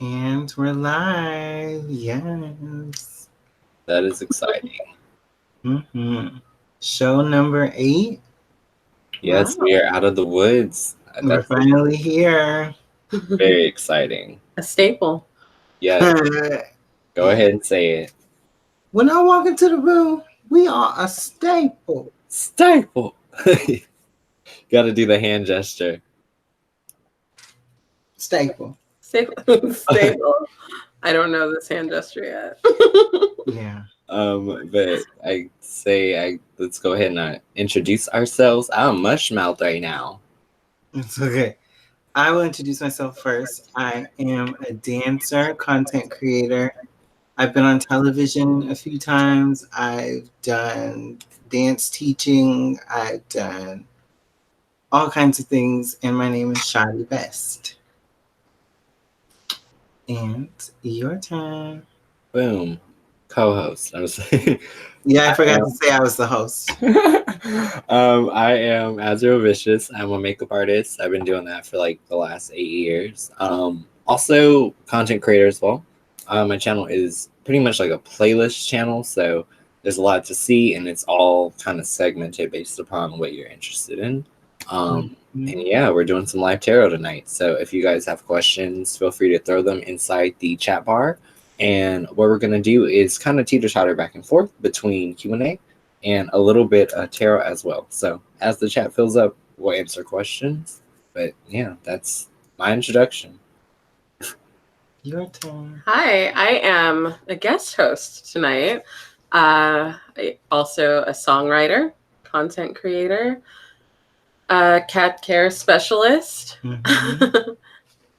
And we're live. Yes. That is exciting. Show number 8. Yes, Wow. we are out of the woods. We're finally here. Very exciting. A staple. Yes, go ahead and say it. When I walk into the room, we are a staple. Staple. Got to do the hand gesture. Staple. Staple. I don't know this hand gesture yet. Yeah. But let's go ahead and introduce ourselves. I'm Mushmouth right now. It's okay. I will introduce myself first. I am a dancer, content creator. I've been on television a few times. I've done dance teaching. I've done all kinds of things. And my name is Shoddy Best. And your turn. Boom. Co-host. Yeah, I forgot to say I was the host. I am AzraelVicious. I'm a makeup artist. I've been doing that for like the last 8 years. Also content creator as well. My channel is pretty much like a playlist channel, so there's a lot to see, and it's all kind of segmented based upon what you're interested in. And yeah, we're doing some live tarot tonight. So if you guys have questions, feel free to throw them inside the chat bar. And what we're going to do is kind of teeter-totter back and forth between Q&A and a little bit of tarot as well. So as the chat fills up, we'll answer questions. But yeah, that's my introduction. Your turn. Hi, I am a guest host tonight. Also a songwriter, content creator, cat care specialist,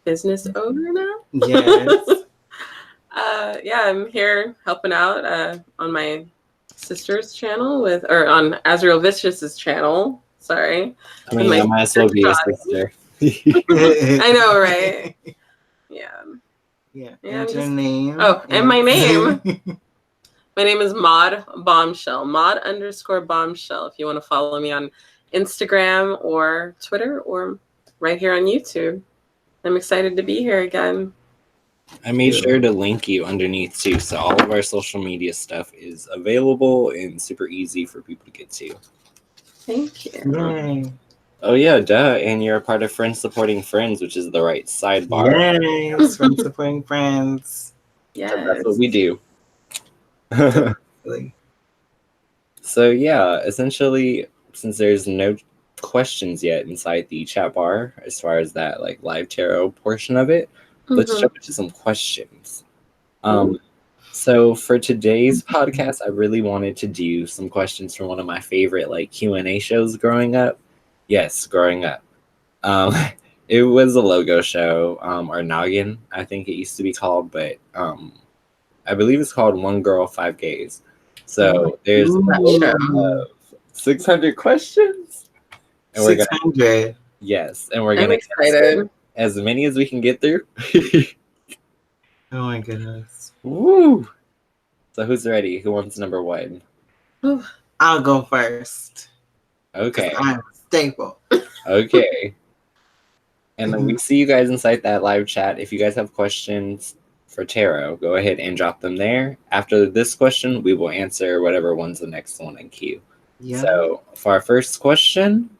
business owner now. Yes. Yeah, I'm here helping out on my sister's channel on AzraelVicious's channel. Sorry. I mean, I might as well be a sister. I know, right? Yeah. Yeah. Yeah, And your name. Oh, and my name. My name is Maud Bombshell. Maud_Bombshell. If you want to follow me on Instagram or Twitter or right here on YouTube. I'm excited to be here again. I made sure to link you underneath too, so all of our social media stuff is available and super easy for people to get to. Thank you. Yay. Oh yeah, duh, and you're a part of Friends Supporting Friends, which is the right sidebar. Yes, Friends Supporting Friends. Yes. So that's what we do. So yeah, essentially, since there's no questions yet inside the chat bar as far as that like live tarot portion of it, let's jump into some questions. So for today's podcast, I really wanted to do some questions from one of my favorite like Q&A shows growing up. Yes, growing up. It was a logo show, or Noggin, I think it used to be called, but I believe it's called 1Girl5Gays. So there's 600 questions. And 600. Yes, and we're gonna excited. As many as we can get through. Oh my goodness. Woo! So who's ready? Who wants number 1? I'll go first. Okay. I'm a staple. Okay. And then we see you guys inside that live chat. If you guys have questions for tarot, go ahead and drop them there. After this question, we will answer whatever one's the next one in queue. Yeah. So for our first question,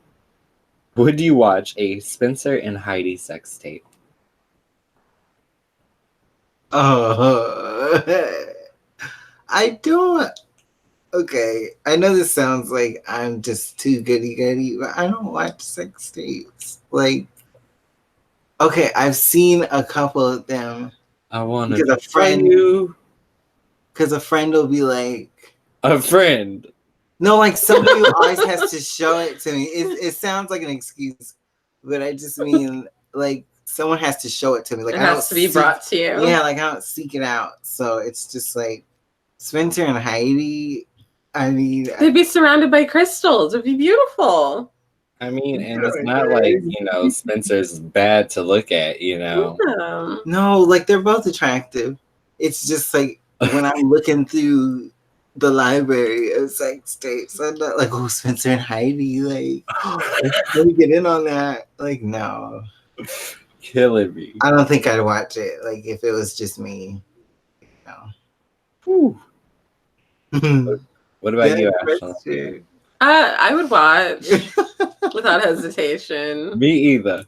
would you watch a Spencer and Heidi sex tape? Oh, I don't. Okay, I know this sounds like I'm just too goody-goody, but I don't watch sex tapes. Like, okay, I've seen a couple of them. I want to because a friend will be like, a friend. No, like somebody who always has to show it to me. It sounds like an excuse, but I just mean like someone has to show it to me. Like it has to be brought to you. Yeah, like I don't seek it out. So it's just like Spencer and Heidi. I mean, they'd be surrounded by crystals. It'd be beautiful. I mean, and it's not like, Spencer's bad to look at, Yeah. No, like they're both attractive. It's just like when I'm looking through the library of sex tapes, I'm not like, oh, Spencer and Heidi, like, let me get in on that. Like, no. killing me. I don't think I'd watch it. Like if it was just me. Whew. No. What about you, Ashley? Christian. I would watch without hesitation. Me either.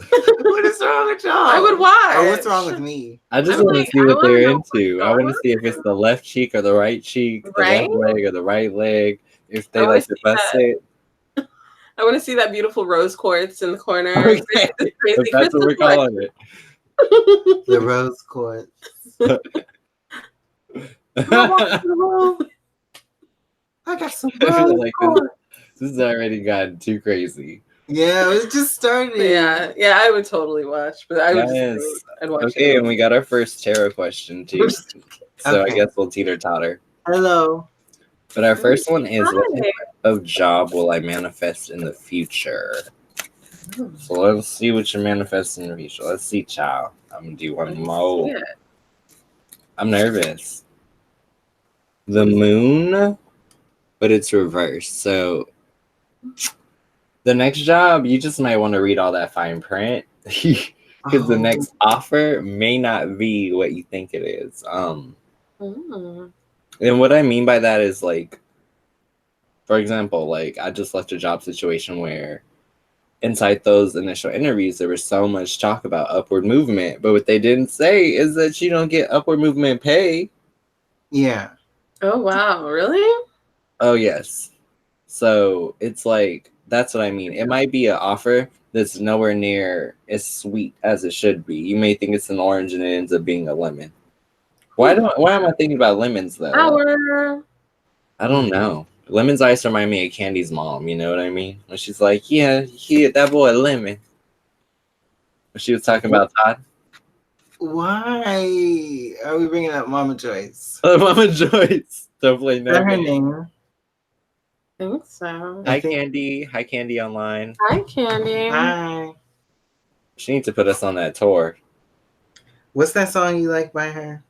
What is wrong with y'all? I would watch. Or what's wrong with me? I just I'm want like, to see I what wanna they're know what's into. I going want to see if it's on. the left cheek or the right cheek, the Right? left leg or the right leg. If they I wanna like to see bust that. it. I want to see that beautiful rose quartz in the corner. Okay, This if crazy that's what we're crystal calling it. The rose quartz. I got some I feel rose like quartz. this has already gotten too crazy. Yeah, it just started. Yeah, I would totally watch, but I would Yes. just I'd watch Okay, it. and we got our first tarot question too. So I Okay. guess we'll teeter totter. Hello. But our first one is, what Hi. type of job will I manifest in the future? So let's see what you're manifesting in the future. Let's see, child. I'm gonna do one more. Yeah. I'm nervous. The moon, but it's reversed. So the next job, you just might want to read all that fine print. Because the next offer may not be what you think it is. Mm. And what I mean by that is, like, for example, like I just left a job situation where inside those initial interviews there was so much talk about upward movement, but what they didn't say is that you don't get upward movement pay. Yeah. Oh wow, really? Oh yes. So it's like, that's what I mean. It might be an offer that's nowhere near as sweet as it should be. You may think it's an orange and it ends up being a lemon. Why am I thinking about lemons though? Hour. I don't know. Lemon's ice remind me of Candy's mom, you know what I mean? When she's like, yeah, he hit that boy a lemon. When she was talking about Todd. Why are we bringing up Mama Joyce? Oh, Mama Joyce. Don't play no Her game. name. I think so. Hi, Candy. Hi, Candy online. Hi, Candy. Hi. She needs to put us on that tour. What's that song you like by her?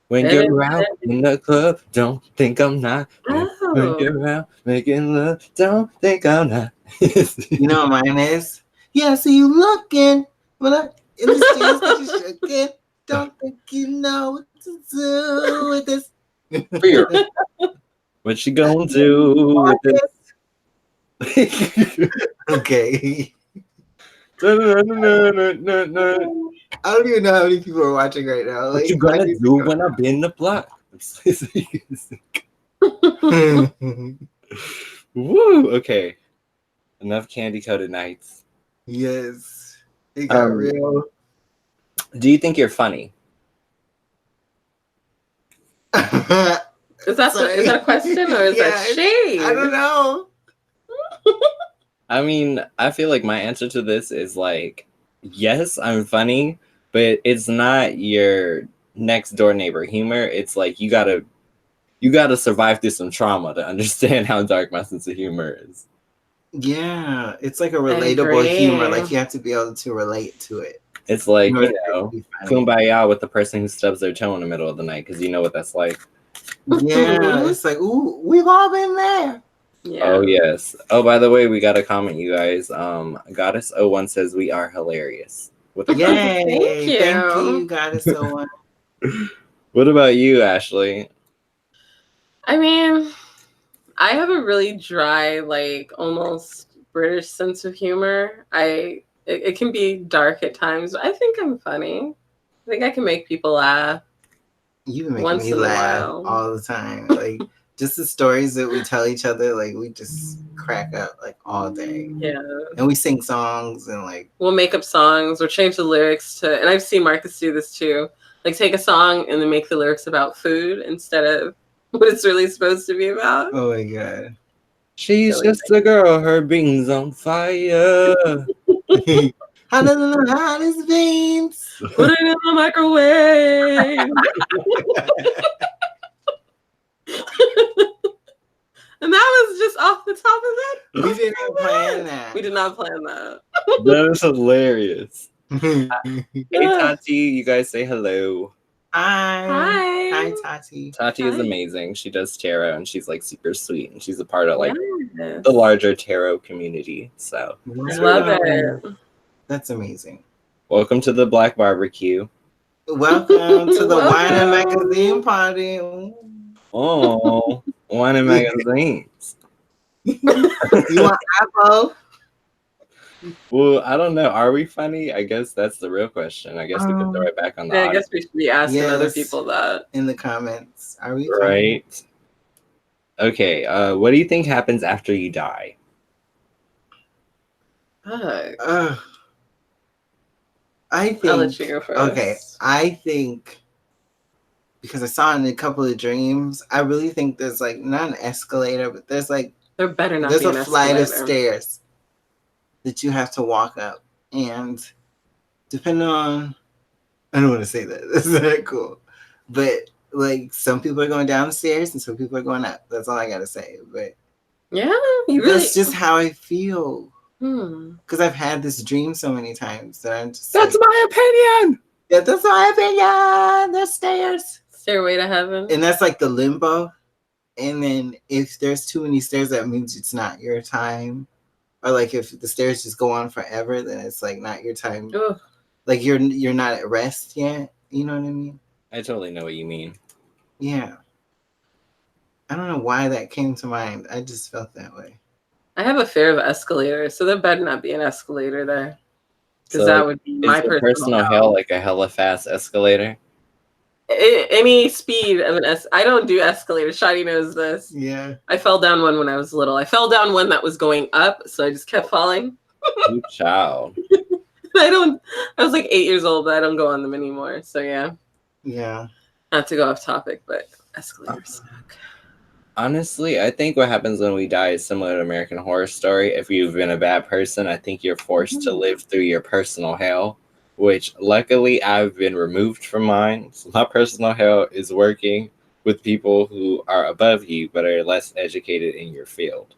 When you're out in the club, don't think I'm not. When Oh. you're out making love, don't think I'm not. You know what mine is? Yeah, I see you looking, but I in the stairs that you shaking. Don't think you know what to do with this. Fear. What you gonna do with this? Okay. No. I don't even know how many people are watching right now. What Like, you gonna do when I've been the block? Woo! Okay. Enough candy coated nights. Yes. It got real. Do you think you're funny? Is that a question or is that shade? I don't know. I mean, I feel like my answer to this is like, yes, I'm funny, but it's not your next door neighbor humor. It's like you gotta survive through some trauma to understand how dark my sense of humor is. Yeah, it's like a relatable humor. Like you have to be able to relate to it. It's like, you know, kumbaya with the person who stubs their toe in the middle of the night, because you know what that's like. Yeah, it's like, ooh, we've all been there. Yeah. Oh yes. Oh, by the way, we got a comment, you guys. Goddess01 says we are hilarious. Yay! Thank you, Goddess01. What about you, Ashley? I mean, I have a really dry, like almost British sense of humor. It can be dark at times, but I think I'm funny. I think I can make people laugh. You've been making me laugh all the time. Like just the stories that we tell each other, like we just crack up like all day. Yeah. And we sing songs and like we'll make up songs or change the lyrics to, and I've seen Marcus do this too. Like take a song and then make the lyrics about food instead of what it's really supposed to be about. Oh my god. She's just a girl, her beans on fire. Hotter than the hottest beans. Put it in the microwave. And that was just off the top of it. We didn't plan that. We did not plan that. That is hilarious. Hey Tati, you guys say hello. Hi. Hi, Tati. Tati is amazing. She does tarot and she's like super sweet and she's a part of like the larger tarot community. So I love it. That's amazing. Welcome to the Black Barbecue. Welcome to the Wine and Welcome. Magazine Party. Oh, wine and magazines. You want apple? Well, I don't know. Are we funny? I guess that's the real question. I guess we could throw it back on the Yeah, I audience. guess we should be asking other Yes. people that. In the comments. Are we funny? Right. Okay. What do you think happens after you die? Fuck. I think. I'll let you go first. Okay, I think because I saw it in a couple of dreams, I really think there's like not an escalator, but there's like There better not there's be a an flight of escalator. stairs that you have to walk up, and depending on, I don't want to say that. That's not cool, but like some people are going down the stairs and some people are going up. That's all I gotta say. But Yeah, you really. that's just how I feel. Hmm. Because I've had this dream so many times that I'm just That's like, my opinion. yeah, that's my opinion. There's stairs. Stairway to Heaven. And that's like the limbo. And then if there's too many stairs, that means it's not your time. Or like if the stairs just go on forever, then it's like not your time. Ugh. Like you're not at rest yet. You know what I mean? I totally know what you mean. Yeah. I don't know why that came to mind. I just felt that way. I have a fear of escalators, so there better not be an escalator there. Because So, that like, would be Is my the personal hell like a hella fast escalator? Any speed of an I don't do escalators. Shawty knows this. Yeah. I fell down one when I was little. I fell down one that was going up, so I just kept falling. Ooh, child. I was like 8 years old, but I don't go on them anymore. So yeah. Yeah. Not to go off topic, but escalators suck. Honestly, I think what happens when we die is similar to American Horror Story. If you've been a bad person, I think you're forced to live through your personal hell, which luckily I've been removed from mine. So my personal hell is working with people who are above you but are less educated in your field.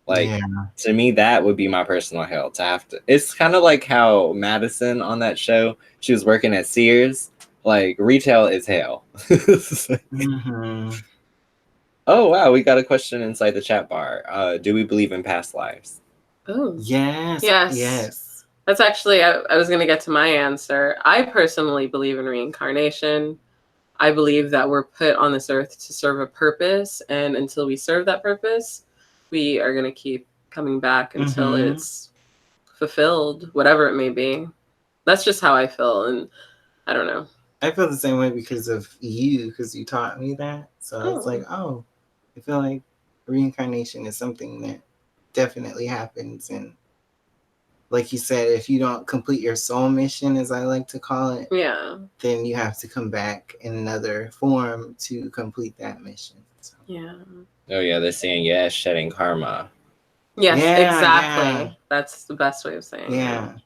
Like, to me, that would be my personal hell to have to. It's kind of like how Madison on that show, she was working at Sears. Like, retail is hell. Mm-hmm. Oh, wow. We got a question inside the chat bar. Do we believe in past lives? Oh. Yes. Yes. Yes. That's actually, I was going to get to my answer. I personally believe in reincarnation. I believe that we're put on this earth to serve a purpose. And until we serve that purpose, we are going to keep coming back until it's fulfilled, whatever it may be. That's just how I feel. And I don't know. I feel the same way because of you, because you taught me that. So it's like, oh, I feel like reincarnation is something that definitely happens. And like you said, if you don't complete your soul mission, as I like to call it, then you have to come back in another form to complete that mission. So. Yeah. Oh, yeah, they're saying yes, shedding karma. Yes, exactly. Yeah. That's the best way of saying it.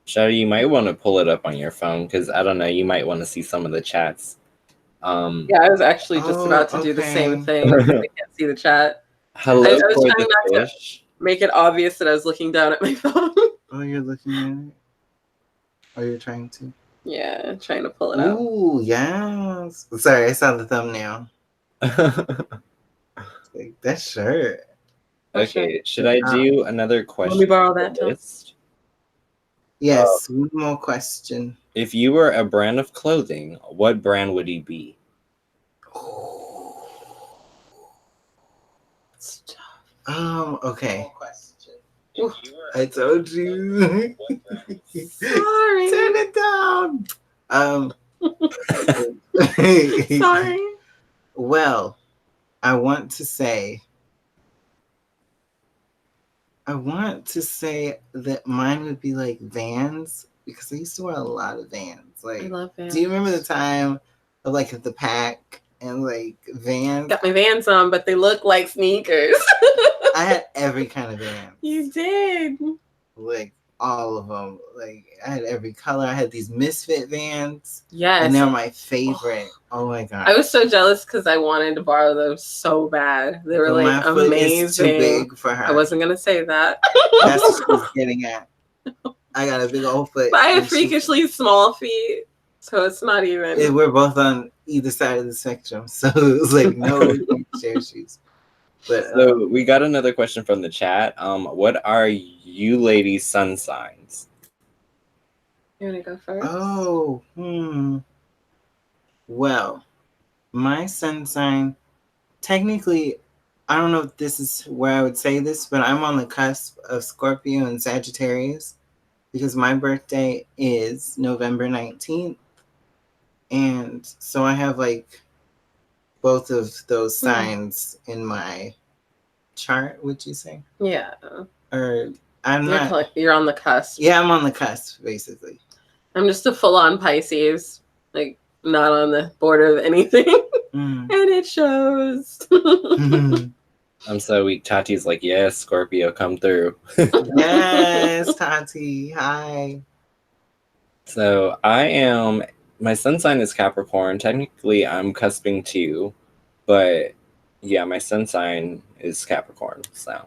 Shawty, you might want to pull it up on your phone because I don't know, you might want to see some of the chats. Yeah, I was actually just about to do the same thing. I can't see the chat. Hello, I was trying not to make it obvious that I was looking down at my phone. Oh, you're looking at it? Oh, you're trying to? Yeah, trying to pull it out. Ooh, yes. Sorry, I saw the thumbnail. Like, that shirt. Okay, should I do another question? Let me borrow that list? Yes, one more question. If you were a brand of clothing, what brand would you be? Okay. I told you. Sorry. Turn it down. Sorry. Well, I want to say that mine would be like Vans because I used to wear a lot of Vans. Like, I love Vans. Do you remember the time of like the Pack and like Vans? Got my Vans on, but they look like sneakers. I had every kind of Vans. You did. Like all of them. Like I had every color. I had these Misfit Vans. Yes. And they're my favorite. Oh my god. I was so jealous because I wanted to borrow those so bad. They were like amazing. Is too big for her. I wasn't gonna say that. That's what she's getting at. I got a big old foot. But I have freakishly small feet, so it's not even. We're both on either side of the spectrum, so it was like no, we can't share shoes. But so we got another question from the chat. What are you ladies' sun signs? You want to go first? Oh, Well, my sun sign, technically, I don't know if this is where I would say this, but I'm on the cusp of Scorpio and Sagittarius because my birthday is November 19th. And so I have like both of those signs in my chart, would you say? Yeah. Or You're on the cusp. Yeah, I'm on the cusp, basically. I'm just a full-on Pisces, like not on the border of anything, and it shows. I'm so weak. Tati's like, yes, Scorpio, come through. Yes, Tati. Hi. So my sun sign is Capricorn. Technically, I'm cusping too, but yeah, my sun sign is Capricorn. So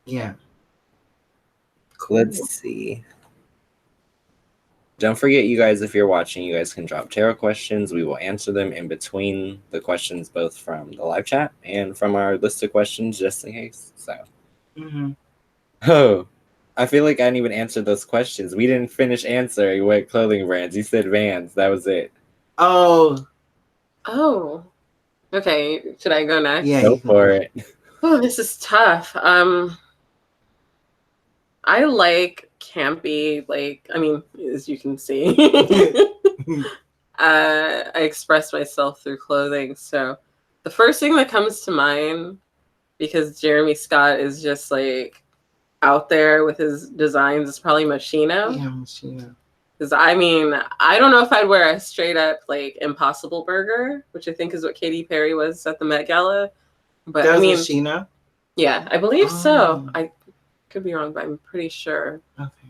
yeah. Cool. Let's see. Don't forget, you guys, if you're watching, you guys can drop tarot questions. We will answer them in between the questions, both from the live chat and from our list of questions, just in case. So, Oh, I feel like I didn't even answer those questions. We didn't finish answering what clothing brands. You said Vans. That was it. Oh. Okay. Should I go next? Yeah, go for it. Oh, this is tough. I like campy, as you can see. I express myself through clothing. So the first thing that comes to mind, because Jeremy Scott is just like out there with his designs, is probably Moschino. Yeah, Moschino. Because I don't know if I'd wear a straight up like Impossible Burger, which I think is what Katy Perry was at the Met Gala. But that was Moschino? Yeah, I believe so. I could be wrong, but I'm pretty sure. Okay.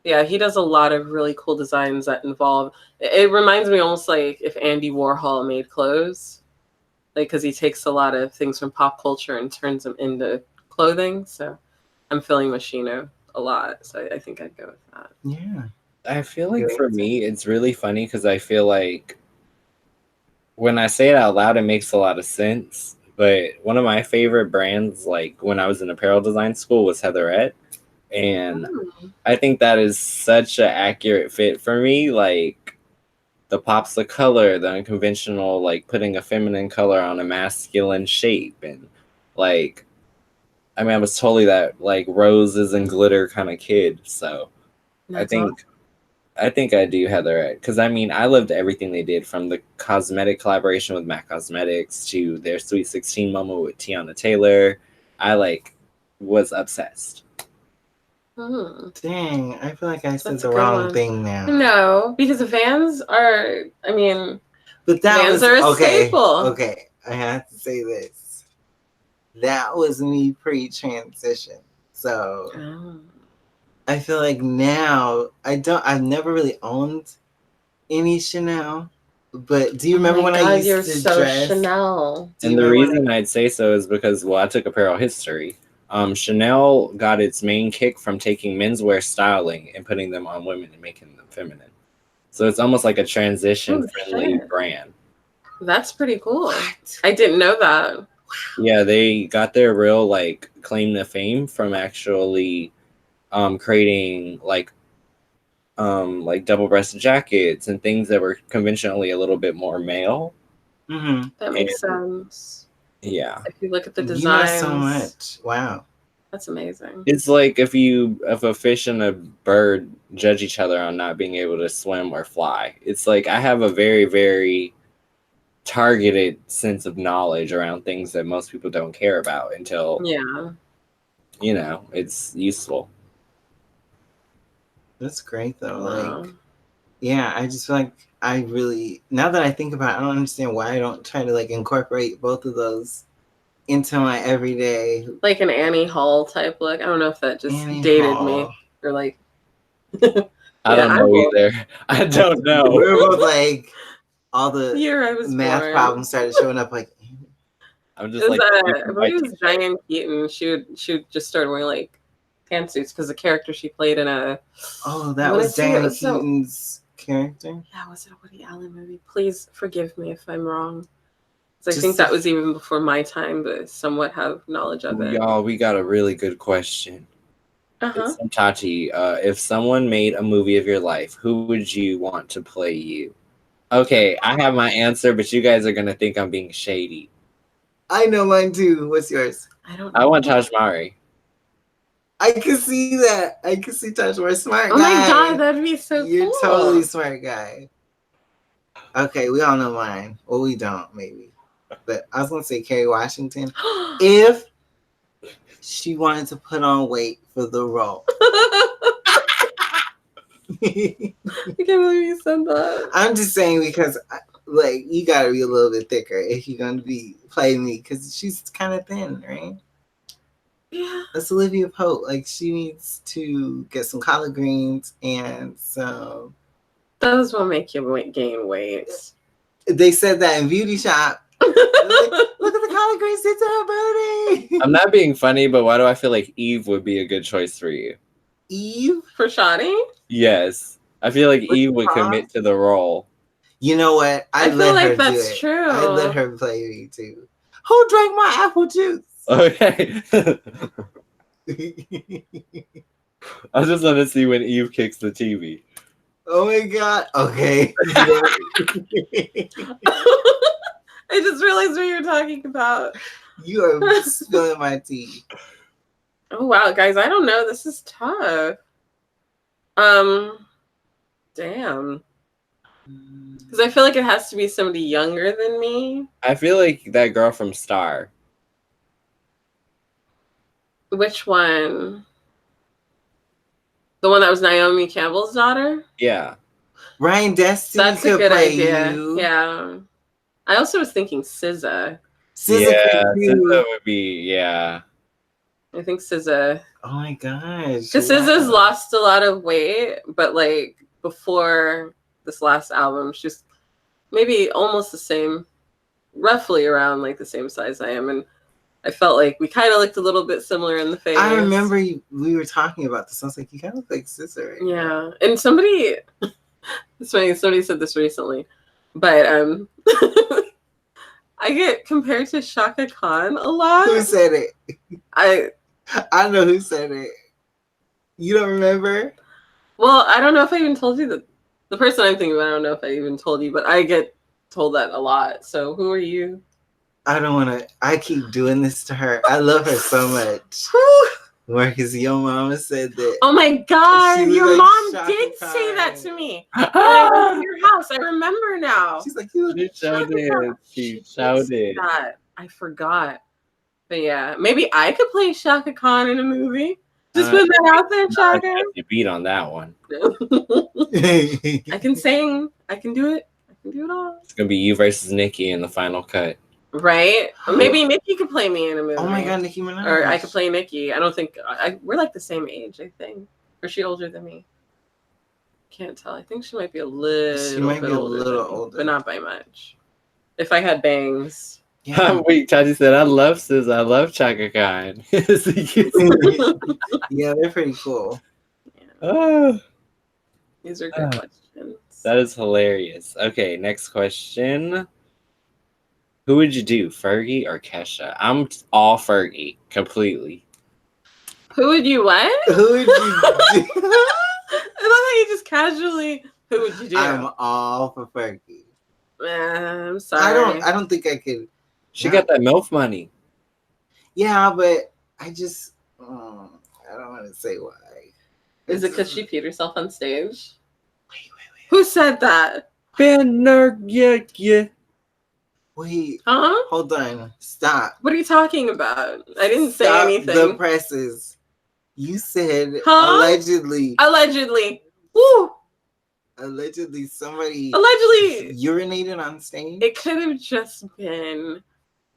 Yeah, he does a lot of really cool designs that involve. It reminds me almost like if Andy Warhol made clothes, like because he takes a lot of things from pop culture and turns them into clothing. So I'm feeling Moschino a lot. So I think I'd go with that. Yeah. I feel like for me, it's really funny because I feel like when I say it out loud, it makes a lot of sense. But one of my favorite brands, like when I was in apparel design school, was Heatherette. And I think that is such an accurate fit for me. Like the pops of color, the unconventional, like putting a feminine color on a masculine shape. And like, I was totally that like roses and glitter kind of kid. So I think I do Heatherette because I loved everything they did, from the cosmetic collaboration with MAC Cosmetics to their Sweet 16 moment with Tiana Taylor. I was obsessed. Dang, I feel like I said the wrong thing now. No, because Vans are, but that Vans are a staple. Okay, I have to say this. That was me pre-transition. So I feel like now I've never really owned any Chanel. But do you remember when I used to dress Chanel? And the reason I'd say so is because, well, I took apparel history. Chanel got its main kick from taking menswear styling and putting them on women and making them feminine. So it's almost like a transition-friendly brand. That's pretty cool. I didn't know that. Yeah, they got their real claim to fame from actually creating like double-breasted jackets and things that were conventionally a little bit more male. That makes sense. Yeah. If you look at the designs, so much. Wow. That's amazing. It's like if a fish and a bird judge each other on not being able to swim or fly. It's like I have a very, very targeted sense of knowledge around things that most people don't care about until it's useful. That's great though. Wow. I just feel like I really, now that I think about it, I don't understand why I don't try to incorporate both of those into my everyday, like an Annie Hall type look. I don't know if that just dated me or like. I don't know either. I don't know. We were both all the math problems started showing up. I'm just I believe it was Diane Keaton. She would just start wearing pantsuits because the character she played in a. Oh, that was Diane Keaton's character. Yeah, was it a Woody Allen movie? Please forgive me if I'm wrong. I think that was even before my time, but somewhat have knowledge of it. Y'all, we got a really good question. Uh-huh. It's from Chachi. If someone made a movie of your life, who would you want to play you? Okay, I have my answer, but you guys are gonna think I'm being shady. I know mine too. What's yours? I don't I know. want Taj Mari. I can see that. I can see Touch. We're a smart Oh guy. my god, that'd be so You're cool. totally smart guy. Okay, we all know mine. Well, we don't, maybe. But I was gonna say Kerry Washington. If she wanted to put on weight for the role. I can't believe you said that. I'm just saying because like you gotta be a little bit thicker if you're gonna be playing me because she's kind of thin, right? Yeah. That's Olivia Pope. Like she needs to get some collard greens and some. Those will make you gain weight. They said that in Beauty Shop. Like, look at the collard greens, it's her booty. I'm not being funny, but why do I feel like Eve would be a good choice for you? Eve For Shoddy? Yes. I feel like Eve would commit to the role. You know what? I let feel like her that's do it. true. I let her play me too. Who drank my apple juice? Okay. I just want to see when Eve kicks the TV. Oh my god. Okay. I just realized what you're talking about. You are spilling my tea. Oh wow, guys, I don't know. This is tough. Damn. Because I feel like it has to be somebody younger than me. I feel like that girl from Star. Which one? The one that was Naomi Campbell's daughter? Yeah. Ryan Destiny. That's a could good play idea. You. Yeah. I also was thinking SZA. SZA would be, yeah. I think SZA. Oh my gosh. Because SZA's lost a lot of weight, but like before this last album, she's maybe almost the same, roughly around like the same size I am. And I felt like we kind of looked a little bit similar in the face. I remember we were talking about this. I was like, you kind of look like SZA right now. And somebody, it's funny, somebody said this recently, but I get compared to Shaka Khan a lot. Who said it? I know who said it. You don't remember? Well, I don't know if I even told you that. The person I'm thinking about, I don't know if I even told you, but I get told that a lot. So who are you? I don't want to. I keep doing this to her. I love her so much. Marcus, your mama said that. Oh my God, your like mom Shaka did Khan. say that to me. When I went to your house, I remember now. She's like, you She shouted. She shouted. I forgot. But yeah, maybe I could play Shaka Khan in a movie. Just put that out there, Shaka. You beat on that one. I can sing. I can do it. I can do it all. It's gonna be you versus Nikki in the final cut. Right? Maybe Nikki could play me in a movie. Oh my God, Nicki Minaj. Or I could play Nikki. I don't think we're like the same age, I think. Or is she older than me? Can't tell. I think she might be a little older, but not by much. If I had bangs. Yeah. Wait, Chachi said, I love SZA. I love Chaka Khan. Yeah, they're pretty cool. Yeah. These are good questions. That is hilarious. Okay, next question. Who would you do, Fergie or Kesha? I'm all Fergie, completely. Who would you what? Who would you do? I love how you just casually. Who would you do? I'm all for Fergie. I'm sorry. I don't think I could. She got that MILF money. Yeah, but I just I don't want to say why. Is it because she peed herself on stage? Wait. Who said that? Yeah. Wait. Huh? Hold on. Stop. What are you talking about? I didn't say anything. The presses. You said allegedly. Allegedly. Woo! Allegedly somebody urinated on stage. It could have just been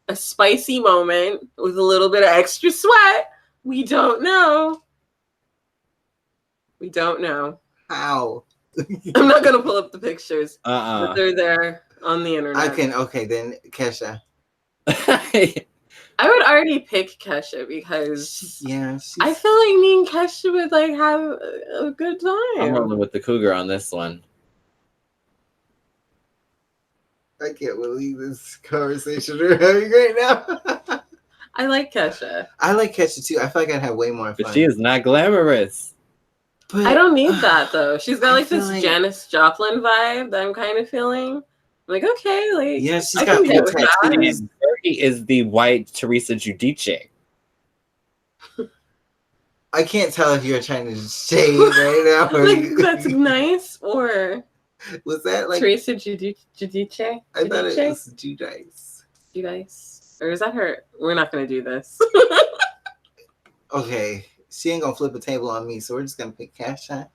a spicy moment with a little bit of extra sweat. We don't know. How? I'm not gonna pull up the pictures. But they're there on the internet. I can. Okay, then Kesha. I would already pick Kesha because I feel like me and Kesha would like have a good time. I'm rolling with the cougar on this one. I can't believe this conversation we're having right now. I like Kesha. I like Kesha too. I feel like I'd have way more fun. But she is not glamorous. But I don't need that though. She's got I like feel this like- Janis Joplin vibe that I'm kind of feeling. I'm like, okay, like Yeah, she's I got can get with that. tattoos. Fergie is the white Teresa Giudice. I can't tell if you're trying to shade right now. Or Like that's nice or was that like Teresa Giudice? I thought it was Judice. Giudice? Or is that her? We're not gonna do this. Okay, she ain't gonna flip a table on me, so we're just gonna pick Kesha.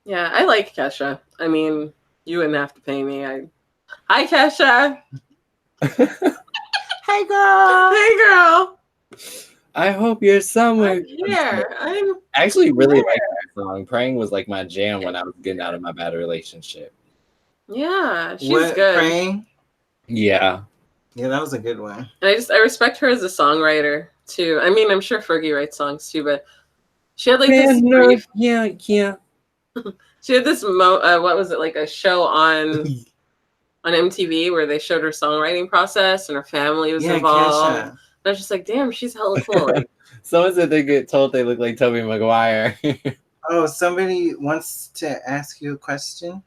Yeah, I like Kesha. I mean, you wouldn't have to pay me. Hi, Kesha. Hey girl. Hey, girl. I hope you're somewhere. I'm here. I'm I actually really like that song. Praying was like my jam when I was getting out of my bad relationship. Yeah, she's What, good. Praying? Yeah. Yeah, that was a good one. And I respect her as a songwriter too. I mean, I'm sure Fergie writes songs too, but she had like this brief, Yeah. she had this what was it, like a show on MTV where they showed her songwriting process and her family was involved. Kesha. And I was just like, damn, she's hella cool. Like, Someone said they get told they look like Tobey Maguire. Oh, somebody wants to ask you a question.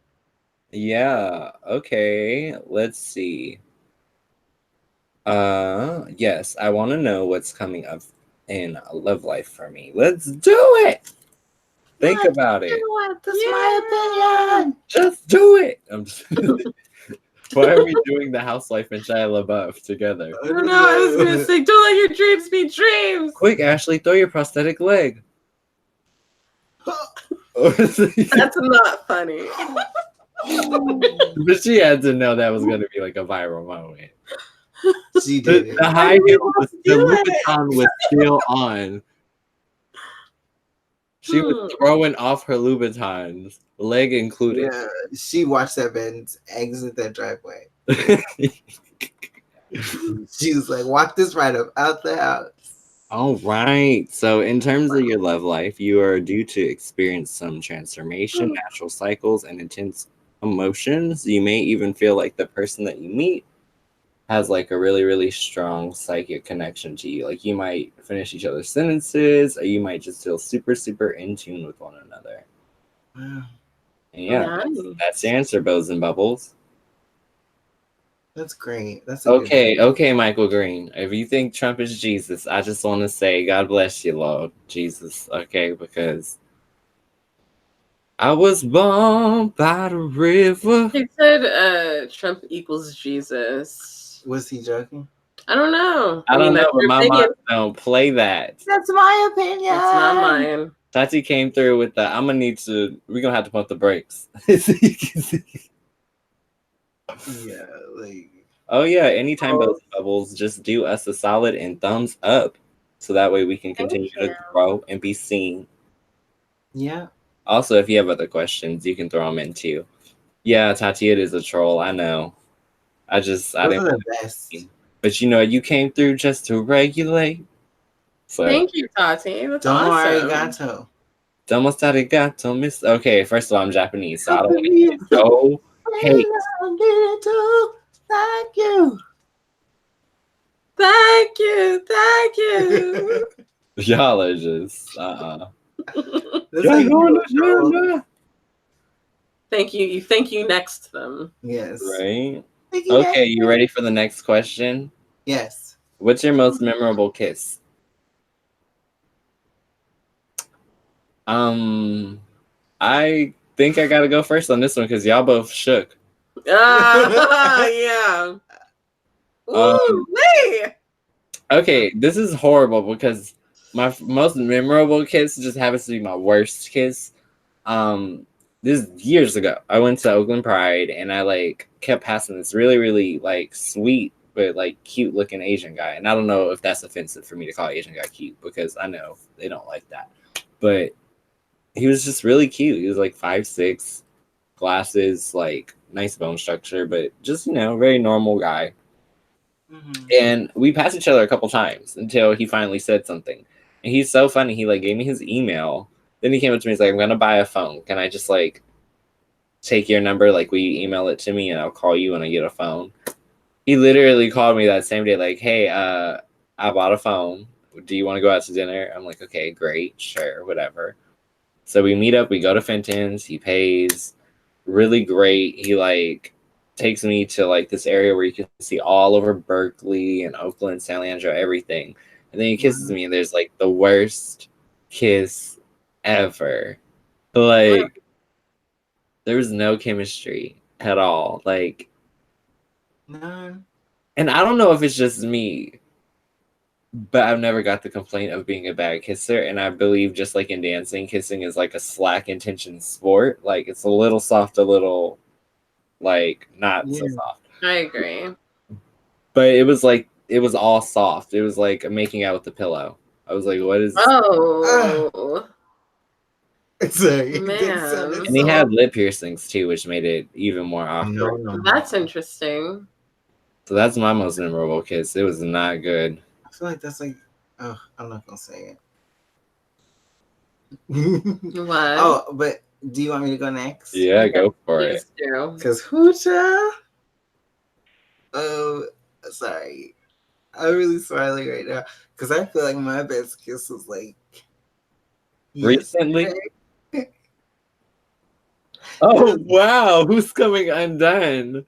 Yeah. Okay. Let's see. Yes, I want to know what's coming up in love life for me. Let's do it. Think about it. That's my opinion. Just do it. I'm just Why are we doing the housewife and Shia LaBeouf together? I don't know. I was gonna say, don't let your dreams be dreams. Quick, Ashley, throw your prosthetic leg. That's not funny. But she had to know that was going to be like a viral moment. She did it. The high heel, the Louboutin was still on. She was throwing off her Louboutins, leg included. Yeah, she watched that man exit that driveway. She was like, walk this right up out the house. All right. So, in terms of your love life, you are due to experience some transformation, natural cycles, and intense emotions. You may even feel like the person that you meet has like a really, really strong psychic connection to you. Like you might finish each other's sentences, or you might just feel super, super in tune with one another. Wow. And yeah, that's the answer, Bows and Bubbles. That's great. That's a good okay. Okay, Michael Green. If you think Trump is Jesus, I just want to say, God bless you, Lord Jesus. Okay, because I was born by the river. He said Trump equals Jesus. Was he joking? I don't know. I don't mean, know, but my opinion. mom don't play that. That's my opinion. It's not mine. Tati came through with the, we're going to have to pump the brakes. Yeah, like. Oh, yeah. Anytime Bows and Bubbles, just do us a solid and thumbs up. So that way we can continue to grow and be seen. Yeah. Also, if you have other questions, you can throw them in too. Yeah, Tati, it is a troll. I know. I didn't. The best. But you know, you came through just to regulate. So, thank you, Tati. That's Domo awesome. arigato. Domo arigato, miss. Okay, first of all, I'm Japanese, so I don't want to get so hate. Thank you. Thank you. Thank you. Y'all are just Thank you. Thank you next them. Yes. Right. Okay, you ready for the next question? Yes. What's your most memorable kiss? I think I gotta go first on this one because y'all both shook. Yeah. Ooh, okay, this is horrible because my most memorable kiss just happens to be my worst kiss. This is years ago. I went to Oakland Pride and I like kept passing this really, really like sweet but like cute looking Asian guy. And I don't know if that's offensive for me to call Asian guy cute because I know they don't like that. But he was just really cute. He was like 5'6", glasses, like nice bone structure, but just, you know, very normal guy. Mm-hmm. And we passed each other a couple times until he finally said something. And he's so funny. He like gave me his email. Then he came up to me. He's like, "I'm gonna buy a phone. Can I just like take your number? Like, will you email it to me and I'll call you when I get a phone?" He literally called me that same day. Like, "Hey, I bought a phone. Do you want to go out to dinner? I'm like, okay, great, sure, whatever. So we meet up. We go to Fenton's. He pays. Really great. He like takes me to like this area where you can see all over Berkeley and Oakland, San Leandro, everything. And then he kisses me, and there's like the worst kiss ever. Like there was no chemistry at all. Like No. and I don't know if it's just me, but I've never got the complaint of being a bad kisser. And I believe just like in dancing, kissing is like a slack intention sport. Like it's a little soft, a little like not so soft. I agree. But it was all soft. It was like making out with the pillow. I was like, what is this? Oh. Sorry. Man. And he had lip piercings too, which made it even more awkward. No. That's interesting. So that's my most memorable kiss. It was not good. I feel like that's like, oh, I'm not gonna say What? Oh, but do you want me to go next? Yeah, go for it. Because Hoocha. Oh, sorry. I'm really smiling right now because I feel like my best kiss was like recently. Yesterday. Oh wow, who's coming undone?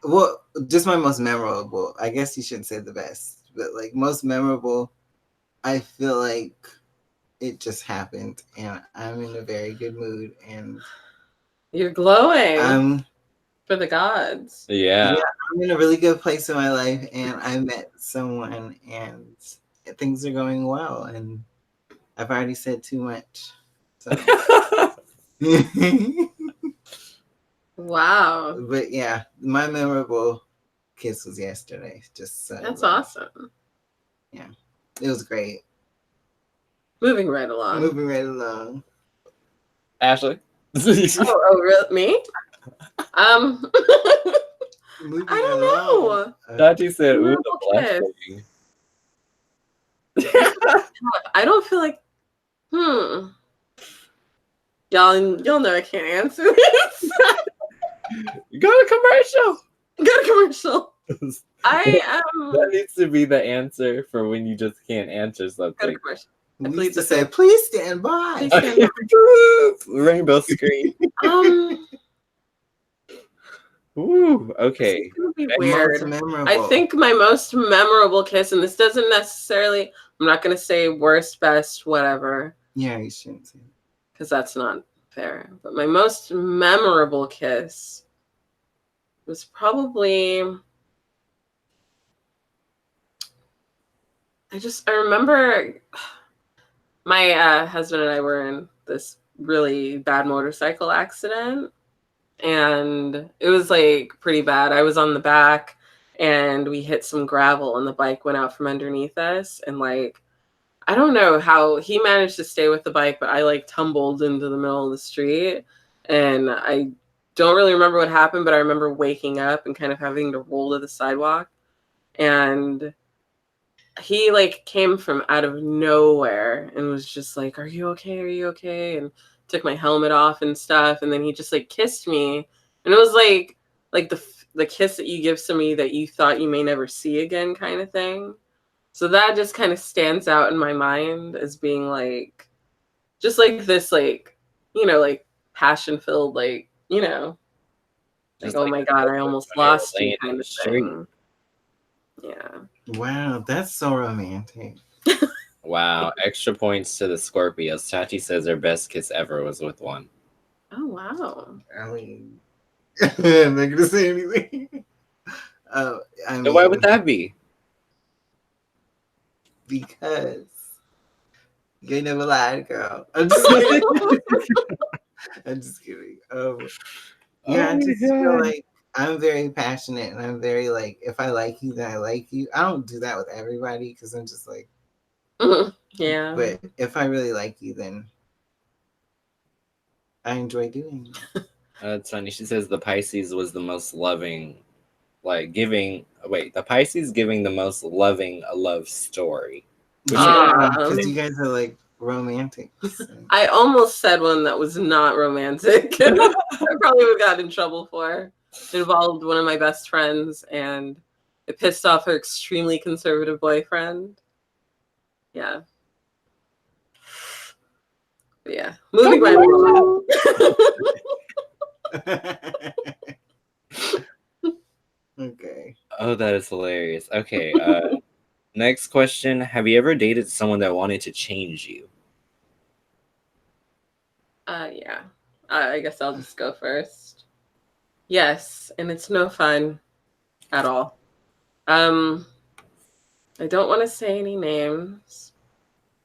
Well, just my most memorable. I guess you shouldn't say the best, but like most memorable, I feel like it just happened and I'm in a very good mood and you're glowing for the gods. Yeah, I'm in a really good place in my life and I met someone and things are going well and I've already said too much. So. Wow. But yeah, my memorable kiss was yesterday. Just so that's awesome. Yeah, it was great. Moving right along. Ashley. Really? Me? I don't know. Tati said, "Ooh, the blushing." I don't feel like. Y'all know I can't answer this. Go to commercial. That needs to be the answer for when you just can't answer something. Go to commercial. We used to say, "Please stand by." Rainbow screen. Ooh, okay. Weird. I think my most memorable kiss, and this doesn't necessarily. I'm not gonna say worst, best, whatever. Yeah, you shouldn't say. Because that's not fair. But my most memorable kiss was probably. I remember my husband and I were in this really bad motorcycle accident. And it was like pretty bad. I was on the back and we hit some gravel and the bike went out from underneath us. And like, I don't know how he managed to stay with the bike, but I like tumbled into the middle of the street. And I don't really remember what happened, but I remember waking up and kind of having to roll to the sidewalk. And he like came from out of nowhere and was just like, "Are you okay? Are you okay?" And took my helmet off and stuff. And then he just like kissed me. And it was like the kiss that you give somebody that you thought you may never see again kind of thing. So that just kind of stands out in my mind as being like, just like this, like, you know, like passion filled, like, you know, like, oh my God, I almost lost you kind of thing. Yeah. Wow, that's so romantic. Wow, extra points to the Scorpios. Tati says her best kiss ever was with one. Oh, wow. I mean, I'm not gonna say anything. I mean, why would that be? Because you never lied, girl. I'm just kidding. I'm just kidding. Yeah, I just feel like I'm very passionate and I'm very like, if I like you, then I like you. I don't do that with everybody because I'm just like, yeah. But if I really like you, then I enjoy doing it. That's funny. She says the Pisces was the most loving, like giving. Wait, the Pisces giving the most loving a love story. Because you guys are like romantic. So. I almost said one that was not romantic. I probably would have got in trouble for. involved one of my best friends, and it pissed off her extremely conservative boyfriend. Yeah. But yeah. Moving right along. Okay. Oh, that is hilarious. Okay. Next question: have you ever dated someone that wanted to change you? Yeah. I guess I'll just go first. Yes, and it's no fun at all. I don't want to say any names.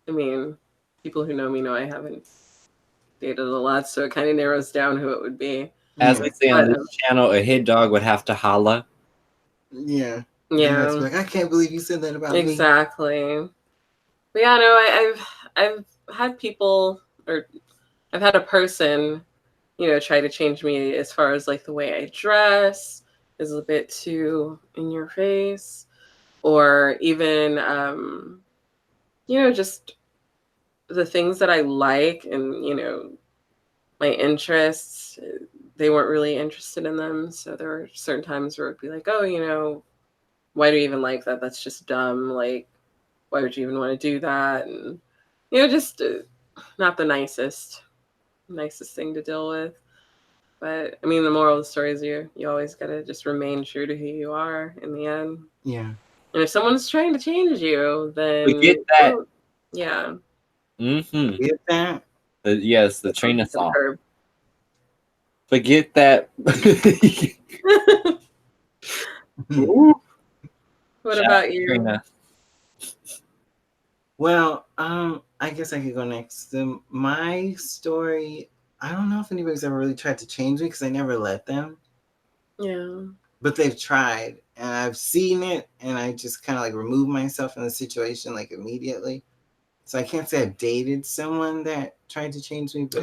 I mean, people who know me know I haven't dated a lot, so it kind of narrows down who it would be. As Yeah. we say on this channel, a hit dog would have to holla. Yeah. Yeah. Like, I can't believe you said that about me. Exactly. But yeah, no, I've had people, or I've had a person, try to change me as far as like the way I dress is a bit too in your face, or even just the things that I like and my interests. They weren't really interested in them, so there were certain times where it'd be like, oh, why do you even like that? That's just dumb. Like, why would you even want to do that? And just not the nicest thing to deal with. But I mean, the moral of the story is you always gotta just remain true to who you are in the end. Yeah. And if someone's trying to change you, then Forget that. well, yeah. Mm-hmm. Get that? Yes, the train of To the thought. curb. Forget that. What Shout about out you? Trina. Well, I guess I could go next. My story, I don't know if anybody's ever really tried to change me because I never let them. Yeah. But they've tried, and I've seen it, and I just kind of like remove myself from the situation like immediately. So I can't say I've dated someone that tried to change me, but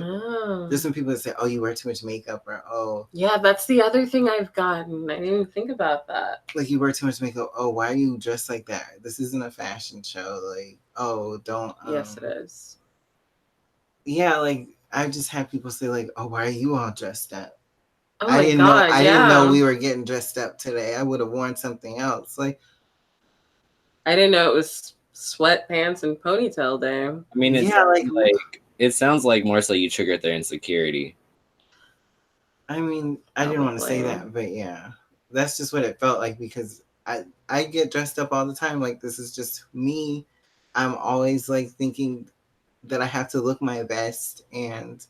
there's some people that say, "Oh, you wear too much makeup," or "Oh, yeah, that's the other thing I've gotten. I didn't even think about that. like you wear too much makeup. Oh, why are you dressed like that? This isn't a fashion show. Like, oh, don't." Yes, it is. Yeah, like I just had people say, like, "Oh, why are you all dressed up?" Oh my God, I didn't know yeah. we were getting dressed up today. I would have worn something else. Like, I didn't know it was sweatpants and ponytail day. I mean, yeah, it sounds like more so you triggered their insecurity. I mean, I didn't want to say that, but yeah, that's just what it felt like because I get dressed up all the time. Like this is just me. I'm always like thinking that I have to look my best, and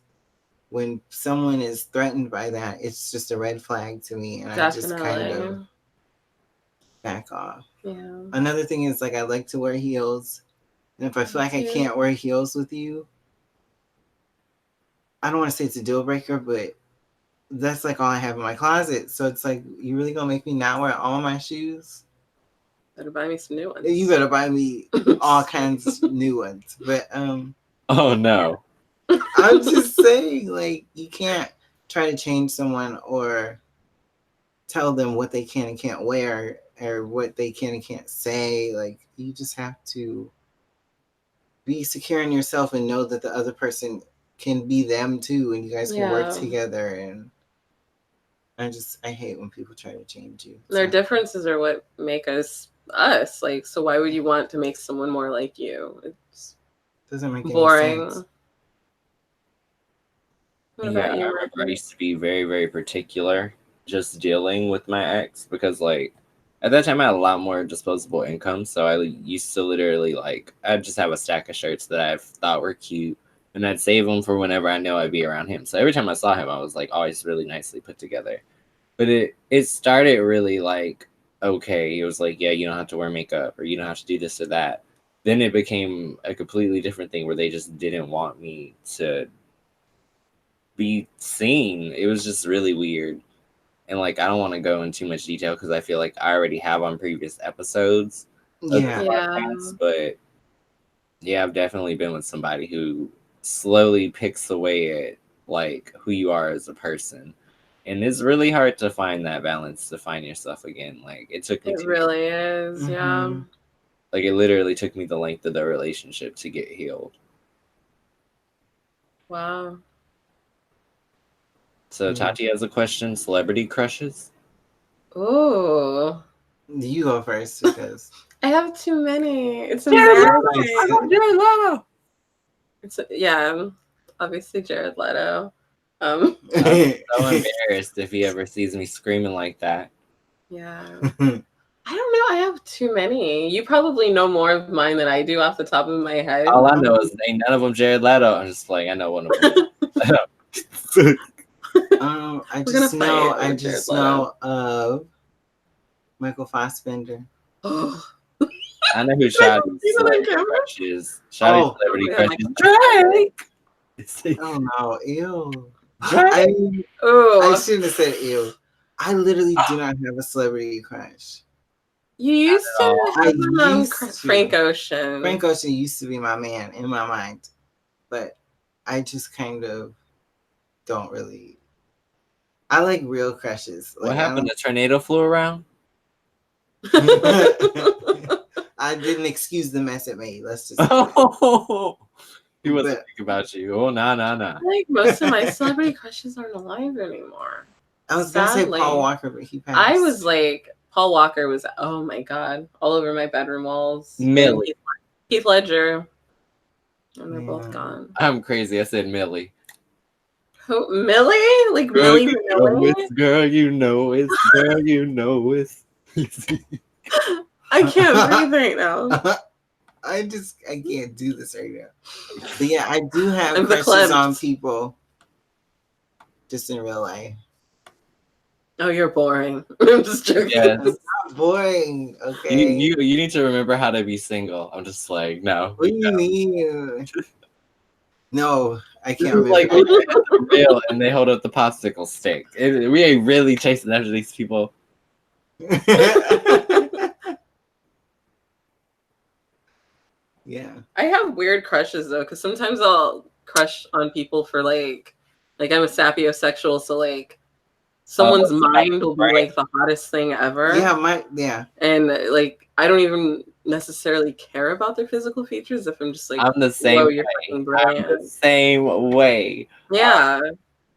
when someone is threatened by that, it's just a red flag to me, and I just kind of back off. Yeah. Another thing is like I like to wear heels, and if I feel like I can't wear heels with you, I don't want to say it's a deal breaker, but that's like all I have in my closet. So it's like, you really gonna make me not wear all my shoes? Better buy me some new ones. You better buy me all kinds of new ones. But oh no. I'm just saying, like, you can't try to change someone or tell them what they can and can't wear or what they can and can't say. Like, you just have to be secure in yourself and know that the other person can be them too, and you guys can work together. And I hate when people try to change you. Their differences are what make us us. Like, so why would you want to make someone more like you? It's doesn't make boring. any sense. What about you, I remember I used to be very, very particular just dealing with my ex because, like, at that time I had a lot more disposable income. So I used to literally, like, I'd just have a stack of shirts that I thought were cute and I'd save them for whenever I know I'd be around him. So every time I saw him, I was, like, always really nicely put together. But it started really, like, okay, it was like, yeah, you don't have to wear makeup or you don't have to do this or that. Then it became a completely different thing where they just didn't want me to be seen. It was just really weird. And like I don't want to go in too much detail because I feel like I already have on previous episodes of the podcast, but yeah, I've definitely been with somebody who slowly picks away at like who you are as a person. And it's really hard to find that balance, to find yourself again. Like it took me It really is, yeah. Like it literally took me the length of the relationship to get healed. Wow. So Tati has a question. Celebrity crushes? Oh, You go first because I have too many. It's Jared Leto! embarrassing. I love Jared Leto! Yeah, obviously Jared Leto. I'm so embarrassed if he ever sees me screaming like that. Yeah. I don't know. I have too many. You probably know more of mine than I do off the top of my head. All I know is ain't none of them Jared Leto. I'm just like, I know one of them. I just know of Michael Fassbender. I know who Shawty's celebrity crush is. Shawty's celebrity crush is Drake. Oh no, ew. Drake. I shouldn't have said ew. I literally do not have a celebrity crush. You used to have Frank Ocean. Frank Ocean used to be my man in my mind, but I just kind of don't really. I like real crushes. What happened? The tornado flew around? I didn't excuse the mess it made. Let's just. He wasn't thinking about you. Oh, nah. Like most of my celebrity crushes aren't alive anymore. I was gonna say Paul Walker, but he passed. I was like, Paul Walker was, oh my god, all over my bedroom walls. Millie. Heath Ledger. And they're both gone. I'm crazy. I said Millie. Who, Millie? Like Millie Millie? Girl, you know it's. Girl, you know it's. I can't breathe right now. I can't do this right now. But yeah, I do have crushes on people just in real life. Oh, you're boring. I'm just joking. Yes. It's not boring. Okay. You need to remember how to be single. I'm just like, no. What do you mean? No, I can't remember. Like the real, and they hold up the popsicle stick. We ain't really chasing after these people. Yeah. I have weird crushes though, because sometimes I'll crush on people for like I'm a sapiosexual, so like someone's mind will be like the hottest thing ever. Yeah. And like I don't even necessarily care about their physical features if I'm just like, I'm the same way. You're brilliant. I'm the same way. Yeah.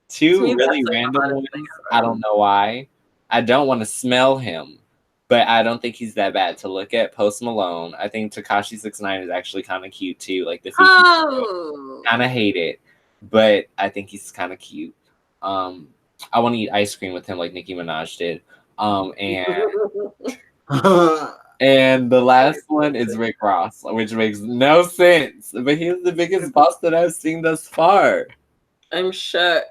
Two really random ones. I don't know why. I don't want to smell him, but I don't think he's that bad to look at. Post Malone. I think Tekashi 6ix9ine is actually kind of cute too. Like the kind of hate it, but I think he's kind of cute. I want to eat ice cream with him like Nicki Minaj did. And the last one is Rick Ross, which makes no sense, but he's the biggest boss that I've seen thus far. I'm shook.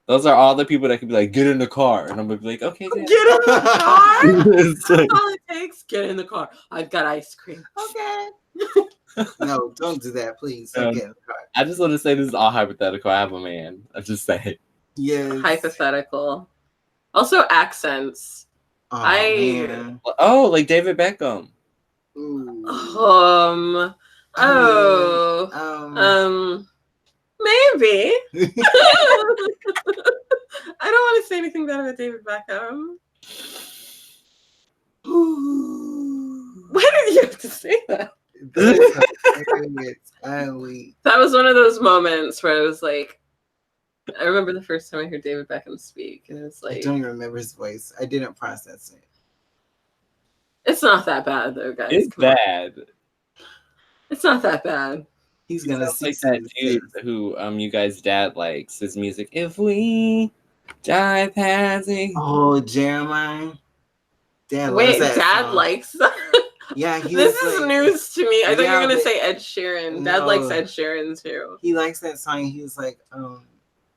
Those are all the people that could be like, get in the car. And I'm going to be like, okay. Get in the car? That's all it takes. Get in the car. I've got ice cream. Okay. No, don't do that, please. Don't get in the car. I just want to say this is all hypothetical. I have a man. I just say. Yes. Hypothetical. Also accents. Man. Oh, like David Beckham. Maybe. I don't want to say anything bad about David Beckham. Why did you have to say that? That was one of those moments where I was like, I remember the first time I heard David Beckham speak, and it's like, I don't even remember his voice. I didn't process it. It's not that bad though, guys. It's bad. It's not that bad. He's gonna like that dude who you guys' dad likes his music. If we die passing. Oh, Jeremiah. Dad Wait, Dad likes that? Yeah, this is news to me. I thought you were gonna say Ed Sheeran. Dad likes Ed Sheeran too. He likes that song. He was like,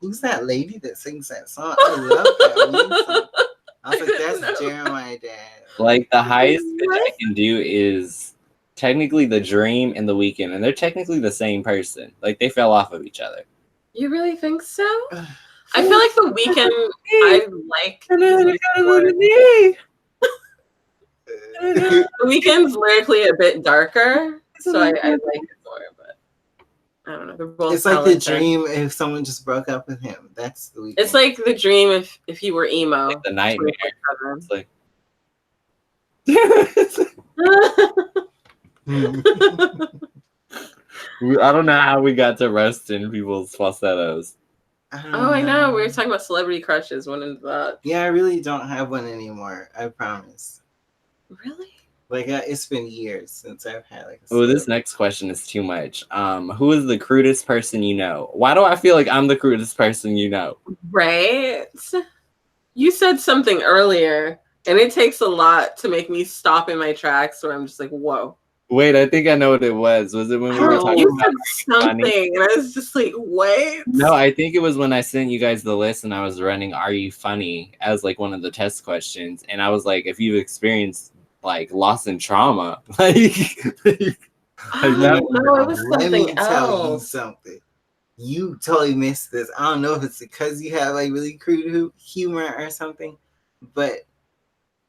who's that lady that sings that song? I love that song. I was like, that's Jeremiah, Dad. Like the highest pitch I can do is technically The Dream and The Weeknd, and they're technically the same person. Like they fell off of each other. You really think so? I feel like The Weeknd. I like. The Weeknd's lyrically a bit darker, so I like it more. But I don't know. They're both. It's like The Dream if someone just broke up with him. That's The Weeknd. It's like The Dream if you were emo. Like the nightmare. It's like. I don't know how we got to rest in people's falsettos. Oh, I know. We were talking about celebrity crushes. Went into that. Yeah, I really don't have one anymore. I promise. Really? Like it's been years since I've had like. Oh, this next question is too much. Who is the crudest person you know? Why do I feel like I'm the crudest person you know? Right. You said something earlier, and it takes a lot to make me stop in my tracks where I'm just like, whoa. Wait, I think I know what it was. Was it when we were talking you about said something, and I was just like, what? No, I think it was when I sent you guys the list and I was running "Are you funny?" as like one of the test questions, and I was like, if you've experienced like loss and trauma, like no, it was something Let me else. tell you something. You totally missed this. I don't know if it's because you have like really crude humor or something, but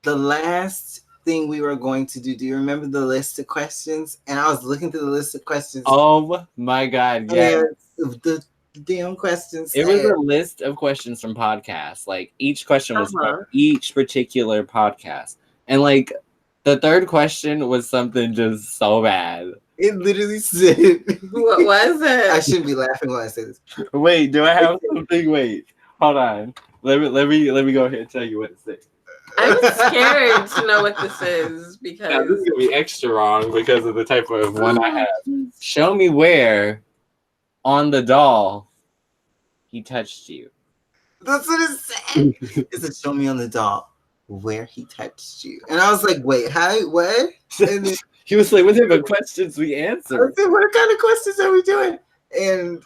the last thing we were going to do you remember the list of questions? And I was looking through the list of questions. Oh my God, yes. The damn questions. It was a list of questions from podcasts. Like each question was from each particular podcast. And like the third question was something just so bad. It literally said, what was it? I shouldn't be laughing when I say this. Wait, do I have something? Wait, hold on. Let me go ahead and tell you what it said. I'm scared to know what this is because now, this is gonna be extra wrong because of the type of one I have. Show me where on the doll he touched you. That's what it said. It said, show me on the doll where he touched you. And I was like, wait, how? What? And then he was like, what type of questions we answer? I said, what kind of questions are we doing? And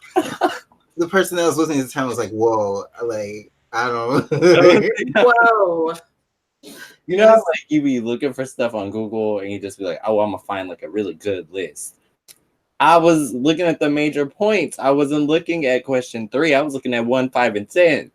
the person that was listening at the time was like, whoa, like, I don't know. Whoa. You know, like you be looking for stuff on Google and you just be like, oh, I'm gonna find like a really good list. I was looking at the major points. I wasn't looking at question 3. I was looking at 1, 5, and 10.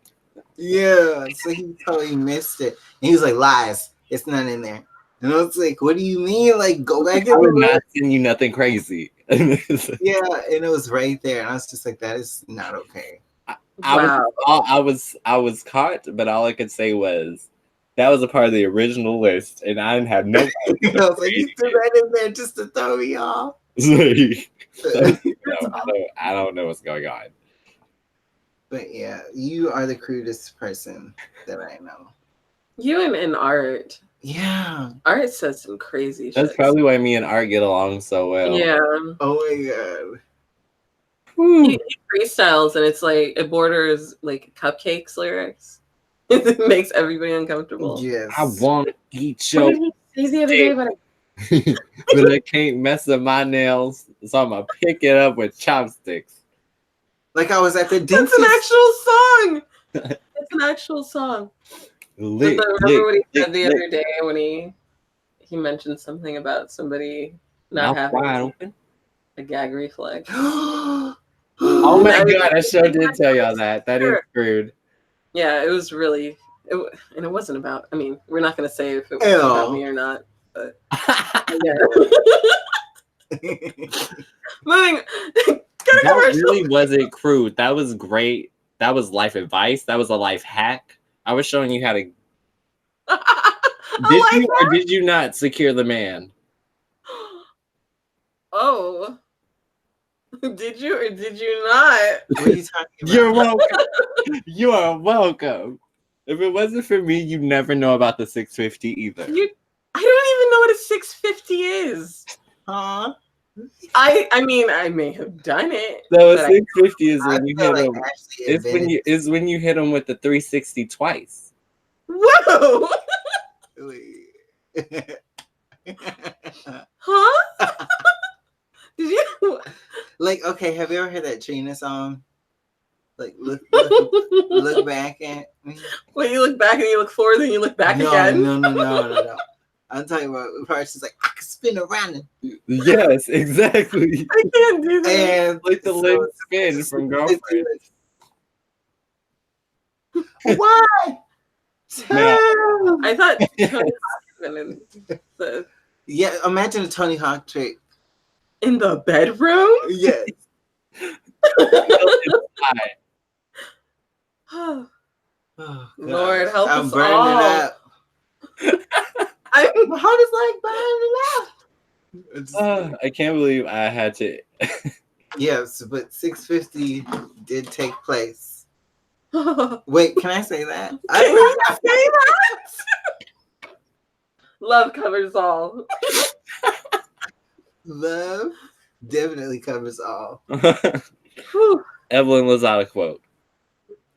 Yeah, so he totally missed it. And he was like, lies. It's not in there. And I was like, what do you mean? Like, go back I would not send you nothing crazy. Yeah, and it was right there. And I was just like, that is not okay. I was caught, but all I could say was that was a part of the original list, and I didn't have no. I was like, you threw that in there just to throw me off. I don't know what's going on. But yeah, you are the crudest person that I know. You and Art. Yeah. Art says some crazy shit. That's probably why me and Art get along so well. Yeah. Oh my God. He freestyles and it's like it borders like Cupcakes lyrics. It makes everybody uncomfortable. Yes. I want to eat your. What did he say the other day about it? But I can't mess up my nails, so I'm gonna pick it up with chopsticks. Like I was at the dentist. That's an actual song. It's an actual song. Remember what he said the other day when he mentioned something about somebody not having a gag reflex. Oh my God, I sure did tell y'all that. That is rude. Yeah, it was really, and it wasn't about, I mean, we're not going to say if it was about me or not, but yeah. Moving. That really wasn't crude. That was great. That was life advice. That was a life hack. I was showing you how to. Did you not secure the man? Oh. Did you or did you not? What are you talking about? You're welcome. You are welcome. If it wasn't for me, you'd never know about the 650 either. I don't even know what a 650 is. Huh? I mean, I may have done it. So a 650 is when you hit them. It's when you hit them with the 360 twice. Whoa! Huh? Did you? Like, okay, have you ever heard that Trina song? Like, look back at me. Wait, you look back and you look forward, and you look back again? No. I'm talking about parts. She's like, I can spin around. Yes, exactly. I can't do that. And like the leg spin from Girlfriend. Why? I thought Tony Hawk yeah, imagine a Tony Hawk trick. In the bedroom? Yes. Oh, Lord, help I'm us burning all. it up. My heart is like burning up. I can't believe I had to. Yes, but 650 did take place. Wait, can I say that? Can you say that? Love covers all. Love definitely covers all. Evelyn Lozada quote.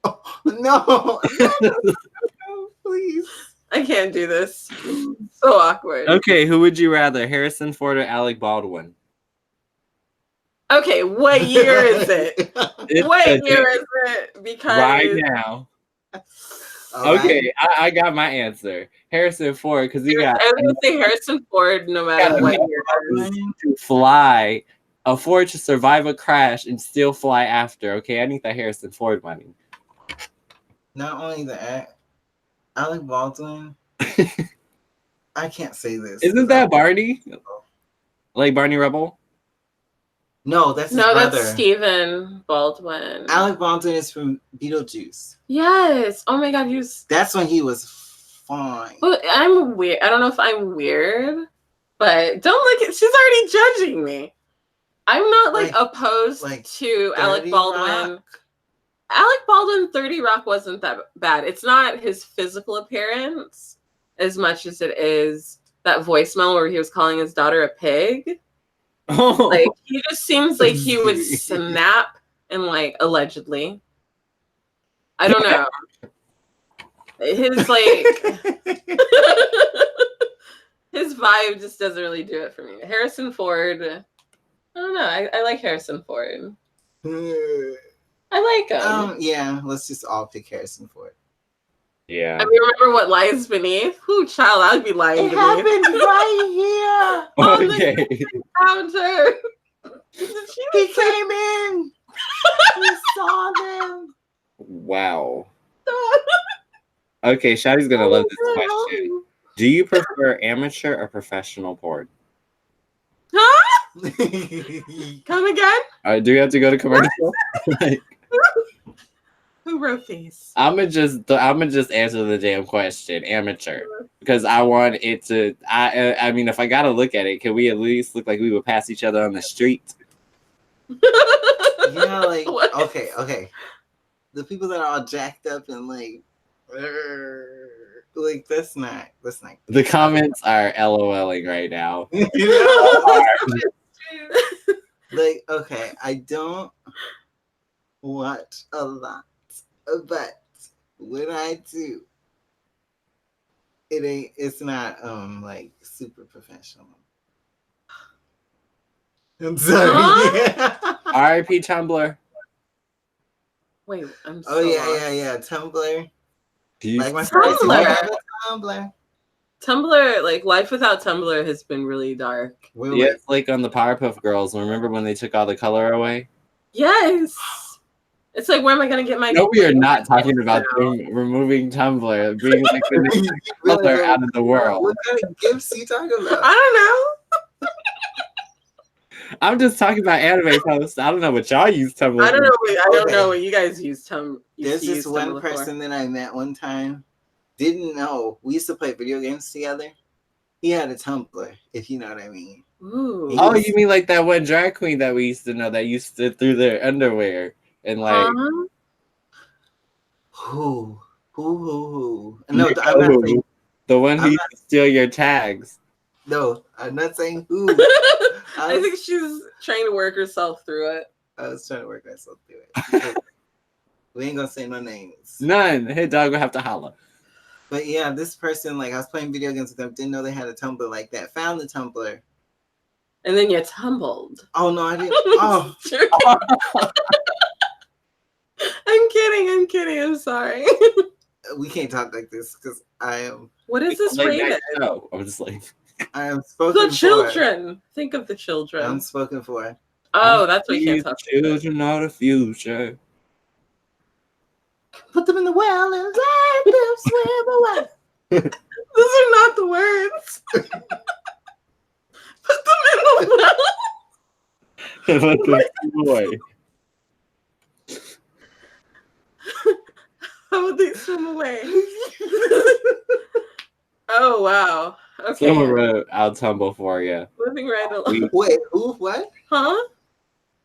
Oh, no, please. I can't do this. So awkward. Okay, who would you rather, Harrison Ford or Alec Baldwin? Okay, what year is it? What today. year is it? Because right now. Okay, right. I got my answer. Harrison Ford, because he got. I was gonna say Harrison Ford, no matter what year. To fly, afford to survive a crash and still fly after. Okay, I need that Harrison Ford money. Not only that, Alec Baldwin. I can't say this. Isn't that Barney? Like Barney Rubble? No, that's his brother. That's Stephen Baldwin. Alec Baldwin is from Beetlejuice. Yes. Oh my God, That's when he was fine. Well, I'm weird. I don't know if I'm weird, but don't look at. She's already judging me. I'm not like opposed to Alec Baldwin. Rock. Alec Baldwin 30 Rock wasn't that bad. It's not his physical appearance as much as it is that voicemail where he was calling his daughter a pig. Oh. Like, he just seems like he would snap and, like, allegedly. I don't know. His, like, his vibe just doesn't really do it for me. Harrison Ford, I don't know. I like Harrison Ford. I like him. Yeah, let's just all pick Harrison Ford. Yeah. I mean, remember What Lies Beneath? Who, child, I'd be lying it happened right here. Oh, okay. Found her. He came in. He saw them. Wow. Okay, Shadi's gonna love this question. Do you prefer amateur or professional porn? Huh? Come again? Do we have to go to commercial? Who wrote these? I'ma just answer the damn question. Amateur. Because I want it to I mean if I gotta look at it, can we at least look like we would pass each other on the street? Yeah, like okay. The people that are all jacked up and like that's not the comments are LOLing right now. Like, okay, I don't watch a lot, but when I do, it's not like super professional. I'm sorry. R.I.P. Tumblr. Wait, I'm so Oh lost. yeah. Tumblr. Like my Tumblr. Tumblr, like life without Tumblr has been really dark. Yeah, it's like on the Powerpuff Girls. Remember when they took all the color away? Yes. It's like, where am I gonna get my? No, we are not talking about removing Tumblr, being like the color out of the world. What kind of gifts are you talking about? I don't know. I'm just talking about anime posts. I don't know what y'all use Tumblr. I don't know what you guys use Tumblr. There's this one person that I met one time. Didn't know. We used to play video games together. He had a Tumblr, if you know what I mean. Ooh. Oh, you mean like that one drag queen that we used to know that used to through their underwear and like. Who? No, I'm not saying the one who used to steal your tags. No, I'm not saying who. I think she's trying to work herself through it. I was trying to work myself through it. We ain't gonna say no names. None. Hey, dog, will have to holler. But yeah, this person, like, I was playing video games with them, didn't know they had a Tumblr like that. Found the Tumblr. And then you tumbled. Oh, no, I didn't. Oh. I'm kidding. I'm sorry. We can't talk like this because I am. What is this rated? No, I'm just like. I am spoken for. The children. Think of the children. I'm spoken for. Oh, that's what you can't talk about. Children are the future. Put them in the well and let them swim away. Those are not the words. Put them in the well. Let them swim away. How would they swim away? Oh, wow. Okay. Someone wrote, I'll tumble for you. Living right along. Wait, who? What? Huh?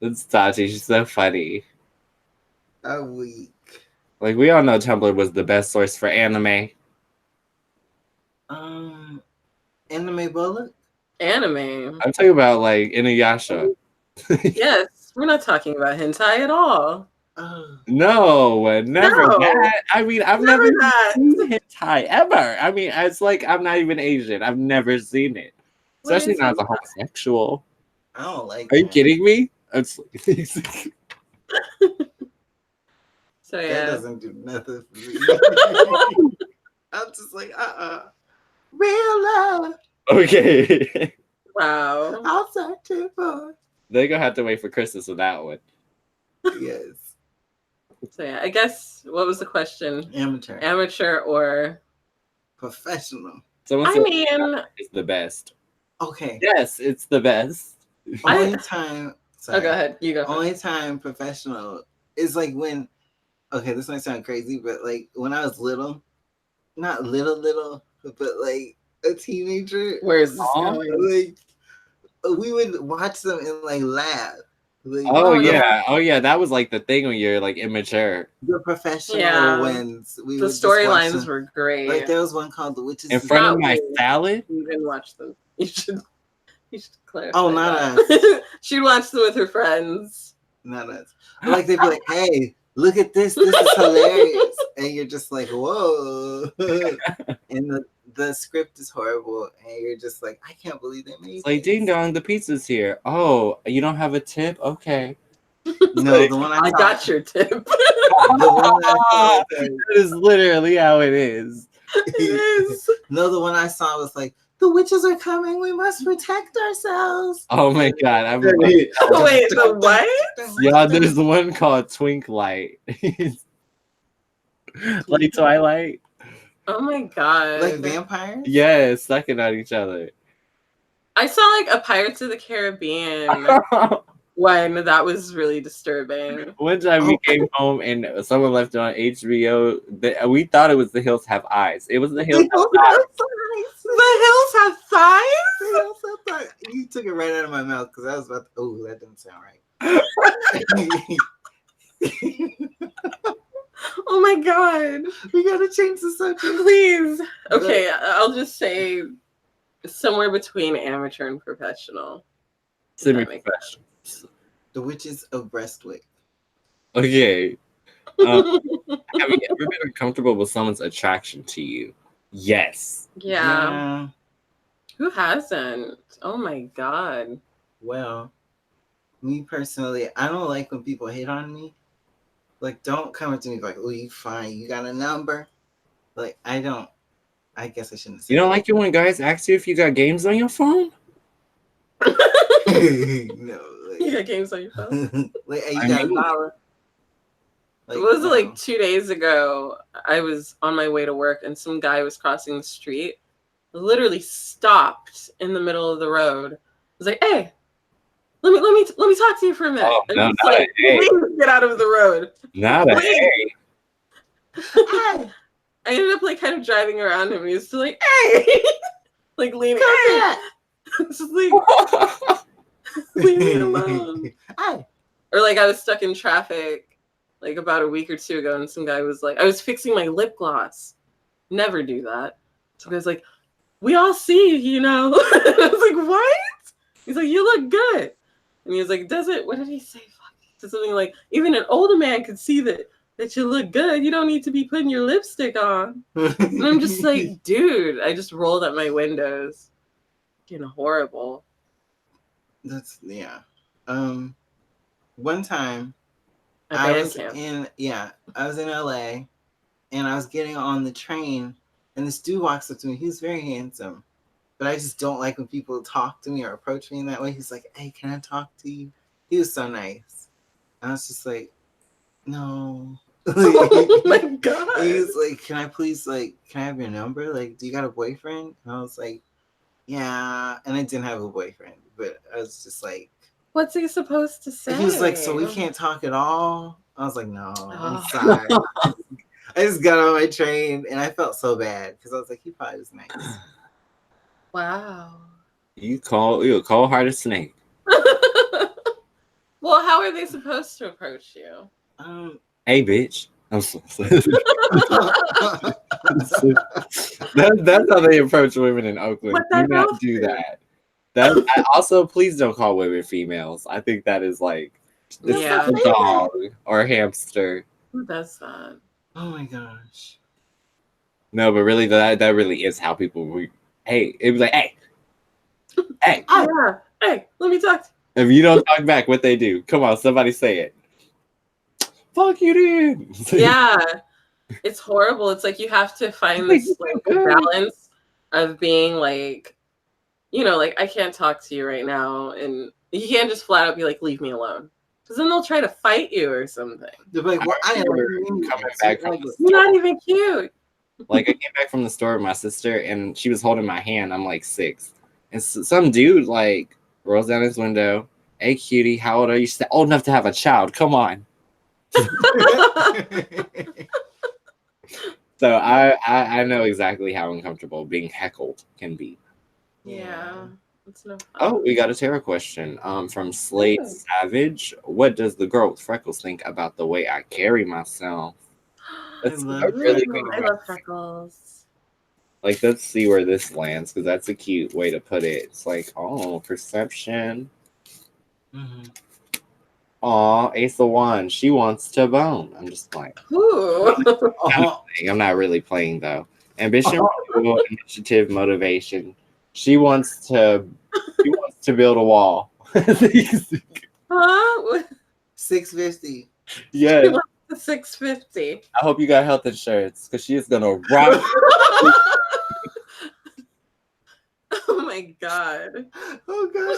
It's Tati. She's so funny. A week. Like, we all know Tumblr was the best source for anime. Anime Bullet? Anime. I'm talking about, like, Inuyasha. Yes, we're not talking about hentai at all. No, never No, that. I mean, I've never never even that. seen hentai ever. I mean, it's like I'm not even Asian. I've never seen it, What especially is not as a hentai? homosexual. I don't like Are you that. kidding me? So That yeah, doesn't do nothing for me. I'm just like, real love. Okay. wow. I'll search it for. They're gonna have to wait for Christmas with that one. Yes. So yeah, I guess what was the question? Amateur. Amateur or Professional. Someone I said mean, it's the best. Okay. Yes, it's the best. Only time. Sorry. Oh, go ahead. You go. Only time professional is like when. Okay, this might sound crazy, but like when I was little, not little, but like a teenager. Where's this Aw. going? Like we would watch them and like laugh. Like, Oh yeah. yeah. Oh yeah. That was like the thing when you're like immature. the professional Yeah. ones. We The would just watch storylines them. were great. Like there was one called The Witches. In front of Not my really. salad? You didn't watch them. You should clarify. Oh, not that. She'd watch them with her friends. Not us. Like they'd be like, "Hey, look at this! This is hilarious!" And you're just like, "Whoa!" And the script is horrible, and you're just like, "I can't believe they made." It's like, this. ding dong, the pizza's here. Oh, you don't have a tip? Okay. No, the one I saw, got your tip. the one I saw. That is literally how it is. It is. No, the one I saw was like, "The witches are coming. We must protect ourselves." Oh my god. I'm Wait, the what? yeah, there's one called Twink Light. Like Twilight. Oh my god. Like vampires? Yes, sucking at each other. I saw like a Pirates of the Caribbean one that was really disturbing. One time we came home and someone left it on HBO. We thought it was The Hills Have Eyes. It was The Hills Have Eyes. The hills have thighs? You took it right out of my mouth because I was about to, oh, that didn't sound right. Oh my god. We gotta change the subject. Please. Okay, I'll just say somewhere between amateur and professional. Semi-professional. The Witches of Breastwick. Okay. Have you ever been uncomfortable with someone's attraction to you? Yes. Yeah. Who hasn't? Oh my god. Well, me personally, I don't like when people hate on me. Like, don't come up to me like, "Oh, you fine, you got a number." Like, I don't. I guess I shouldn't say. You don't like it when guys ask you if you got games on your phone? No. Like, You got games on your phone? like, hey, you got $1. Like, What was it, like 2 days ago? I was on my way to work and some guy was crossing the street, literally stopped in the middle of the road. I was like, "Hey, let me talk to you for a minute." Oh, and no, he's not like, a hey. "Please get out of the road." Not a hey. Hey, I ended up like kind of driving around him and he was still like, "Hey," like leaning. Hey. Just like, leave me alone. Hey. Or like I was stuck in traffic like about a week or two ago and some guy was like, I was fixing my lip gloss. Never do that. So the guy's like, "We all see you know." I was like, "What?" He's like, "You look good." And he was like, what did he say? He said something like, "Even an older man could see that you look good. You don't need to be putting your lipstick on." And I'm just like, dude, I just rolled up my windows. Getting horrible. That's one time I was in LA and I was getting on the train and this dude walks up to me. He was very handsome, but I just don't like when people talk to me or approach me in that way. He's like, "Hey, can I talk to you?" He was so nice. I was just like, "No." Oh my god. He was like, "Can I please, like, can I have your number? Like, do you got a boyfriend?" And I was like, "Yeah." And I didn't have a boyfriend, but I was just like, what's he supposed to say? he was like, "So we can't talk at all?" I was like, "No, I'm sorry." I just got on my train and I felt so bad because I was like, he probably was nice. Wow. You a cold-hearted snake. Well, how are they supposed to approach you? Hey, bitch. That's how they approach women in Oakland. What Do that not girl do do? that. Also, please don't call women females. I think that is like That's it's not a fair. dog or a hamster. Who does that? Oh my gosh. No, but really, that really is how people. Hey, it was like, hey, hey. Yeah. Hey, let me talk. If you don't talk back, what they do? Come on, somebody say it. Fuck you, dude. Yeah. It's horrible. It's like you have to find this like balance of being like, you know, like I can't talk to you right now, and you can't just flat out be like, leave me alone, because then they'll try to fight you or something. They're like, well, I am coming back from the You're not even cute. Like I came back from the store with my sister, and she was holding my hand. I'm like 6, and some dude like rolls down his window. Hey, cutie, how old are you? She's old enough to have a child. Come on. So I know exactly how uncomfortable being heckled can be. Yeah. It's no fun. Oh, we got a tarot question from Slate Savage. What does the girl with freckles think about the way I carry myself? That's love a really good I love freckles. Like, let's see where this lands, because that's a cute way to put it. It's like, oh, perception. Mm-hmm. Aw, Ace of Wands. She wants to bone. I'm just playing. Ooh. I'm not really playing, though. Ambition, initiative, motivation. She wants to build a wall. Huh? 650. Yes. 650. I hope you got health insurance, because she is going to rock. Oh my god. Oh gosh.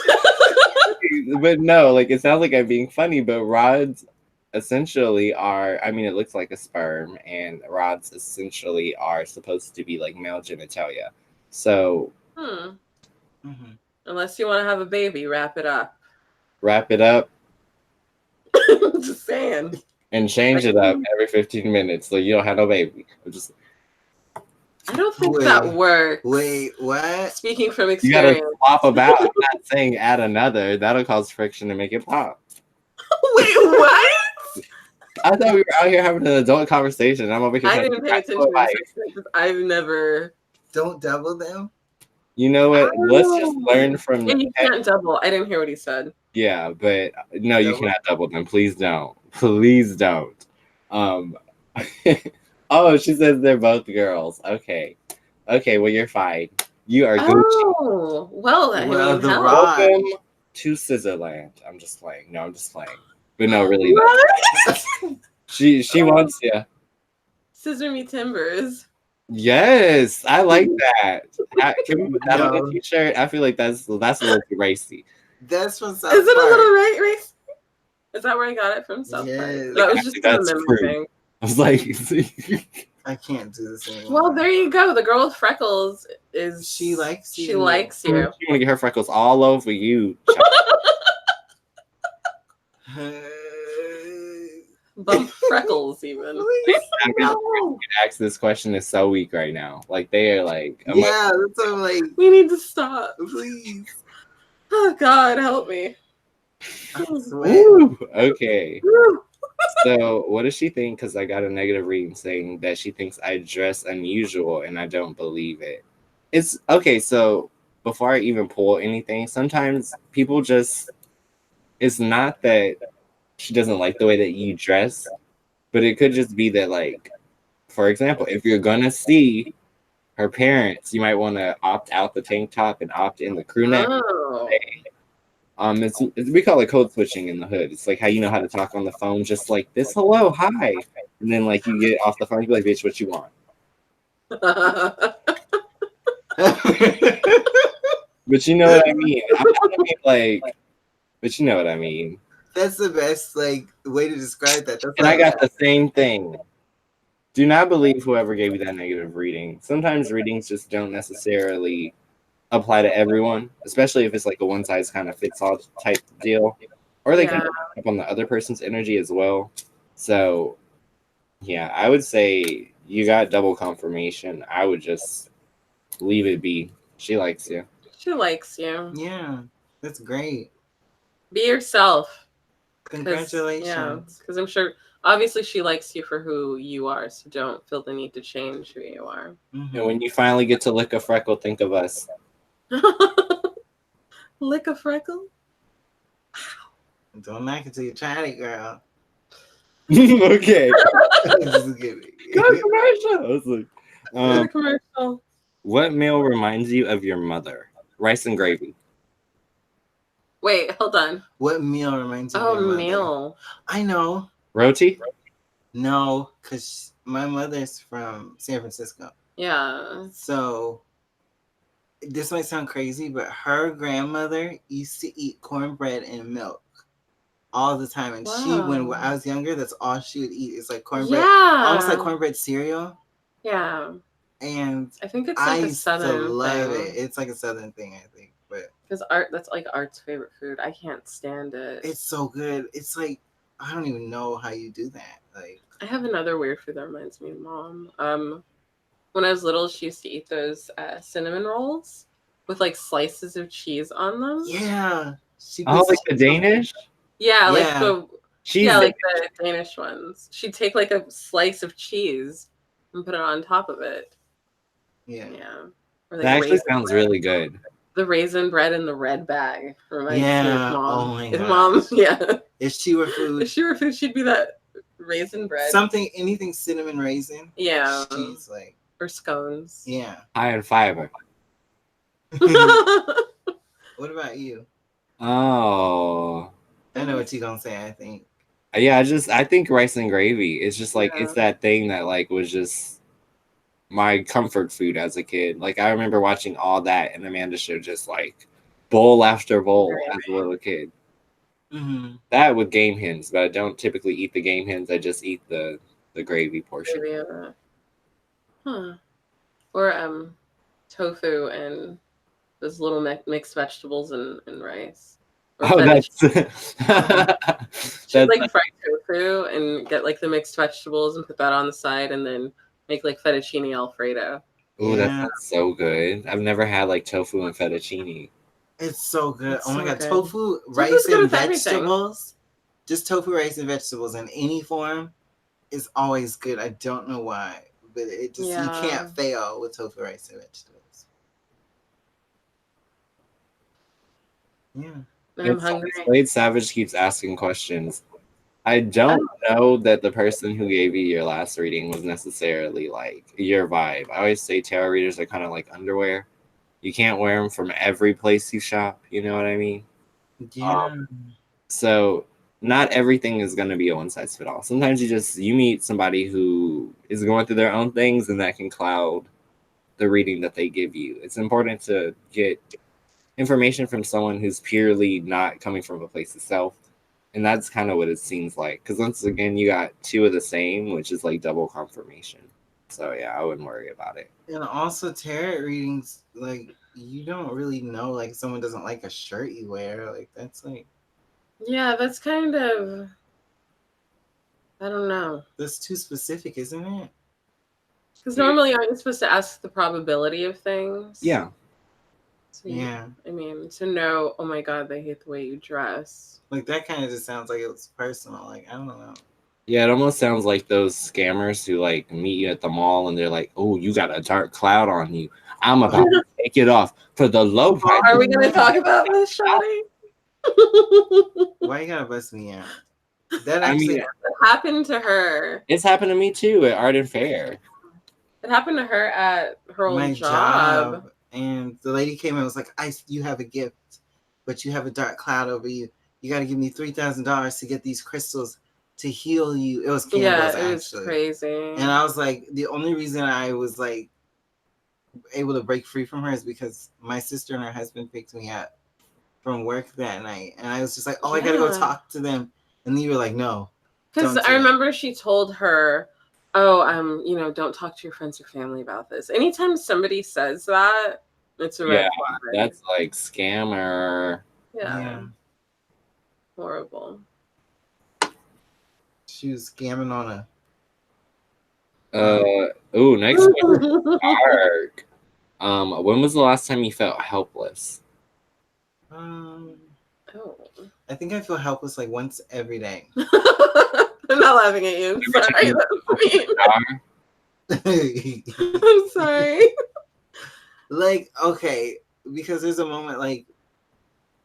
But no, like it sounds like I'm being funny, but rods essentially are, I mean, it looks like a sperm, and rods essentially are supposed to be like male genitalia. So Mm-hmm. Unless you want to have a baby, wrap it up. Wrap it up. Just saying. And change it up every 15 minutes so you don't have no baby. I don't think that works. Wait, what? Speaking from You experience. gotta swap about. I'm not saying add another. That'll cause friction to make it pop. Wait, what? I thought we were out here having an adult conversation. I'm over here. I didn't pay attention to I've never. Don't double them. You know what? Let's just learn from. Yeah, you can't double. I didn't hear what he said. Yeah, but no, you cannot double them. Please don't. Please don't. Oh, she says they're both girls. Okay. Well, you're fine. You are Gucci. Oh, well, I mean, the welcome to Scissorland. I'm just playing. No, I'm just playing. But no, really. What? She wants you. Scissor me timbers. Yes, I like that. Can we put that on a t-shirt? I feel like that's a little too racy. That's from South Is it Park. a little racy? Is that where I got it from? South Park? That was just a memory thing. I was like, I can't do this anymore. Well, there you go. The girl with freckles is. She likes you. She likes you. She want to get her freckles all over you. Bump freckles, even. Ask this question is so weak right now. Like they are like, yeah, that's what I'm like. We need to stop, please. Oh God, help me. Woo, okay. So what does she think? Because I got a negative reading saying that she thinks I dress unusual, and I don't believe it. It's okay. So before I even pull anything, sometimes people just, it's not that she doesn't like the way that you dress, but it could just be that, like, for example, if you're gonna see her parents, you might want to opt out the tank top and opt in the crew neck. Oh. It's we call it code switching in the hood. It's like how you know how to talk on the phone, just like this, hello, hi, and then like you get off the phone, you be like, bitch, what you want? But you know what I mean. But you know what I mean. That's the best like way to describe that. And I got the same thing. Do not believe whoever gave you that negative reading. Sometimes readings just don't necessarily apply to everyone, especially if it's like a one size kind of fits all type deal, or they can pick up on the other person's energy as well. So yeah, I would say you got double confirmation. I would just leave it be. She likes you. She likes you. Yeah, that's great. Be yourself. Congratulations. Because I'm sure, obviously, she likes you for who you are, so don't feel the need to change who you are. Mm-hmm. And when you finally get to lick a freckle, think of us. Lick a freckle? Don't knock it till you try it, girl. Okay. Just kidding. Go commercial. I was like, Go to commercial. what meal reminds you of your mother? Rice and gravy. Wait, hold on. What meal reminds you of your mother? Meal. I know. Roti? No, because my mother's from San Francisco. Yeah. So this might sound crazy, but her grandmother used to eat cornbread and milk all the time. And she, when I was younger, that's all she would eat. It's like cornbread. Yeah. Almost like cornbread cereal. Yeah. And I think it's like I a used to southern love thing. it. It's like a southern thing, I think. But because that's like Art's favorite food. I can't stand it. It's so good. It's like, I don't even know how you do that. Like, I have another weird food that reminds me of Mom. When I was little, she used to eat those cinnamon rolls with like slices of cheese on them. Yeah. Like the Danish? Yeah, like the Danish ones. She'd take like a slice of cheese and put it on top of it. Yeah. Yeah. Or, like, that actually sounds really good. The raisin bread in the red bag reminds me of Mom. Oh my god. Mom, yeah. If she were food. If she were food, she'd be that raisin bread. Anything cinnamon raisin. Yeah. She's like. Or scones. Yeah. High in fiber. What about you? Oh. I know what you're gonna say, I think. Yeah, I think rice and gravy. It's just like it's that thing that like was just my comfort food as a kid. Like I remember watching all that and Amanda Show just like bowl after bowl as a little kid. Mm-hmm. That with game hens, but I don't typically eat the game hens. I just eat the gravy portion. Or tofu and those little mixed vegetables and rice. Or that's like fried tofu and get like the mixed vegetables and put that on the side and then make like fettuccine Alfredo. Oh, that sounds so good. I've never had like tofu and fettuccine. It's so good. It's oh my god, good. tofu, rice and vegetables. Just tofu, rice, and vegetables in any form is always good. I don't know why, but it just you can't fail with tofu, rice, and vegetables. Yeah. I'm hungry. Slade Savage keeps asking questions. I don't know that the person who gave you your last reading was necessarily like your vibe. I always say tarot readers are kind of like underwear. You can't wear them from every place you shop. You know what I mean? Yeah. So not everything is going to be a one size fit all. Sometimes you meet somebody who is going through their own things and that can cloud the reading that they give you. It's important to get information from someone who's purely not coming from a place of self. And that's kind of what it seems like. Because once again, you got two of the same, which is like double confirmation. So yeah, I wouldn't worry about it. And also tarot readings, like you don't really know, like if someone doesn't like a shirt you wear, like that's like. Yeah, that's kind of. I don't know. That's too specific, isn't it? Because normally aren't you supposed to ask the probability of things? Yeah. So I mean, to know, oh my god, they hate the way you dress. Like that kind of just sounds like it's personal. Like I don't know. Yeah, it almost sounds like those scammers who like meet you at the mall and they're like, "Oh, you got a dark cloud on you. I'm about to take it off for the low price." Are we going to talk about this, Shawty? Why you gotta bust me out? That actually happened to her. It's happened to me too at Art and Fair. It happened to her at her old job. And the lady came and was like, you have a gift, but you have a dark cloud over you. You got to give me $3,000 to get these crystals to heal you. It was candles, it was crazy. And I was like, the only reason I was like able to break free from her is because my sister and her husband picked me up from work that night. And I was just like, I got to go talk to them. And you were like, no. Because I remember she told her, don't talk to your friends or family about this. Anytime somebody says that, it's a red flag. That's like scammer. Yeah. Horrible. She was scamming on next one. Dark. When was the last time you felt helpless? I think I feel helpless like once every day. I'm not laughing at you. I'm sorry. That's mean. I'm sorry. Like, okay, because there's a moment like,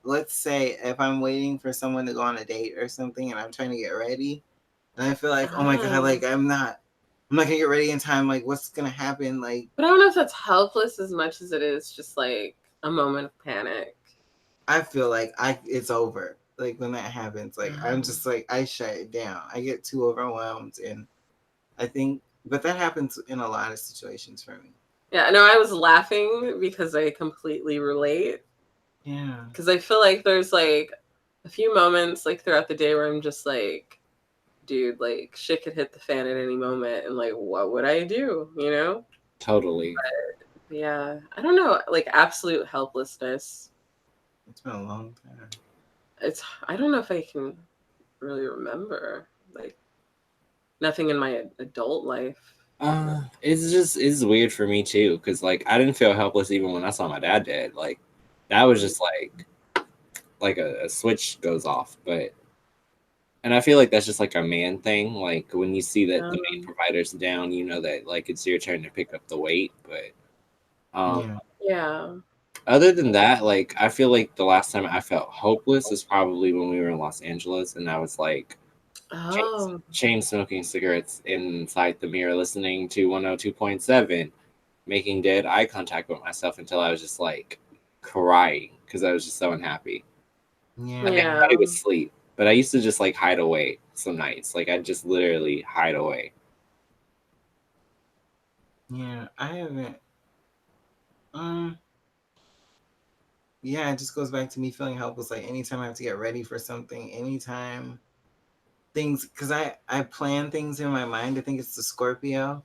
let's say if I'm waiting for someone to go on a date or something and I'm trying to get ready, and I feel like, oh my God, like I'm not gonna get ready in time. Like, what's gonna happen? Like, but I don't know if that's helpless as much as it is just like a moment of panic. I feel like it's over. Like when that happens, like I'm just like I shut it down. I get too overwhelmed, and I think, but that happens in a lot of situations for me. Yeah, no, I was laughing because I completely relate. Yeah. Because I feel like there's like a few moments like throughout the day where I'm just like, dude, like shit could hit the fan at any moment, and like, what would I do? You know? Totally. But, yeah, I don't know, like absolute helplessness. It's been a long time. I don't know if I can really remember like nothing in my adult life. It's weird for me too, because like I didn't feel helpless even when I saw my dad dead. Like that was just like a switch goes off. But and I feel like that's just like a man thing. Like when you see that the main provider's down, you know that like it's your turn to pick up the weight. But yeah. Other than that, like I feel like the last time I felt hopeless is probably when we were in Los Angeles, and I was like chain smoking cigarettes inside the mirror, listening to 102.7, making dead eye contact with myself until I was just like crying because I was just so unhappy. Yeah. Like I thought it was sleep, but I used to just like hide away some nights. Like I'd just literally hide away. Yeah, I haven't. Yeah, it just goes back to me feeling helpless. Like anytime I have to get ready for something, anytime things, because I plan things in my mind. I think it's the Scorpio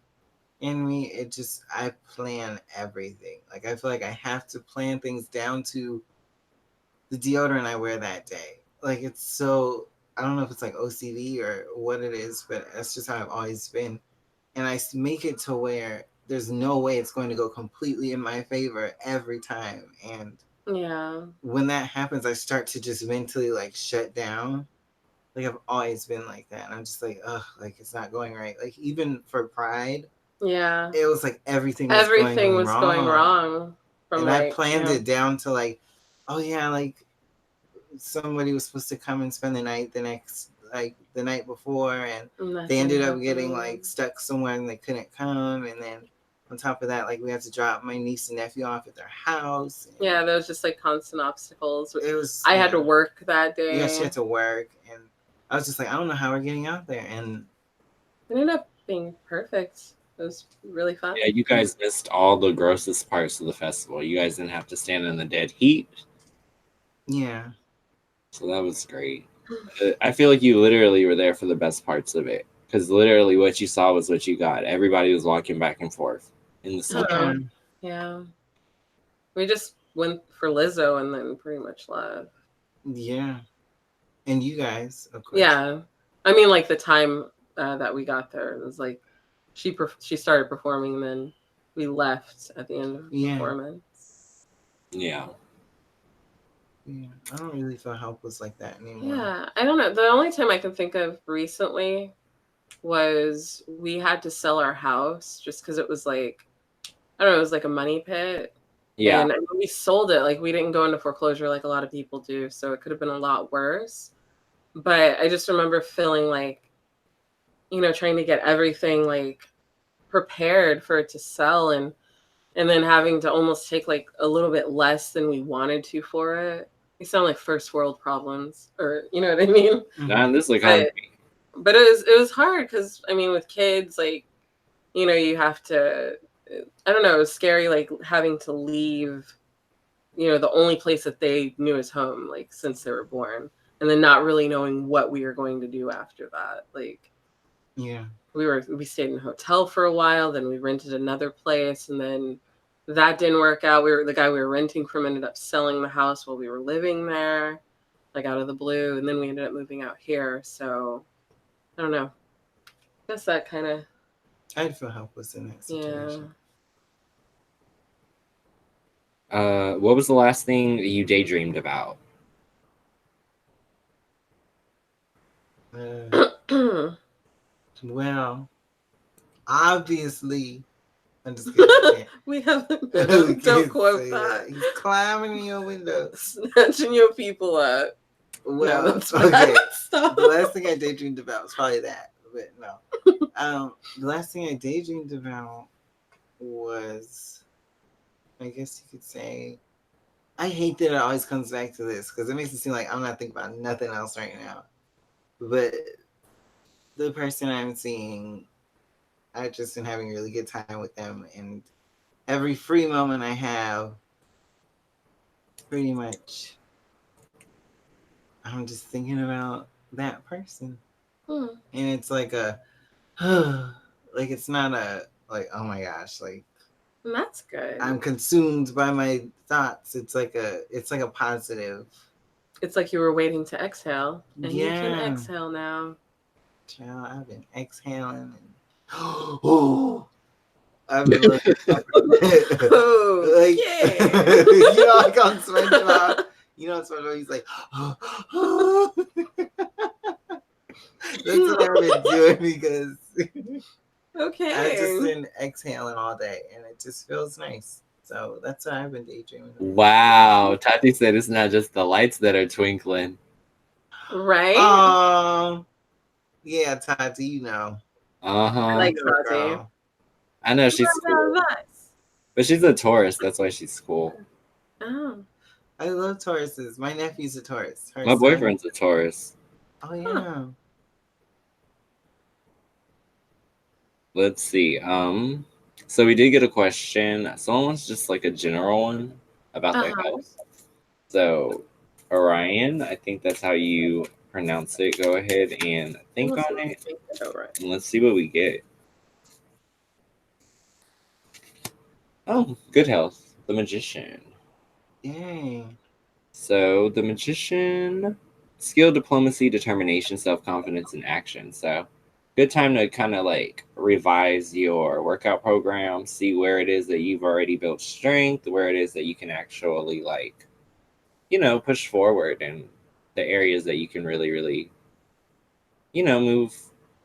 in me. It just I plan everything. Like I feel like I have to plan things down to the deodorant I wear that day. Like it's so, I don't know if it's like OCD or what it is, but that's just how I've always been. And I make it to where there's no way it's going to go completely in my favor every time. And when that happens, I start to just mentally like shut down. Like I've always been like that. And I'm just like, ugh, like it's not going right. Like even for Pride, it was like everything was going wrong. And I planned it down to like, oh yeah, like somebody was supposed to come and spend the night the night before, and they ended up getting like stuck somewhere and they couldn't come. And then on top of that, like we had to drop my niece and nephew off at their house. Yeah, there was just like constant obstacles. I had to work that day. Yeah, she had to work, and I was just like, I don't know how we're getting out there. And it ended up being perfect. It was really fun. Yeah, you guys missed all the grossest parts of the festival. You guys didn't have to stand in the dead heat. Yeah. So that was great. I feel like you literally were there for the best parts of it, because literally what you saw was what you got. Everybody was walking back and forth in the sun. Yeah. We just went for Lizzo and then pretty much left. Yeah. And you guys, of course. Yeah. I mean, like the time that we got there, it was like she started performing, and then we left at the end of the performance. Yeah. Yeah. I don't really feel helpless like that anymore. Yeah. I don't know. The only time I can think of recently was we had to sell our house just because it was like, I don't know, it was like a money pit. Yeah. And we sold it. Like we didn't go into foreclosure like a lot of people do. So it could have been a lot worse. But I just remember feeling like, you know, trying to get everything like prepared for it to sell, and then having to almost take like a little bit less than we wanted to for it. They sound like first world problems, or you know what I mean? Not in this economy. But it was hard because I mean, with kids, like, you know, you have to. I don't know. It was scary, like having to leave. You know, the only place that they knew as home, like since they were born, and then not really knowing what we were going to do after that. Like, yeah, we stayed in a hotel for a while, then we rented another place, and then that didn't work out. The guy we were renting from ended up selling the house while we were living there, like out of the blue, and then we ended up moving out here. So I don't know. I guess that kind of. I'd feel helpless in that situation. What was the last thing you daydreamed about? Well, obviously, I'm just kidding. We have We don't can't quote say that. He's climbing in your window, Snatching your people up. Well, no, that's okay. bad. Stop. The last thing I daydreamed about was probably that, but no. The last thing I daydreamed about was, I guess you could say, I hate that it always comes back to this because it makes it seem like I'm not thinking about nothing else right now. But the person I'm seeing, I've just been having a really good time with them, and every free moment I have, pretty much, I'm just thinking about that person. And it's like like it's not like, oh my gosh, like That's good. I'm consumed by my thoughts. It's like a positive. It's like you were waiting to exhale, and you can Yeah. exhale now. Child, I've been exhaling and I've been like, like on SpongeBob. SpongeBob, he's like, that's what I've been doing because I've just been exhaling all day and it just feels nice. So that's what I've been daydreaming about. Wow. Tati said it's not just the lights that are twinkling. Right? Yeah, Tati, you know. Uh-huh. I like Tati. I know she's cool. But she's a Taurus. That's why she's cool. Oh. I love Tauruses. My nephew's a Taurus. My boyfriend's a Taurus. Oh, yeah. Huh. Let's see. So we did get a question. Someone wants just like a general one about their health. So Orion, I think that's how you pronounce it. Go ahead and think on it. And let's see what we get. Oh, good health. The Magician. Yay. So the Magician, skill, diplomacy, determination, self-confidence, and action. So good time to kind of like revise your workout program, see where it is that you've already built strength, where it is that you can actually like, push forward, and the areas that you can really, really, move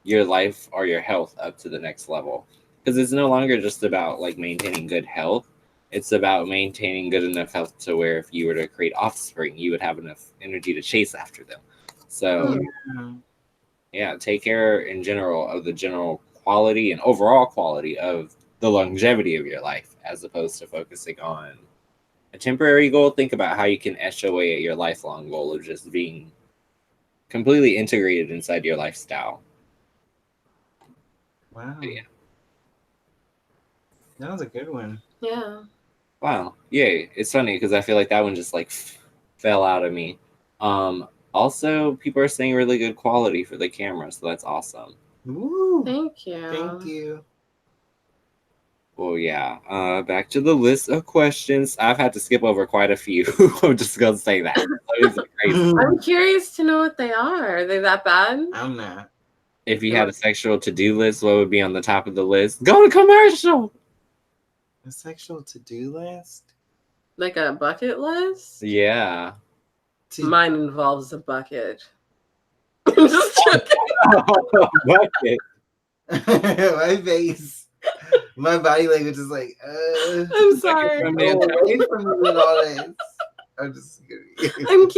your life or your health up to the next level. Because it's no longer just about like maintaining good health. It's about maintaining good enough health to where if you were to create offspring, you would have enough energy to chase after them. So, yeah, take care in general of the general quality and overall quality of the longevity of your life, as opposed to focusing on a temporary goal. Think about how you can etch away at your lifelong goal of just being completely integrated inside your lifestyle. Wow. Yeah. That was a good one. Yeah. Wow. Yay. It's funny because I feel like that one just like fell out of me. Also, people are saying really good quality for the camera, so that's awesome. Woo. Thank you. Thank you. Well, yeah. Back to the list of questions. I've had to skip over quite a few. I'm just gonna say that. I'm curious to know what they are. Are they that bad? I'm not. If you had a sexual to-do list, what would be on the top of the list? Go to commercial. A sexual to-do list? Like a bucket list? Yeah. Mine involves a bucket. I'm just joking. Bucket. My face. My body language is like, I'm sorry. Go away from me with all this. I'm just kidding. I'm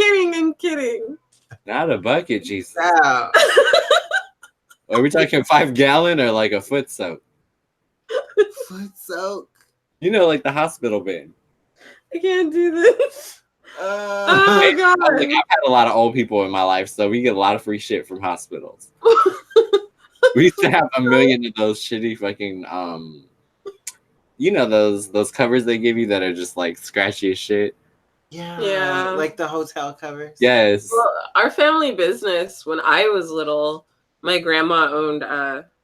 kidding. Not a bucket, Jesus. Wow. Are we talking 5-gallon or like a foot soak? Foot soak? Like the hospital bin. I can't do this. Oh God. I've had a lot of old people in my life, so we get a lot of free shit from hospitals. We used to have a million of those shitty fucking those covers they give you that are just like scratchy as shit. Yeah. Like the hotel covers. Yes. Well, our family business when I was little, my grandma owned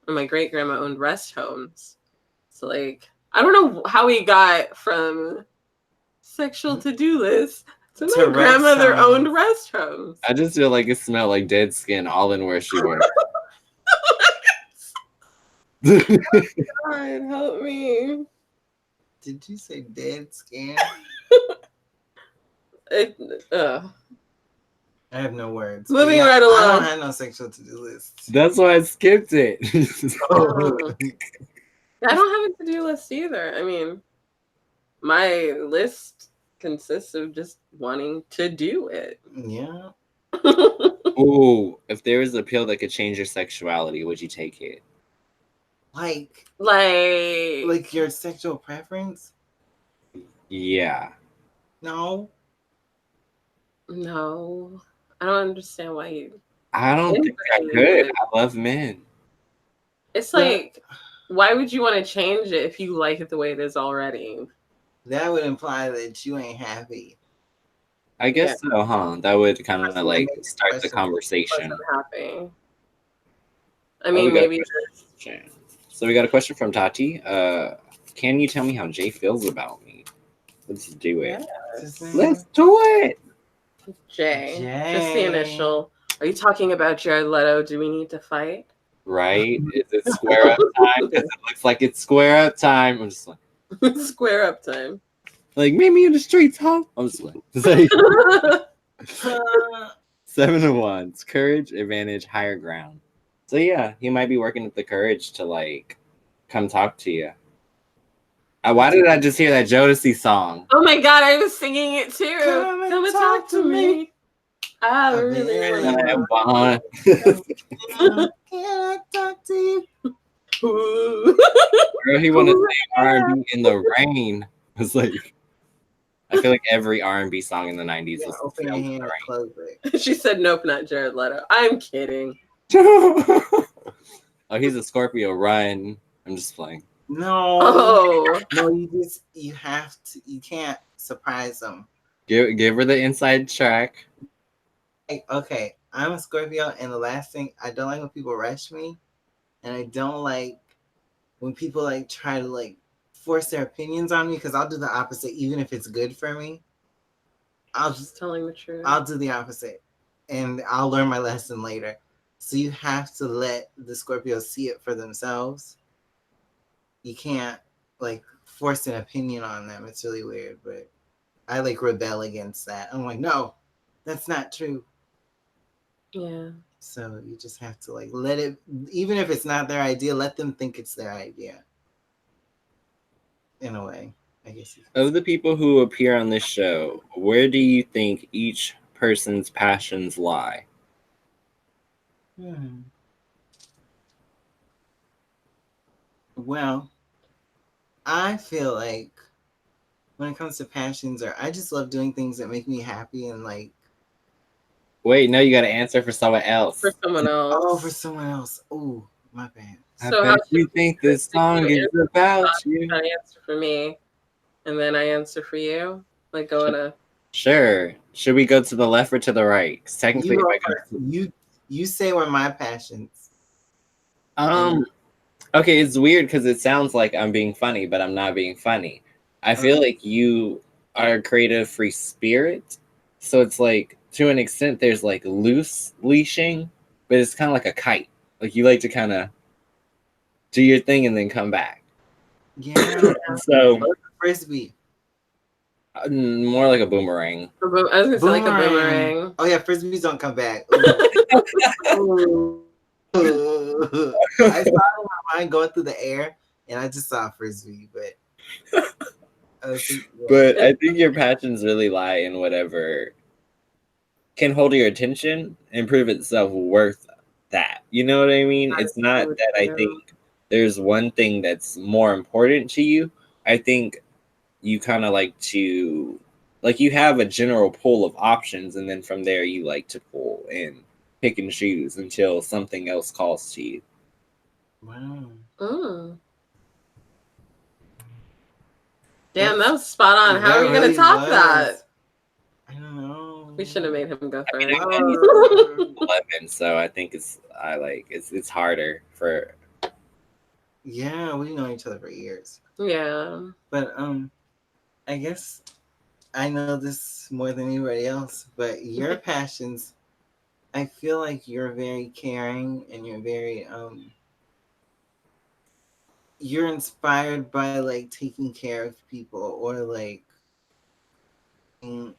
my great grandma owned rest homes. So like I don't know how we got from sexual to-do list to my grandmother owned rest homes. I just feel like it smelled like dead skin all in where she went. God help me. Did you say dead skin? I have no words. Moving right I along. don't have no sexual to-do list. That's why I skipped it. Oh. I don't have a to-do list either. I mean, my list consists of just wanting to do it. Yeah. Ooh, if there was a pill that could change your sexuality, would you take it? Like your sexual preference? Yeah. No. No, I don't understand why you. I don't think I could. I love men. It's like, why would you want to change it if you like it the way it is already? That would imply that you ain't happy. I guess so, huh? That would kind of like start the Wasn't conversation. happy. I mean, maybe. So we got a question from Tati. Can you tell me how Jay feels about me? Let's do it. Let's do it. Jay. Just the initial. Are you talking about Jared Leto? Do we need to fight? Right? Is it square up time? Because it looks like it's square up time. I'm just like square up time. Like, meet me in the streets, huh? I'm just like 7 of Wands, courage, advantage, higher ground. So yeah, he might be working with the courage to like come talk to you. Why did I just hear that Jodeci song? Oh my god, I was singing it too. Come and talk to me. I really want. Can I talk to you? Girl, he wanted to sing R&B in the rain. It's like, I feel like every R&B song in the 90s was open your hand and close it. She said, nope, not Jared Leto. I'm kidding. Oh, he's a Scorpio. Run. I'm just playing. No. Oh. No, you have to. You can't surprise them. Give her the inside track. Okay, I'm a Scorpio, and the last thing I don't like when people rush me, and I don't like when people like try to like force their opinions on me, because I'll do the opposite even if it's good for me. I'll just telling the truth. I'll do the opposite, and I'll learn my lesson later. So you have to let the Scorpios see it for themselves. You can't like force an opinion on them. It's really weird, but I like rebel against that. I'm like, no, that's not true. Yeah. So you just have to like let it, even if it's not their idea, let them think it's their idea. In a way, I guess. Of the people who appear on this show, where do you think each person's passions lie? Well, I feel like when it comes to passions, or I just love doing things that make me happy and like. Wait, no, you got to answer for someone else. For someone else. Oh, for someone else. Oh, my bad. So I bet you think this song is about you. I answer for me, and then I answer for you. Like go in a. Sure. Should we go to the left or to the right? Technically, you say what my passions. Okay, it's weird because it sounds like I'm being funny, but I'm not being funny. I feel like you are a creative free spirit, so it's like to an extent there's like loose leashing, but it's kind of like a kite. Like you like to kind of do your thing and then come back. Yeah. So frisbee. More like a boomerang. I was gonna say like a boomerang. Oh yeah, frisbees don't come back. I saw it in my mind going through the air, and I just saw a frisbee, but. But I think your passions really lie in whatever can hold your attention and prove itself worth that. You know what I mean? It's not that I think there's one thing that's more important to you. I think you kind of like to, like you have a general pool of options, and then from there you like to pull and pick and choose until something else calls to you. Wow. Damn, that was spot on. How are you going to top that? I don't know. We should have made him go first. I mean, he's 11, so I think it's harder for. Yeah, we've known each other for years. Yeah. But I guess I know this more than anybody else, but your passions, I feel like you're very caring and you're very you're inspired by like taking care of people or like being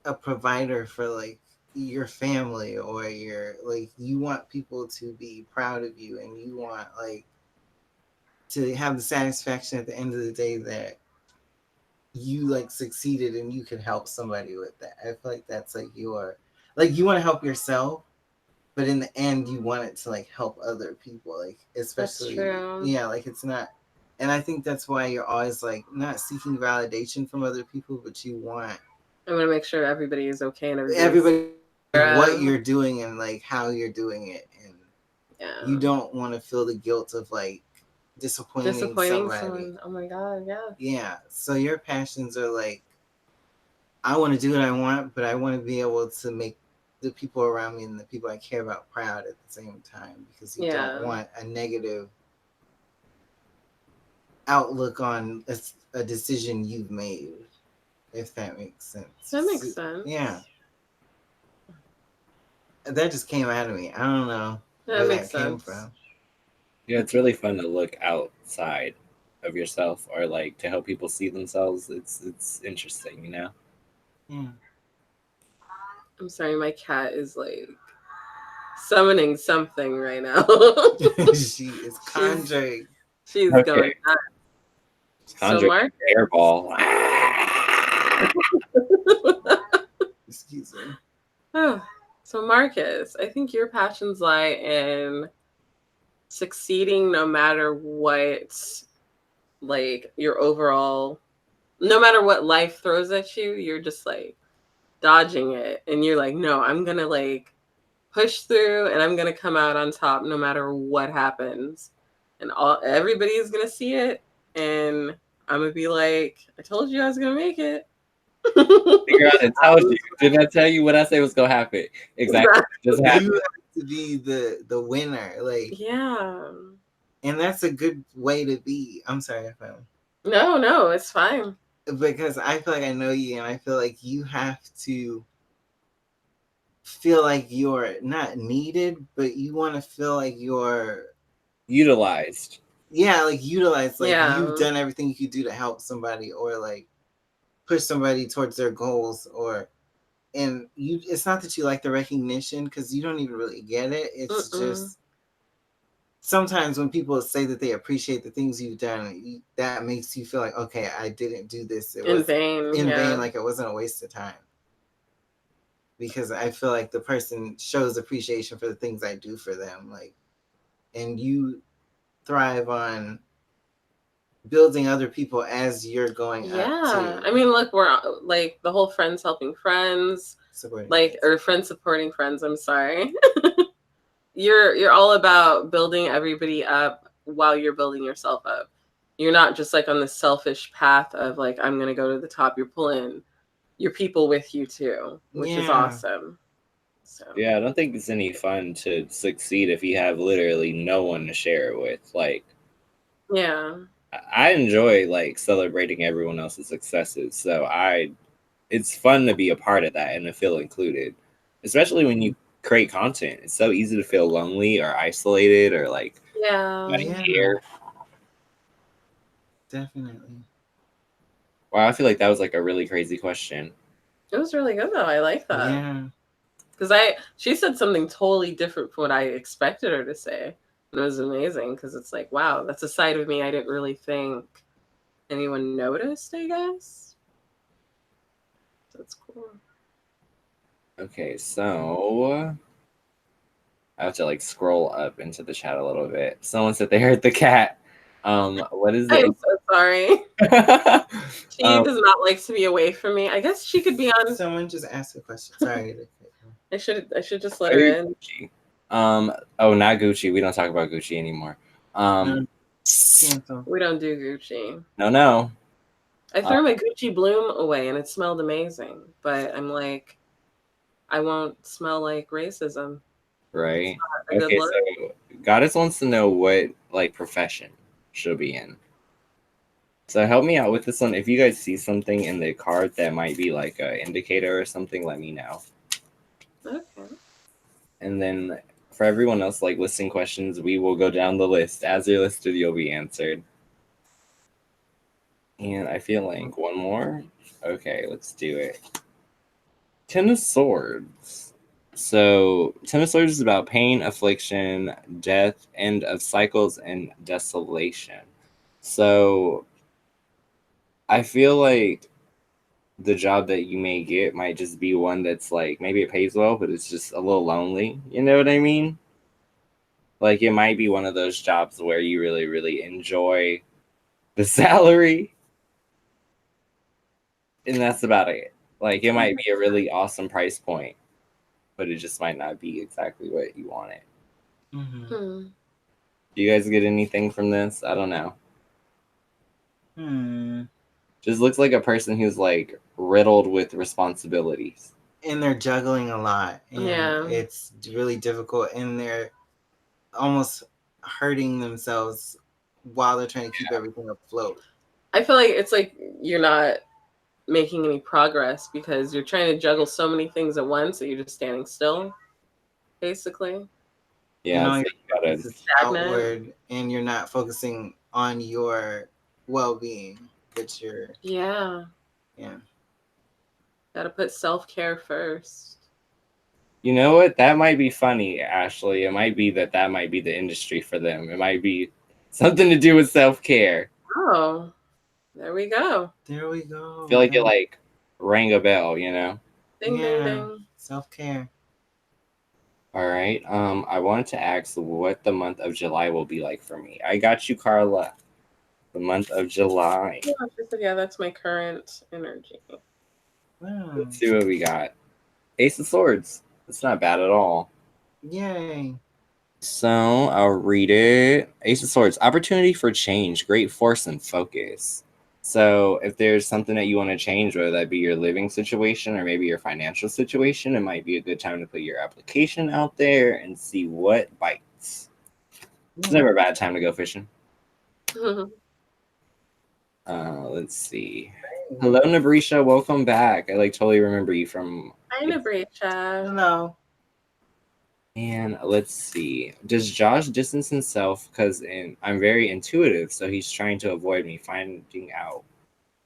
a provider for like your family or your like you want people to be proud of you, and you want like to have the satisfaction at the end of the day that you like succeeded and you could help somebody with that. I feel like that's like your like you want to help yourself, but in the end you want it to like help other people, like That's especially true. yeah, like it's not. And I think that's why you're always like not seeking validation from other people, but you want I'm gonna make sure everybody is okay and everybody's everybody what um, you're doing and like how you're doing it, and you yeah. don't want to feel the guilt of like disappointing Disappointing somebody. someone. Oh my god, yeah. Yeah, so your passions are like I want to do what I want, but I want to be able to make the people around me and the people I care about proud at the same time, because you don't Yeah. want a negative outlook on a decision you've made, if that makes sense. That So, makes sense. yeah, that just came out of me. I don't know That where makes that came sense. from. Yeah, it's really fun to look outside of yourself or like to help people see themselves. It's interesting, you know. Yeah. I'm sorry, my cat is like summoning something right now. She is she's conjuring. she's Okay, going nuts. So conjure Mark, airball. Excuse me. so Marcus, I think your passions lie in succeeding no matter what, like your overall, no matter what life throws at you, you're just like dodging it, and you're like, no, I'm gonna like push through, and I'm gonna come out on top no matter what happens, and everybody's gonna see it, and I'm gonna be like, I told you I was gonna make it. Figure out and told you. Didn't I tell you what I say was gonna happen? Exactly. Just happened. You have to be the winner, like, Yeah. and that's a good way to be. I'm sorry if I'm No, it's fine. because I feel like I know you, and I feel like you have to feel like you're not needed, but you want to feel like you're Utilized. yeah, like utilized, like you've Yeah. done everything you could do to help somebody or like push somebody towards their goals, or and you it's not that you like the recognition because you don't even really get it. It's Mm-mm. just sometimes when people say that they appreciate the things you've done, that makes you feel like, okay, I didn't do this. It In was vain. in vain, Yeah. like it wasn't a waste of time. Because I feel like the person shows appreciation for the things I do for them. Like, and you thrive on building other people as you're going up Yeah. to I mean, look, we're like the whole friends helping friends, supporting like, friends. or friends supporting friends. I'm sorry. You're all about building everybody up while you're building yourself up. You're not just like on the selfish path of like, I'm gonna go to the top. You're pulling your people with you too, which is Yeah. awesome. So Yeah, I don't think it's any fun to succeed if you have literally no one to share it with. Like, yeah. I enjoy like celebrating everyone else's successes, so it's fun to be a part of that and to feel included, especially when you create content. It's so easy to feel lonely or isolated or like Yeah. nobody Yeah, care. definitely. Wow, I feel like that was like a really crazy question. It was really good though. I like that. Yeah. Because she said something totally different from what I expected her to say. And it was amazing because it's like, wow, that's a side of me I didn't really think anyone noticed, I guess. That's cool. Okay, so I have to like scroll up into the chat a little bit. Someone said they heard the cat. What is I'm it? so sorry. She um, does not like to be away from me. I guess she could be on. Someone just asked a question. Sorry. I should just let are her you in. Gucci? Oh, not Gucci. We don't talk about Gucci anymore. No, Um, cancel. We don't do Gucci. no. I threw my Gucci bloom away and it smelled amazing, but I'm like, I won't smell like racism. It's Right. not a good Okay, look. so Goddess wants to know what like profession she'll be in. So help me out with this one. If you guys see something in the card that might be like an indicator or something, let me know. Okay. And then for everyone else, like listing questions, we will go down the list. As you're listed, you'll be answered. And I feel like one more. Okay, let's do it. Ten of Swords. So, 10 of Swords is about pain, affliction, death, end of cycles, and desolation. So, I feel like the job that you may get might just be one that's like maybe it pays well, but it's just a little lonely. You know what I mean? Like, it might be one of those jobs where you really, really enjoy the salary, and that's about it. Like, it might be a really awesome price point, but it just might not be exactly what you want it. Mm-hmm. Do you guys get anything from this? I don't know. Just looks like a person who's like riddled with responsibilities. And they're juggling a lot, and it's really difficult, and they're almost hurting themselves while they're trying to keep everything afloat. I feel like it's like you're not making any progress because you're trying to juggle so many things at once that you're just standing still, basically. Yeah, And so all your outward, and you're not focusing on your well-being, but you're yeah. Gotta put self-care first. You know what? That might be funny, Ashley. It might be that might be the industry for them. It might be something to do with self-care. Oh, there we go. There we go. I feel like it like rang a bell, you know? Ding, ding, ding. Self-care. All right. I wanted to ask what the month of July will be like for me. I got you, Carla. The month of July. Yeah, that's my current energy. Wow. Let's see what we got. Ace of Swords. That's not bad at all. Yay. So I'll read it. Ace of Swords. Opportunity for change. Great force and focus. So if there's something that you want to change, whether that be your living situation or maybe your financial situation, it might be a good time to put your application out there and see what bites. It's never a bad time to go fishing. Let's see. Hello, Nabrisha. Welcome back. I like totally remember you from. Hi, Nabrisha. Hello. And let's see. Does Josh distance himself because I'm very intuitive, so he's trying to avoid me finding out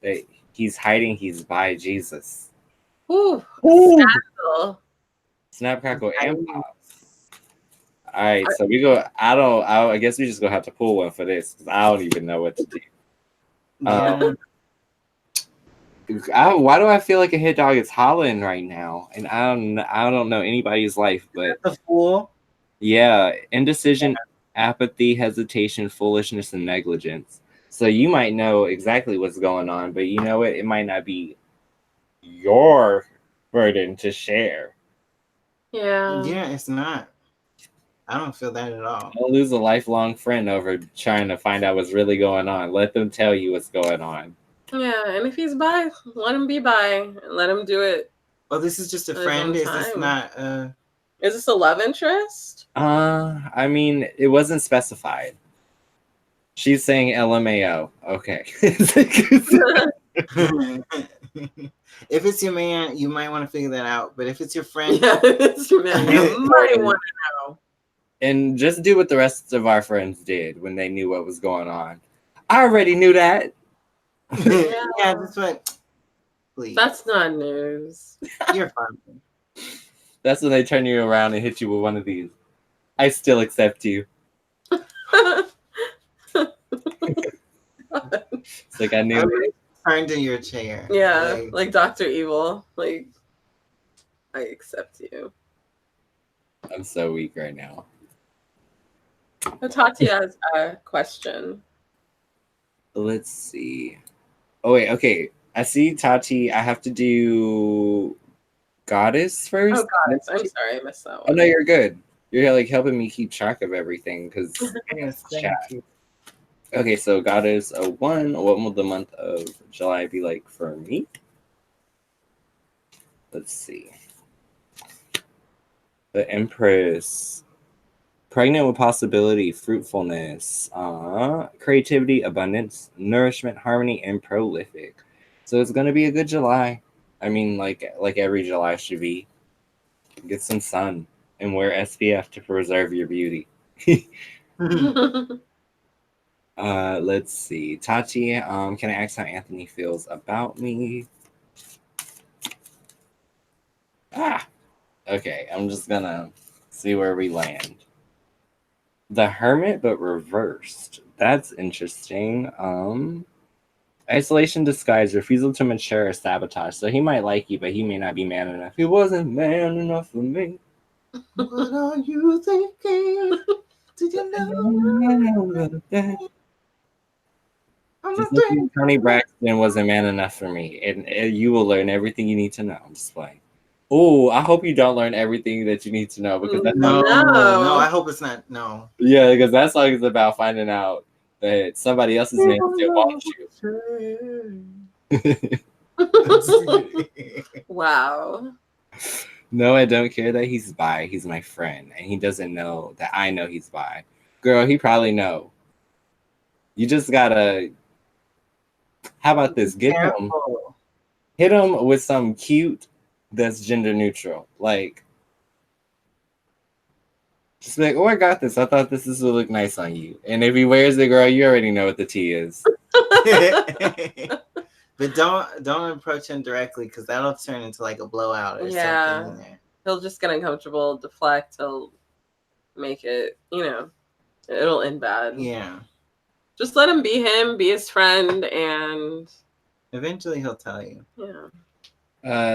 that he's hiding. He's by Jesus. Ooh. Snap, crackle, and pop. All right, so we go. I guess we just gonna have to pull one for this because I don't even know what to do. Yeah. Why do I feel like a hit dog is hollering right now? And I don't know anybody's life, but the fool. Yeah, indecision, apathy, hesitation, foolishness, and negligence. So you might know exactly what's going on, but you know what? It might not be your burden to share. Yeah. Yeah, it's not. I don't feel that at all. Don't lose a lifelong friend over trying to find out what's really going on. Let them tell you what's going on. Yeah, and if he's bi, let him be bi. Let him do it. Oh, this is just a friend. Is this not Is this a love interest? I mean, it wasn't specified. She's saying LMAO. Okay. If it's your man, you might want to figure that out. But if it's your friend, it's your man, you might want to know. And just do what the rest of our friends did when they knew what was going on. I already knew that. Yeah, that's what. Please. That's not news. You're fine. That's when they turn you around and hit you with one of these. I still accept you. It's like I knew it. Turned in your chair. Yeah, like Dr. Evil. Like, I accept you. I'm so weak right now. Tati has a question. Let's see. Oh, wait, okay. I see Tati. I have to do Goddess first. Oh, Goddess. I'm sorry, I missed that one. Oh, no, you're good. You're like helping me keep track of everything because yes, thank you. Okay, so Goddess 1. What will the month of July be like for me? Let's see. The Empress. Pregnant with possibility, fruitfulness, creativity, abundance, nourishment, harmony, and prolific. So it's gonna be a good July. I mean, like every July should be. Get some sun and wear SPF to preserve your beauty. Let's see. Tati, can I ask how Anthony feels about me? Okay, I'm just gonna see where we land. The Hermit, but reversed. That's interesting. Isolation, disguise, refusal to mature, or sabotage. So he might like you, but he may not be man enough. He wasn't man enough for me. What are you thinking? Did you know? I'm Just not like Tony thinking. Braxton wasn't man enough for me, and you will learn everything you need to know. I'm just playing. Oh, I hope you don't learn everything that you need to know because that's No, No. no, I hope it's not. No. yeah, because that song is about finding out that somebody else's man still wants you. Wow. No, I don't care that he's bi. He's my friend, and he doesn't know that I know he's bi. Girl, he probably know. You just gotta. How about this? Careful. Hit him with some cute that's gender neutral. Like, just be like, oh, I got this. I thought this would look nice on you. And if he wears it, girl, you already know what the tea is. But don't approach him directly because that'll turn into like a blowout or something in there. He'll just get uncomfortable, deflect, he'll make it, it'll end bad. Yeah. Just let him be him, be his friend, and Eventually he'll tell you. yeah.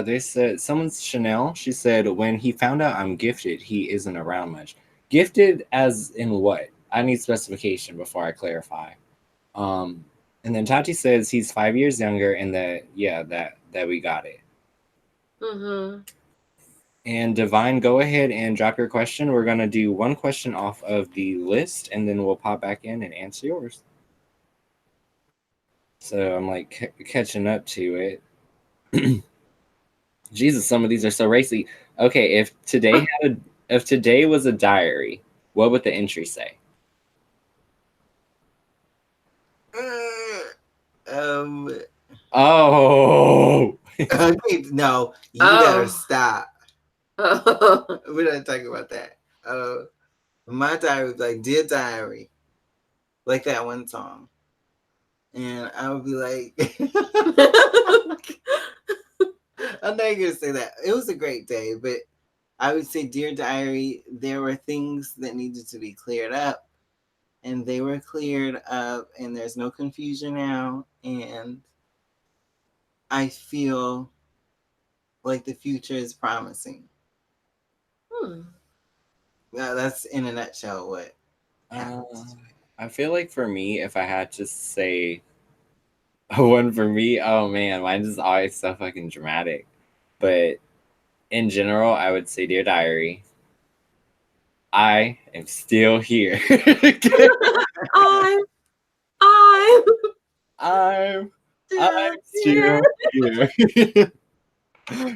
They said someone's Chanel. She said when he found out I'm gifted, he isn't around much. Gifted as in what? I need specification before I clarify. And then Tati says he's 5 years younger, and that we got it. Mm-hmm. And Divine, go ahead and drop your question. We're gonna do one question off of the list, and then we'll pop back in and answer yours. So I'm like catching up to it. Jesus, some of these are so racy. Okay, if today was a diary, what would the entry say? Oh, Okay, no, you better stop. We're not talking about that. My diary was like, "Dear Diary," like that one song, and I would be like, "I'm not gonna say that." It was a great day, but I would say, "Dear Diary," there were things that needed to be cleared up, and they were cleared up, and there's no confusion now, and I feel like the future is promising. That's in a nutshell what happens. I feel like for me, if I had to say one for me, oh man, mine's is always so fucking dramatic. But in general, I would say, Dear Diary, I am still here. I'm still here.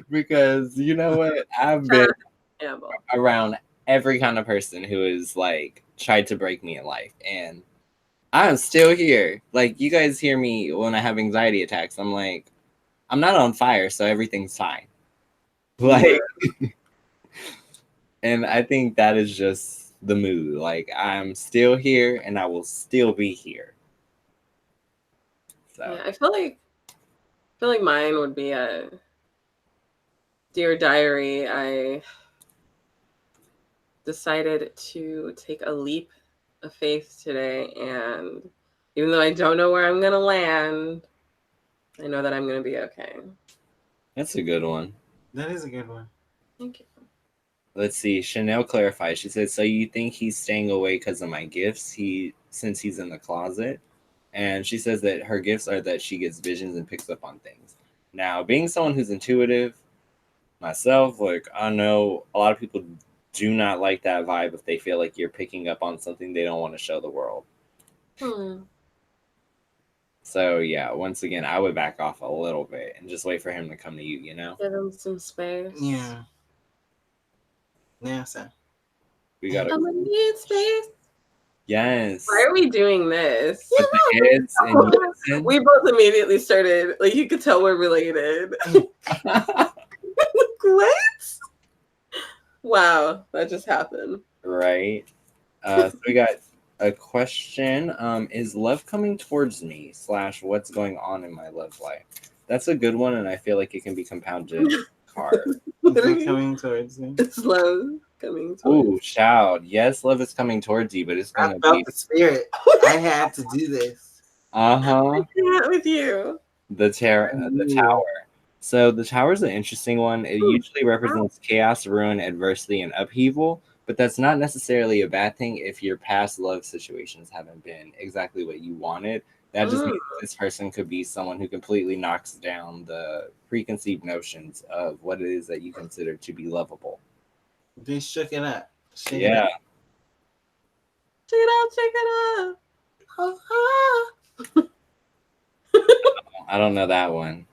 Because you know what? I've been around every kind of person who is like tried to break me in life, and I'm still here. Like, you guys hear me when I have anxiety attacks. I'm like, I'm not on fire, so everything's fine. Like, and I think that is just the mood. Like, I'm still here, and I will still be here. So yeah, I feel like mine would be a Dear Diary. I decided to take a leap of faith today, and even though I don't know where I'm gonna land, I know that I'm gonna be okay. that's a good one. That is a good one. Thank you. Let's see. Chanel clarifies. She said, "So you think he's staying away because of my gifts? Since he's in the closet." And she says that her gifts are that she gets visions and picks up on things. Now, being someone who's intuitive, myself, like, I know a lot of people do not like that vibe if they feel like you're picking up on something they don't want to show the world. So yeah, once again, I would back off a little bit and just wait for him to come to you. Give him some space. Yeah. Yeah, so. We gotta. I'm gonna need space. Yes. Why are we doing this? With the heads and unison. We both immediately started, like, you could tell we're related. What? Wow, that just happened. Right. So we got a question. Is love coming towards me? / what's going on in my love life? That's a good one, and I feel like it can be compounded part. Is it coming towards me? It's love coming towards Ooh, shout. Yes, love is coming towards you, but it's I gonna felt be the spirit. I had to do this. uh-huh. Yeah, with you. The tower. So the tower is an interesting one. It usually represents chaos, ruin, adversity, and upheaval, but that's not necessarily a bad thing if your past love situations haven't been exactly what you wanted. That just means this person could be someone who completely knocks down the preconceived notions of what it is that you consider to be lovable. They shook it up. Shake Yeah. it up. Check it out, check it out. I don't know that one.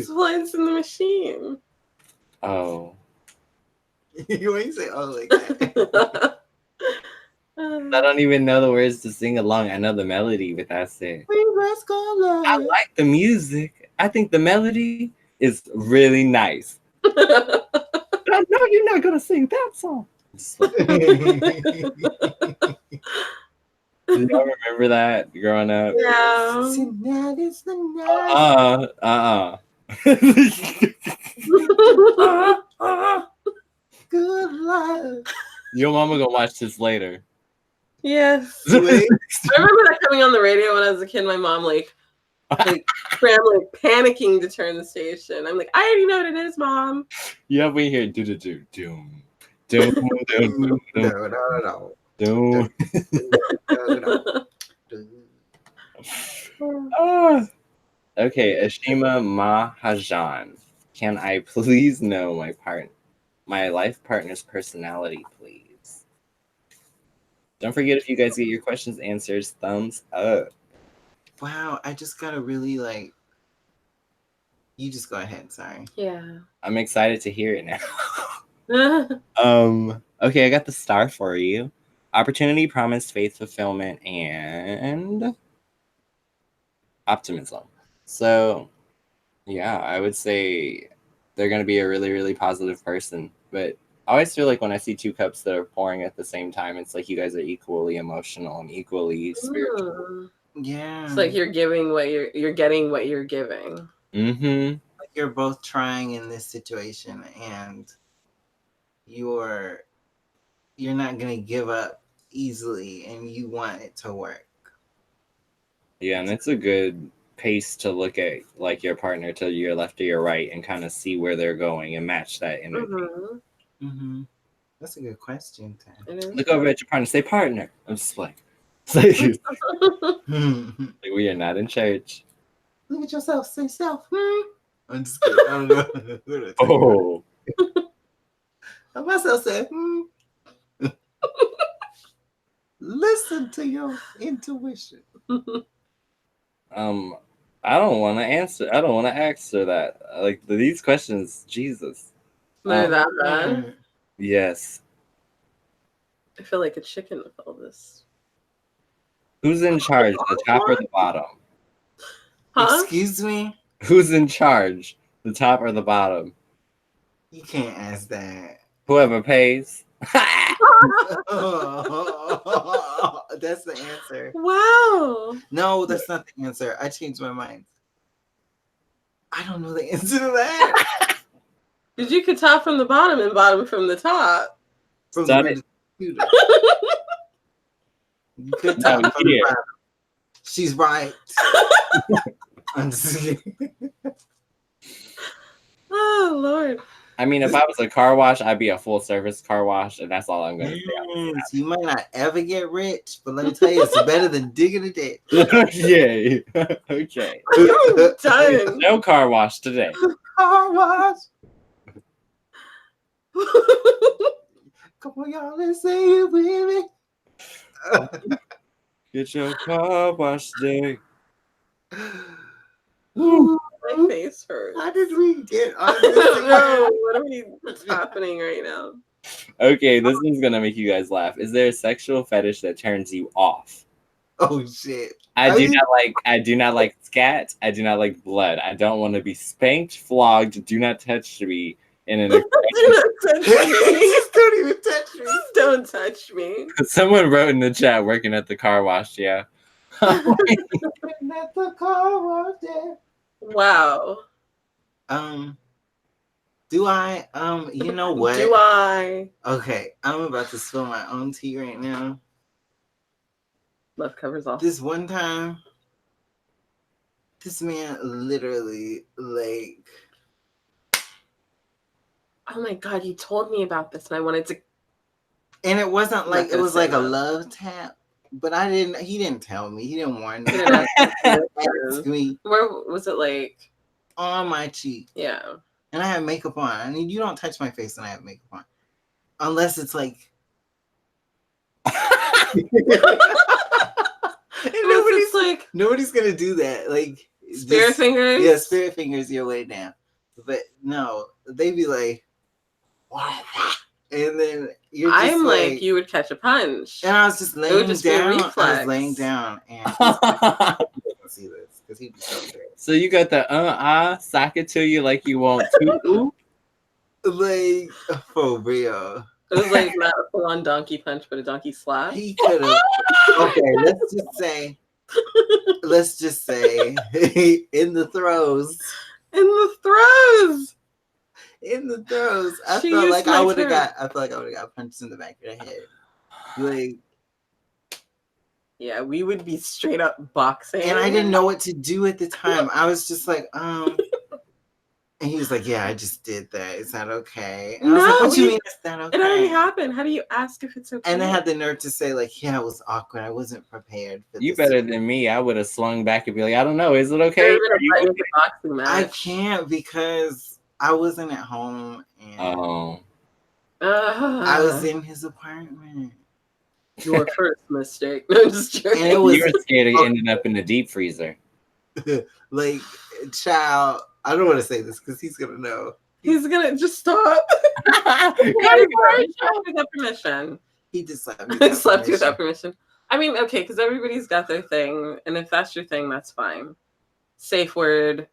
Slides in the machine. Oh. You ain't say oh like that. I don't even know the words to sing along. I know the melody, but that's it. I like the music. I think the melody is really nice. I know you're not gonna sing that song. Do y'all remember that growing up? Yeah. Tonight is the night. Good love. Your mama gonna watch this later. Yes. Wait. I remember that coming on the radio when I was a kid. My mom like panicking to turn the station. I'm like, I already know what it is, Mom. Yeah, we hear do doom doom doom doom No. doom. Okay, Ashima Mahajan. Can I please know my life partner's personality, please? Don't forget, if you guys get your questions answers, thumbs up. Wow, I just gotta really like. You just go ahead. Sorry. Yeah. I'm excited to hear it now. Okay, I got the star for you. Opportunity, promise, faith, fulfillment, and optimism. So, yeah, I would say they're going to be a really, really positive person. But I always feel like when I see two cups that are pouring at the same time, it's like you guys are equally emotional and equally spiritual. Yeah. It's like you're giving what you're getting what you're giving. Mm-hmm. Like you're both trying in this situation, and you're not gonna give up easily, and you want it to work. Yeah, and it's a good pace to look at like your partner to your left or your right and kind of see where they're going and match that energy. Mm-hmm. That's a good question, Tam. Look over at your partner, say partner. I'm just like, like we are not in church. Look at yourself, say self. I'm just kidding. I don't know. Oh. I myself said, listen to your intuition. I don't want to answer. I don't want to answer that. Like these questions, Jesus. They're that bad. Yes. I feel like a chicken with all this. Who's in charge, the top or the bottom? Huh? Excuse me? Who's in charge, the top or the bottom? You can't ask that. Whoever pays. That's the answer. Wow. No, that's not the answer. I changed my mind. I don't know the answer to that. Because you could top from the bottom and bottom from the top. From the computer. You could top from the bottom. She's right. I'm just kidding. Oh, Lord. I mean, if I was a car wash, I'd be a full service car wash, and that's all I'm going to say. You might not ever get rich, but let me tell you, it's better than digging a ditch. Yay. Okay. Done. No car wash today. Car wash. Come on, y'all, let's say it with me. Get your car wash today. My face hurts. How did we get on I this? don't know. What's happening right now? Okay, this one's gonna make you guys laugh. Is there a sexual fetish that turns you off? Oh shit! I do not like scat. I do not like blood. I don't want to be spanked, flogged. Do not touch me in an. Do not touch me. Don't even touch me. Don't touch me. Someone wrote in the chat, working at the car wash. Yeah. At the car wash, yeah. Wow. Do I? You know what? Do I? Okay, I'm about to spill my own tea right now. Love covers all. This one time, this man literally like. Oh my god, you told me about this, and I wanted to. And it wasn't like it was like a that. love tap, but I didn't. He didn't tell me. He didn't warn me. He didn't Ask me. Where was it? Like on my cheek. Yeah. And I have makeup on. I mean, you don't touch my face when I have makeup on, unless it's like. Nobody's like nobody's gonna do that. Like spirit fingers. Yeah, spirit fingers your way down. But no, they'd be like, and then you're just I'm like you would catch a punch. And I was just laying down. I was laying down, and he doesn't see this because he'd be so scared. So you got the sock it to you like you want to. Like for real. It was like not a full-on donkey punch, but a donkey slap. He could have. Okay, let's just say, in the throes. I felt like I would have got punched in the back of the head. Like, yeah, we would be straight up boxing. And I didn't know what to do at the time. I was just like, And he was like, yeah, I just did that. Is that okay? And I was like, what do you mean is that okay? It already happened. How do you ask if it's okay? And they had the nerve to say, like, yeah, it was awkward. I wasn't prepared for You better than me. I would have slung back and be like, I don't know. Is it okay? I can't because I wasn't at home. And I was in his apartment. Your first mistake. No, I'm just joking. And you were scared of ending up in the deep freezer. Like, child, I don't want to say this because he's gonna know. He's gonna just stop. He permission. He just slapped me. Slapped you without permission. I mean, okay, because everybody's got their thing, and if that's your thing, that's fine. Safe word,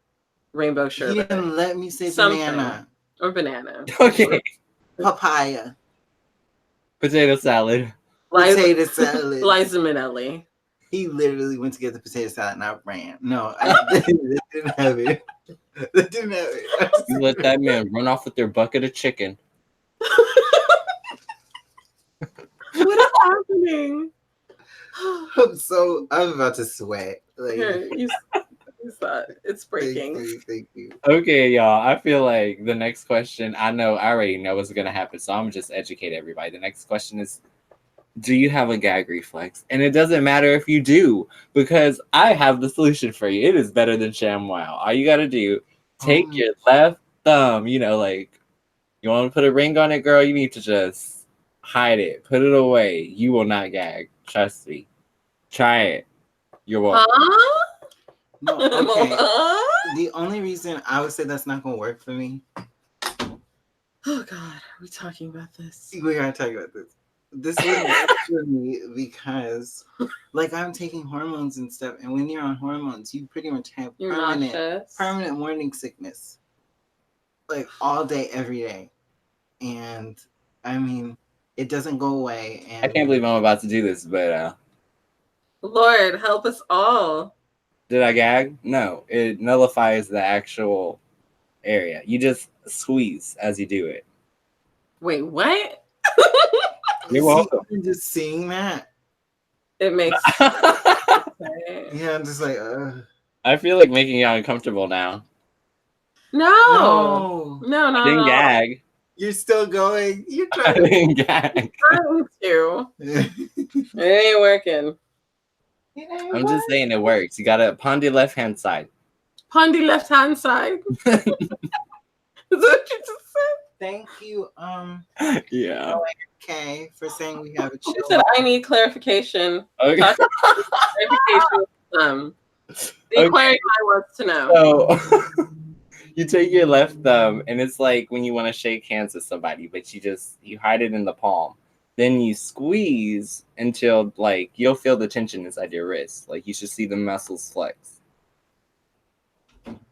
rainbow sherbet. He didn't let me say banana or banana. Okay. Papaya. Potato salad. Potato salad. Liza Minnelli. He literally went to get the potato salad and I ran. No, I didn't have it. They didn't have it. You let that man run off with their bucket of chicken. What is happening? I'm about to sweat. Like, here, use that. It's breaking. Thank you. Okay, y'all. I feel like the next question, I already know what's going to happen, so I'm just educate everybody. The next question is, do you have a gag reflex? And it doesn't matter if you do, because I have the solution for you. It is better than ShamWow. All you got to do, take your left thumb, like, you want to put a ring on it, girl? You need to just hide it. Put it away. You will not gag. Trust me. Try it. You're welcome. No, okay. The only reason I would say that's not going to work for me. Oh, God. Are we talking about this? We are talking about this. This wouldn't work for me because, like, I'm taking hormones and stuff, and when you're on hormones, you pretty much have permanent morning sickness, like all day, every day, and I mean, it doesn't go away. And I can't believe I'm about to do this, but Lord help us all. Did I gag? No, it nullifies the actual area. You just squeeze as you do it. Wait, what? You're welcome. Just seeing that, it makes. Yeah, I'm just like. I feel like making you uncomfortable now. No. I didn't gag. You're still going. You're trying. I didn't gag. Trying to. It ain't working. I'm just saying it works. You gotta pound your left hand side. Pound the left hand side. Is that what you just said? Thank you. Yeah. Okay, for saying we have a chill. You said I need clarification. Okay. Clarification. The clarity I want to know. So you take your left thumb, and it's like when you want to shake hands with somebody, but you hide it in the palm. Then you squeeze until like you'll feel the tension inside your wrist. Like you should see the muscles flex.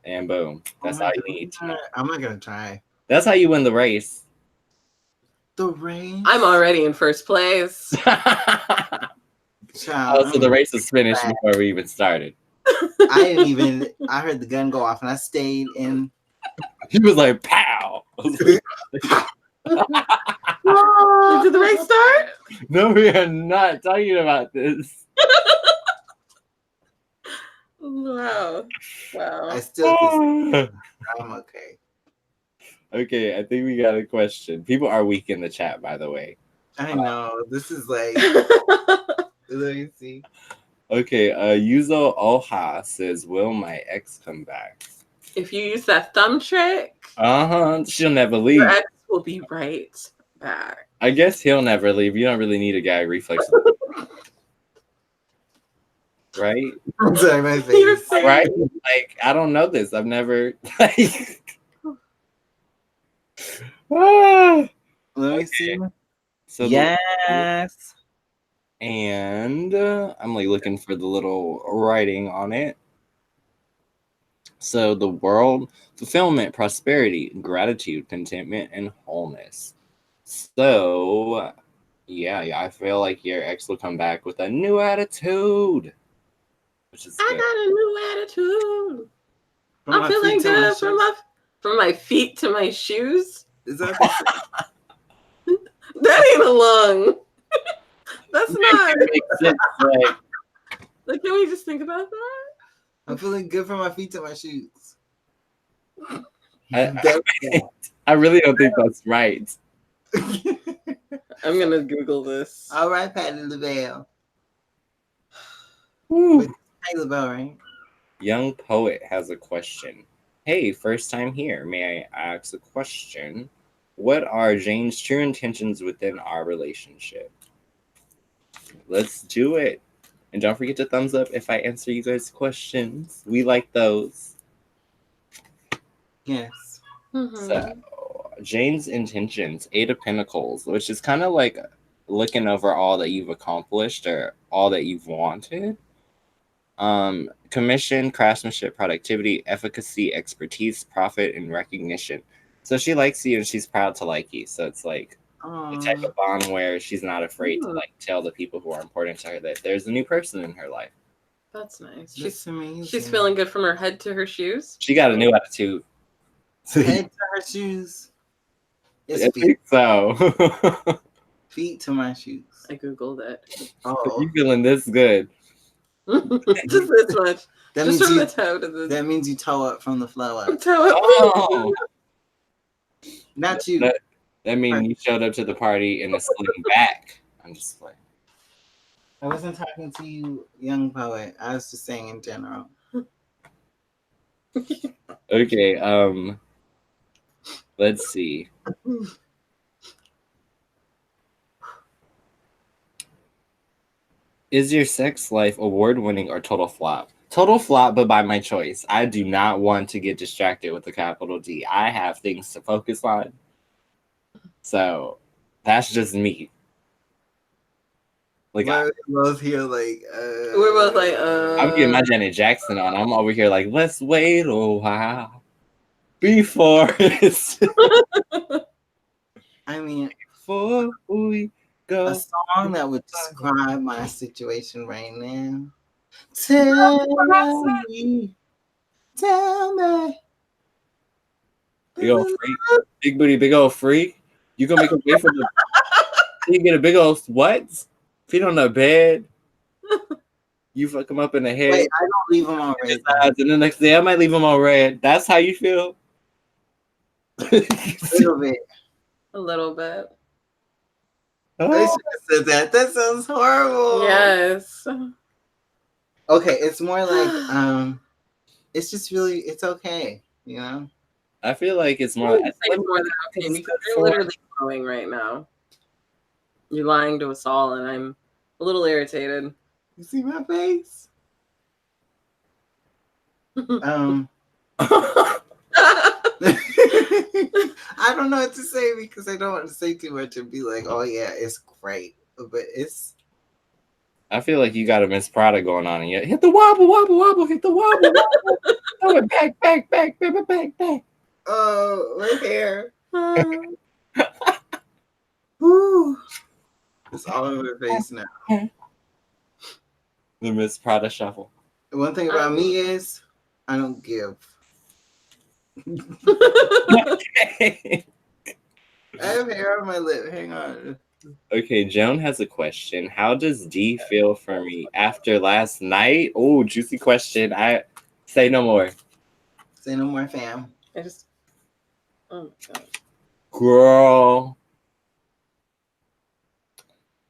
And boom. That's all you need. I'm not gonna try. That's how you win the race. The race? I'm already in first place. So the race is finished before we even started. I heard the gun go off and I stayed in. He was like, pow. Did the race start? No, we are not talking about this. Wow. I still think I'm okay. Okay, I think we got a question. People are weak in the chat, by the way. I know. This is like, let me see. Okay, Yuzo Oha says, will my ex come back? If you use that thumb trick, she'll never your leave. ex will be right back. I guess he'll never leave. You don't really need a gag reflex. Right? I'm sorry, my You're face. saying- Right? Like, I don't know this. I've never, like... Let me see. So Yes. And I'm like looking for the little writing on it. So the world, fulfillment, prosperity, gratitude, contentment, and wholeness. So yeah, I feel like your ex will come back with a new attitude, which is I good. got a new attitude. From I'm my feeling feet to my good shoes. from my feet to my shoes. Is that what they say? That ain't a lung. That's not. It makes sense, right? Like, can we just think about that? I'm feeling good from my feet to my shoes. I really don't think that's right. I'm gonna Google this. All right, Patty LaBelle. Woo. Patty LaBelle, right? Young Poet has a question. Hey, first time here. May I ask a question? What are Jane's true intentions within our relationship? Let's do it. And don't forget to thumbs up if I answer you guys' questions. We like those. Yes. So, Jane's intentions, 8 of Pentacles, which is kind of like looking over all that you've accomplished or all that you've wanted. Commission, craftsmanship, productivity, efficacy, expertise, profit, and recognition. So she likes you and she's proud to like you. So it's like the type of bond where she's not afraid to like tell the people who are important to her that there's a new person in her life. That's nice. That's amazing. She's feeling good from her head to her shoes. She got a new attitude. Head to her shoes. It's I think so. feet to my shoes. I Googled it. Oh, You feeling this good? Just this much. that Just means from you, the toe to the that means you toe up from the flow up. toe up. Oh, Not you. that means you showed up to the party in a sling back. I'm just like, I wasn't talking to you, young poet. I was just saying in general. okay. Let's see. Is your sex life award-winning or total flop? Total flop, but by my choice. I do not want to get distracted with a capital D. I have things to focus on. So that's just me. Like we're both here like We're both like I'm getting my Janet Jackson on. I'm over here like, let's wait a while before it's I mean, before we go. a song that would describe my situation right now. Tell me. Big old freak. Big booty, big old freak. You gonna make him wait for the you get a big old what? Feet on the bed. You fuck him up in the head. Wait, I don't leave him on red. And the next day I might leave him on red. That's how you feel? A little bit. a little bit. I should have said that. That sounds horrible. Yes. Okay, it's more like it's just really it's okay, you know? I feel like it's more It's more than okay because you're literally growing right now. You're lying to us all, and I'm a little irritated. You see my face? I don't know what to say because I don't want to say too much and be like, oh yeah, it's great. But it's I feel like you got a Miss Prada going on and you hit the wobble, wobble, wobble, hit the wobble, wobble. Throw it back, back, back, back, back, back. oh my hair. Woo. It's all over my face now. The Miss Prada shuffle. One thing about me is I don't give. I have hair on my lip. Hang on. Okay, Joan has a question. How does D feel for me after last night? Oh, juicy question. I say no more. Say no more, fam. I just. Oh my god. Girl.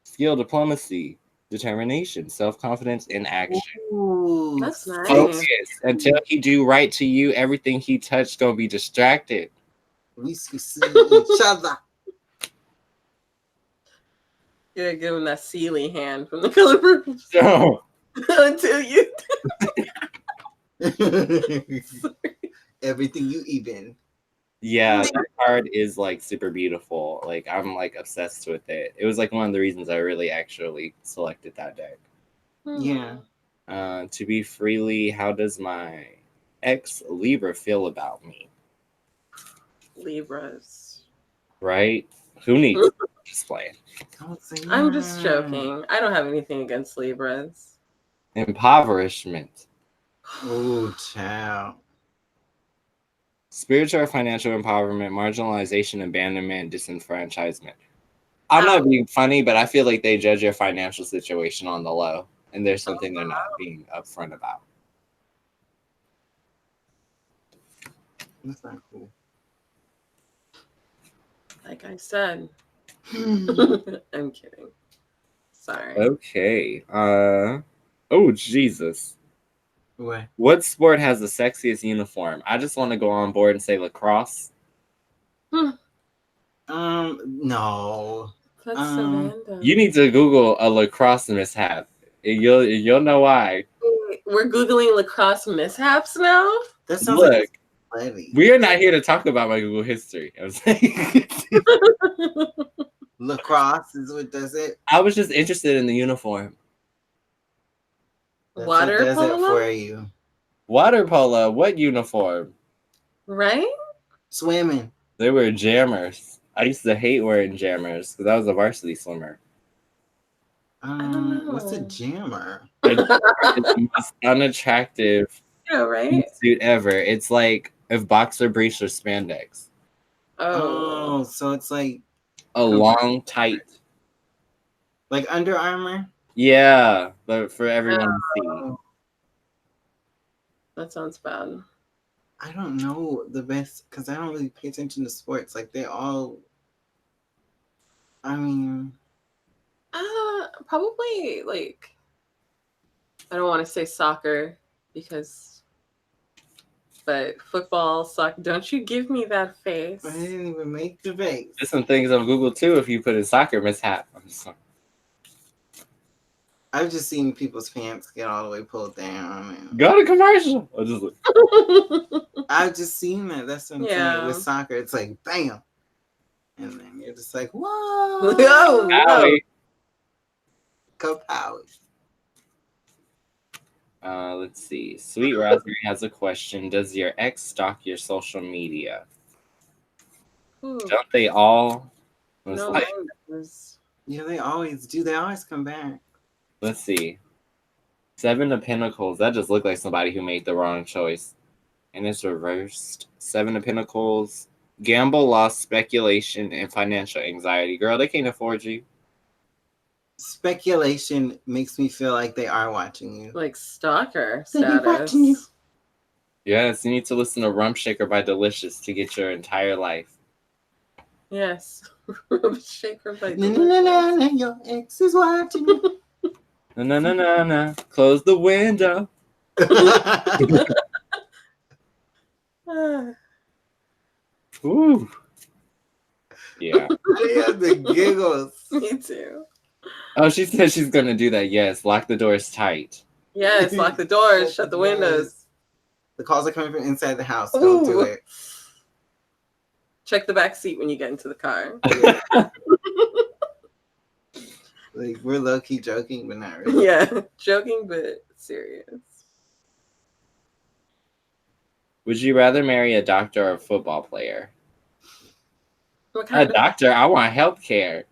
Skill, diplomacy, determination, self-confidence, and action. Ooh, That's nice. Focus. Until he do right to you, everything he touched gonna be distracted. We see each other. You gotta give him that Sealy hand from The Color Purple. So, Until you. Everything you even. yeah, that card is like super beautiful. Like I'm like obsessed with it. It was like one of the reasons I really actually selected that deck. Yeah. To be freely, how does my ex Libra feel about me? Libras. Right? Who needs just playing? Don't say I'm just that. joking. I don't have anything against Libras. Impoverishment. Oh, child. Spiritual or financial empowerment, marginalization, abandonment, disenfranchisement. I'm not being funny, but I feel like they judge your financial situation on the low, and there's something they're not being upfront about. That's not cool. Like I said. I'm kidding. Sorry. Okay. Oh, Jesus. What? What sport has the sexiest uniform? I just want to go on board and say lacrosse. No. That's so random. You need to Google a lacrosse mishap. You'll know why. We're Googling lacrosse mishaps now? That sounds Look, like it's we are not here to talk about my Google history. I'm saying lacrosse is what does it. I was just interested in the uniform. That's Water what does polo? it for you. Water polo, what uniform? Right? Swimming. They were jammers. I used to hate wearing jammers because I was a varsity swimmer. I don't know. What's a jammer? It's the most unattractive right? suit ever. It's like if boxer briefs or spandex. Oh. So it's like a long, tight. Like Under Armour? Yeah, but for everyone to see. That sounds bad. I don't know the best because I don't really pay attention to sports. Like they all. I mean. Probably like. I don't want to say soccer because. But football, soccer. Don't you give me that face. I didn't even make the face. There's some things on Google too if you put in soccer mishap. I've just seen people's pants get all the way pulled down. And go to commercial. I've just seen that. That's what I'm saying. With soccer, it's like bam, and then you're just like, whoa, no. Go Howie. Let's see. Sweet Raspberry has a question. Does your ex stalk your social media? Don't they all? No, like, yeah, they always do. They always come back. Let's see. 7 of Pentacles. That just looked like somebody who made the wrong choice. And it's reversed. 7 of Pentacles. Gamble, loss, speculation, and financial anxiety. Girl, they can't afford you. Speculation makes me feel like they are watching you. Like stalker status. They be watching you. Yes, you need to listen to Rump Shaker by Delicious to get your entire life. Yes. Rump Shaker by Delicious. No, your ex is watching you. No. Close the window. Ooh. Yeah. I have the giggles. Me too. Oh, she said she's gonna do that. Yes, lock the doors tight. Yes, lock the doors, shut the windows. The calls are coming from inside the house. Don't do it. Check the back seat when you get into the car. Like we're low key joking, but not really. Yeah, joking but serious. Would you rather marry a doctor or a football player? What kind a doctor? I want health care.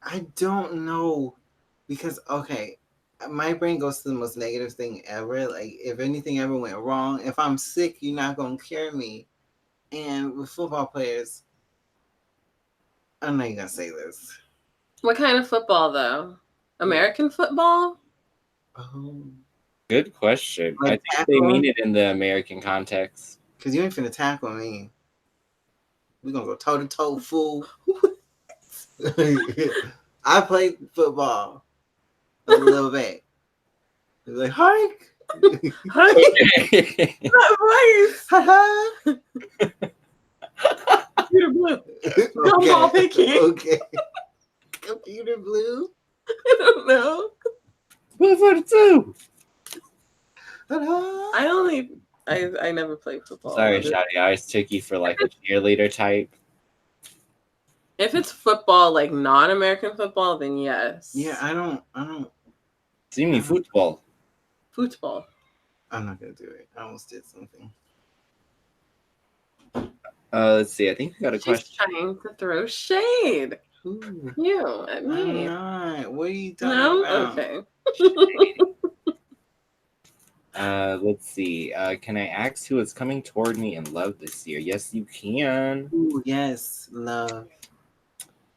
I don't know. Because, okay, my brain goes to the most negative thing ever. Like, if anything ever went wrong, if I'm sick, you're not going to cure me. And with football players, I'm not gonna say this. What kind of football, though? American football? Oh, Good question. I like think they mean it in the American context. because you ain't finna tackle me. We gonna go toe to toe, fool. I played football a little bit. It was like, hike. That voice. Haha. Computer blue. Gumball picky. Okay. Computer blue. I don't know. Blue 42. Ta-da. I never played football. Sorry, Shouty. I always took you for like a cheerleader type. If it's football, like non-American football, then yes. Yeah, I don't. So you mean football? Football. I'm not gonna do it. I almost did something. Let's see. I think we got a She's question. trying to throw shade. Ooh, You at me. I'm not. What are you talking No? about? Okay. Let's see. Can I ask who is coming toward me in love this year? Yes, you can. Ooh, yes, love.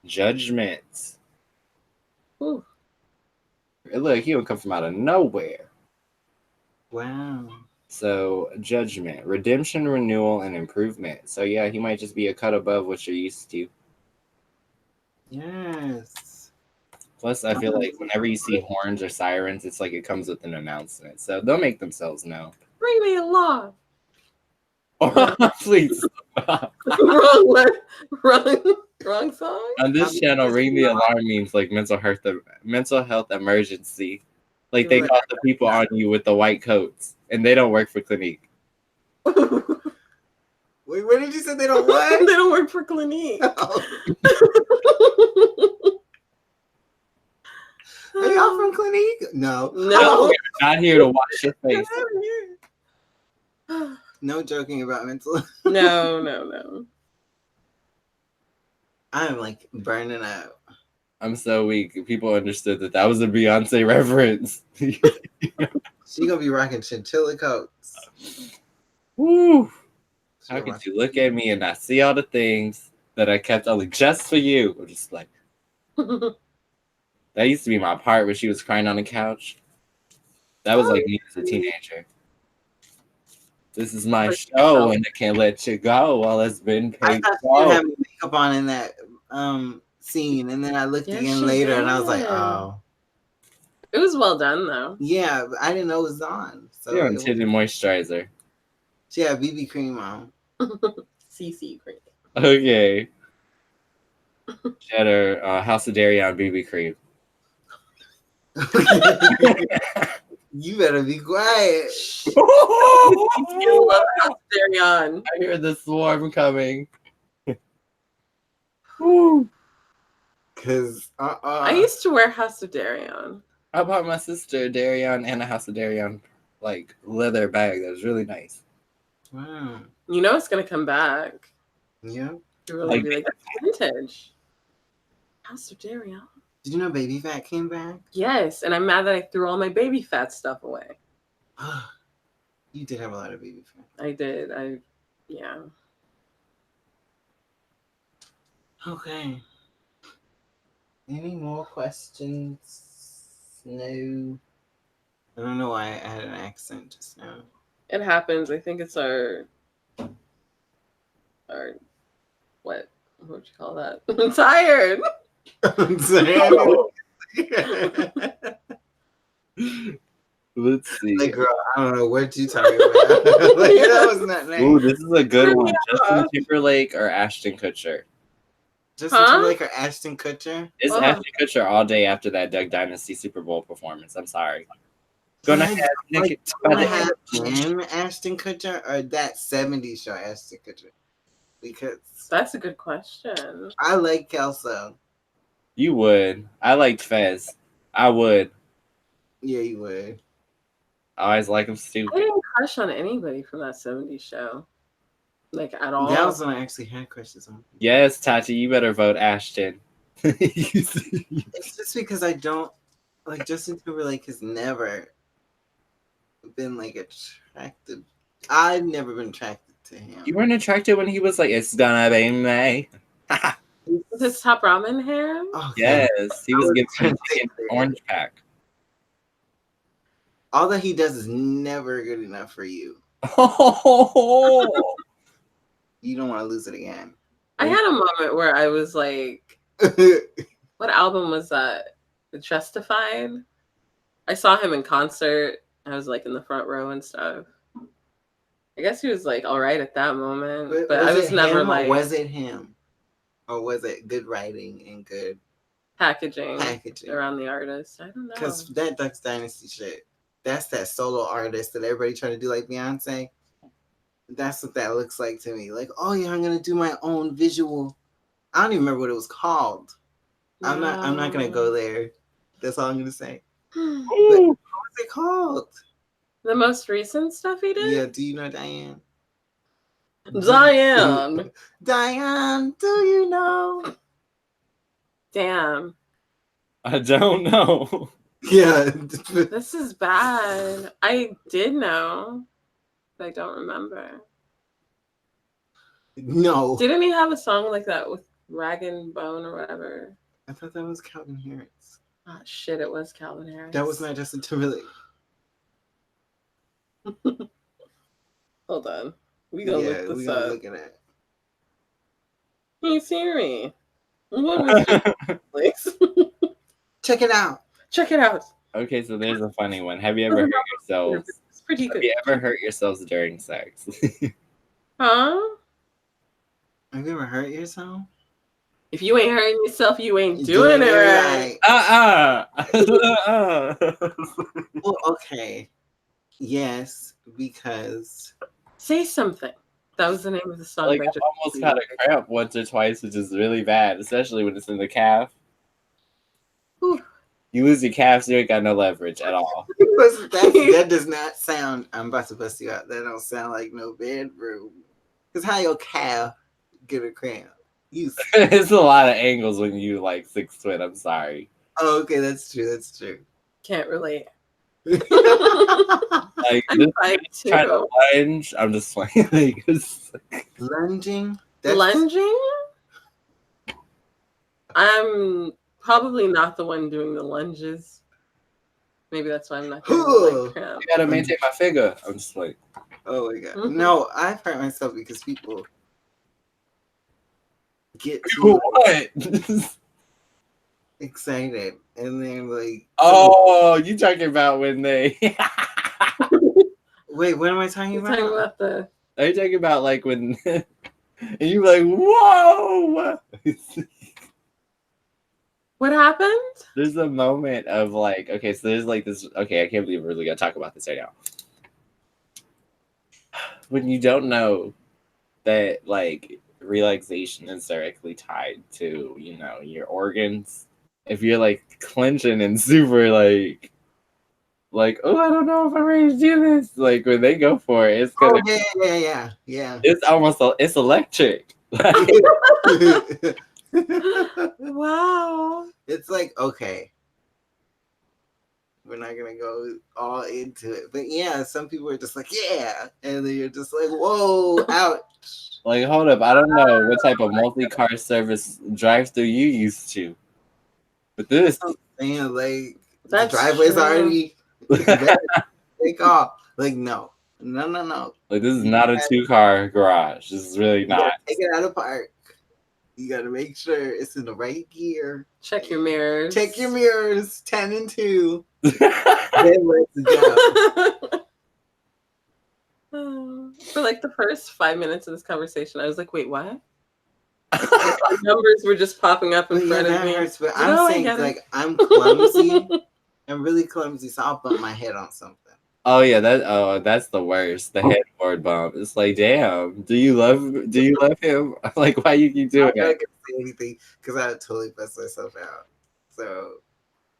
Judgment. Ooh. Look, he would come from out of nowhere. Wow. So, judgment, redemption, renewal, and improvement. So, yeah, he might just be a cut above what you're used to. Yes. Plus, I feel like whenever you see horns or sirens, it's like it comes with an announcement. So, they'll make themselves known. Bring me along. Please stop. Wrong one. Wrong song? On this channel, ring the alarm means like mental health emergency. Like they got the people on you with the white coats, and they don't work for Clinique. Wait, what did you say? They don't what? They don't work for Clinique. Are y'all from Clinique? No. No. Not here to wash your face. No joking about mental. No. I'm like burning out. I'm so weak. People understood that was a Beyonce reference. She gonna be rocking chinchilla coats. Woo! How could you look at me and not see all the things that I kept only just for you? I'm just like, that used to be my part when she was crying on the couch. That was like me as a teenager. This is my show, and I can't let you go while it's been paid. I thought she didn't have makeup on in that scene, and then I looked again later, and I was like, oh. It was well done, though. Yeah, but I didn't know it was on. So on tinted moisturizer. She had BB cream on. CC cream. Okay. She had her House of Darion BB cream. You better be quiet. You love House of Darion. I hear the swarm coming. Because I used to wear House of Darion. I bought my sister Darion and a House of Darion like leather bag that was really nice. Wow. You know it's gonna come back. Yeah. You're really be like, that's vintage. House of Darion. Did you know Baby Fat came back? Yes, and I'm mad that I threw all my baby fat stuff away. You did have a lot of baby fat. I did. Yeah. Okay. Any more questions? No. I don't know why I had an accent just now. It happens. I think it's our what would you call that? I'm tired. I'm sorry. Let's see. Like, girl, I don't know what you talking about. Like, that was not nice. Ooh, this is a good one. Justin Timberlake or Ashton Kutcher? Justin Timberlake or Ashton Kutcher? It's Ashton Kutcher all day after that Duck Dynasty Super Bowl performance. I'm sorry. Gonna have him, Ashton Kutcher, or that 70s show Ashton Kutcher? Because that's a good question. I like Kelso. You would. I liked Fez. I would. Yeah, you would. I always like him stupid. I didn't crush on anybody from that 70s show. Like, at all. That was when I actually had crushes on. Yes, Tati, you better vote Ashton. It's just because I don't like Justin Timberlake has never been like attracted. I've never been attracted to him. You weren't attracted when he was like, "It's gonna be me." With his top ramen hair? Okay. Yes, he was was giving trying him to think an there. orange pack. All that he does is never good enough for you. Oh, You don't want to lose it again. I had a moment where I was like, what album was that? Justified? I saw him in concert. I was like in the front row and stuff. I guess he was like all right at that moment, but I was never him, like. Or was it him? Or was it good writing and good packaging packaging around the artist? I don't know. Because that Ducks Dynasty shit, that's that solo artist that everybody trying to do like Beyonce. That's what that looks like to me. Like, oh yeah, I'm gonna do my own visual. I don't even remember what it was called. No. I'm not gonna go there. That's all I'm gonna say. But what was it called? The most recent stuff he did? Yeah, do you know Diane? Diane. Diane, do you know? Damn. I don't know. Yeah. This is bad. I did know, but I don't remember. No. Didn't he have a song like that with Rag and Bone or whatever? I thought that was Calvin Harris. Oh shit, it was Calvin Harris. That was not Justin Timberlake. Hold on. We gonna look this up. Look at it. Hey Siri. What was Netflix? Check it out. Check it out. Okay, so there's a funny one. Have you ever hurt yourselves? It's pretty good. Have you ever hurt yourselves during sex? Huh? Have you ever hurt yourself? If you ain't hurting yourself, you ain't doing it right. Well, okay. Yes, because Say something. That was the name of the song. Like, I've almost got a cramp once or twice, which is really bad, especially when it's in the calf. Whew. You lose your calves, you ain't got no leverage at all. that does not sound. I'm about to bust you out. That don't sound like no bedroom. Because how your calf get a cramp? It's a lot of angles when you like 6'1". I'm sorry. Oh, okay, that's true. That's true. Can't relate. Like, I'm 5'2". trying to lunge. I'm just playing. Like, lunging. Lunging. I'm probably not the one doing the lunges. Maybe that's why I'm not getting like cramp. You gotta maintain my figure. I'm just like, oh my god. No, I've hurt myself because people get too what? excited and then like. Oh, you talking about when they? Wait, what am I talking about? Talking about the. Are you talking about like when? And you like, whoa. What happened? There's a moment of like, okay, so there's like this. Okay, I can't believe we're really gonna talk about this right now. When you don't know that like relaxation is directly tied to, you know, your organs. If you're like clenching and super like, oh, I don't know if I'm ready to do this. Like when they go for it, it's gonna. Oh, yeah. It's almost it's electric. Wow. It's like, okay, we're not gonna go all into it, but yeah, some people are just like, yeah, and then you're just like, whoa, ouch. Like, hold up, I don't know what type of multi-car service drive-through you used to, but this, man, like That's the driveway's true. already take off. Like, no. Like, this is not a 2-car garage. This is really not. Take it out of park. You gotta make sure it's in the right gear. Check your mirrors. Check your mirrors. 10 and 2. Then let's go. For like the first 5 minutes of this conversation, I was like, wait, what? Numbers were just popping up in front of me. Hurts, but I'm saying, like, I'm clumsy. I'm really clumsy, so I'll bump my head on something. Oh yeah, that's the worst. The headboard bump. It's like, damn. Do you love him? Like, why you keep doing I'm not it? gonna say anything because I would totally bust myself out. So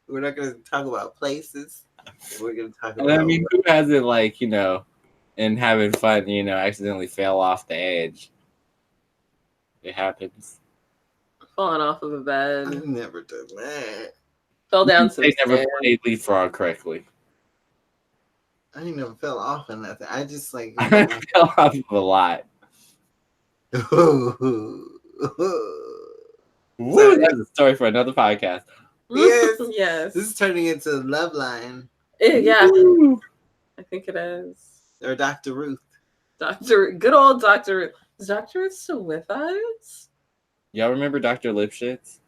we're not gonna talk about places. We're gonna talk about. I mean, who hasn't, like, you know, and having fun, you know, accidentally fell off the edge? It happens. Falling off of a bed. I've never done that. Fell down some They never stairs. played leapfrog correctly. I ain't never fell off or nothing. I just like I fell off a lot. Woo, Sorry. that's a story for another podcast. Yes. Yes. This is turning into Love Line Yeah, Woo. I think it is. or Dr. Ruth. Good old Dr. Ruth. Is Dr. Ruth still with us? Y'all remember Dr. Lipschitz?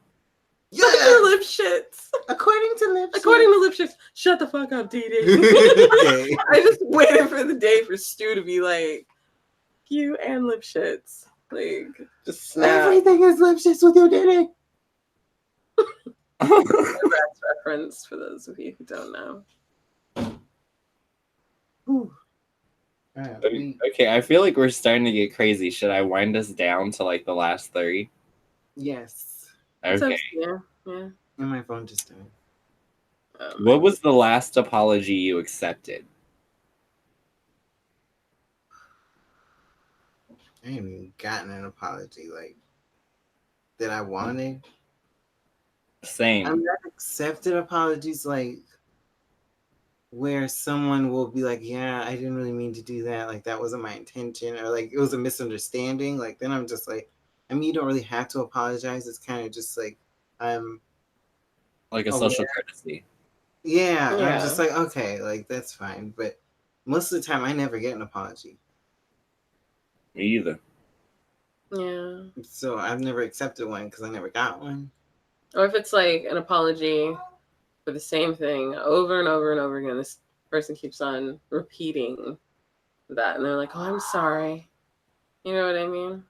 Dr. Yes. Lipschitz. According to Lipschitz. According to Lipschitz, shut the fuck up, Dee Dee. Okay. I just waited for the day for Stu to be like, you and Lipschitz. Like, just snap. Everything is Lipschitz with your Diddy. That's reference for those of you who don't know. Okay, I feel like we're starting to get crazy. Should I wind us down to like the last 3? Yes. Okay. Yeah. And my phone just died. What was the last apology you accepted? I ain't even gotten an apology like that I wanted. Same. I've not accepted apologies like where someone will be like, yeah, I didn't really mean to do that. Like that wasn't my intention, or like it was a misunderstanding. Like then I'm just like, I mean, you don't really have to apologize. It's kind of just like I'm like a social courtesy. Yeah, and I'm just like, okay, like that's fine. But most of the time, I never get an apology. Me either. Yeah. So I've never accepted one because I never got one. Or if it's like an apology for the same thing over and over and over again, this person keeps on repeating that, and they're like, "Oh, I'm sorry." You know what I mean?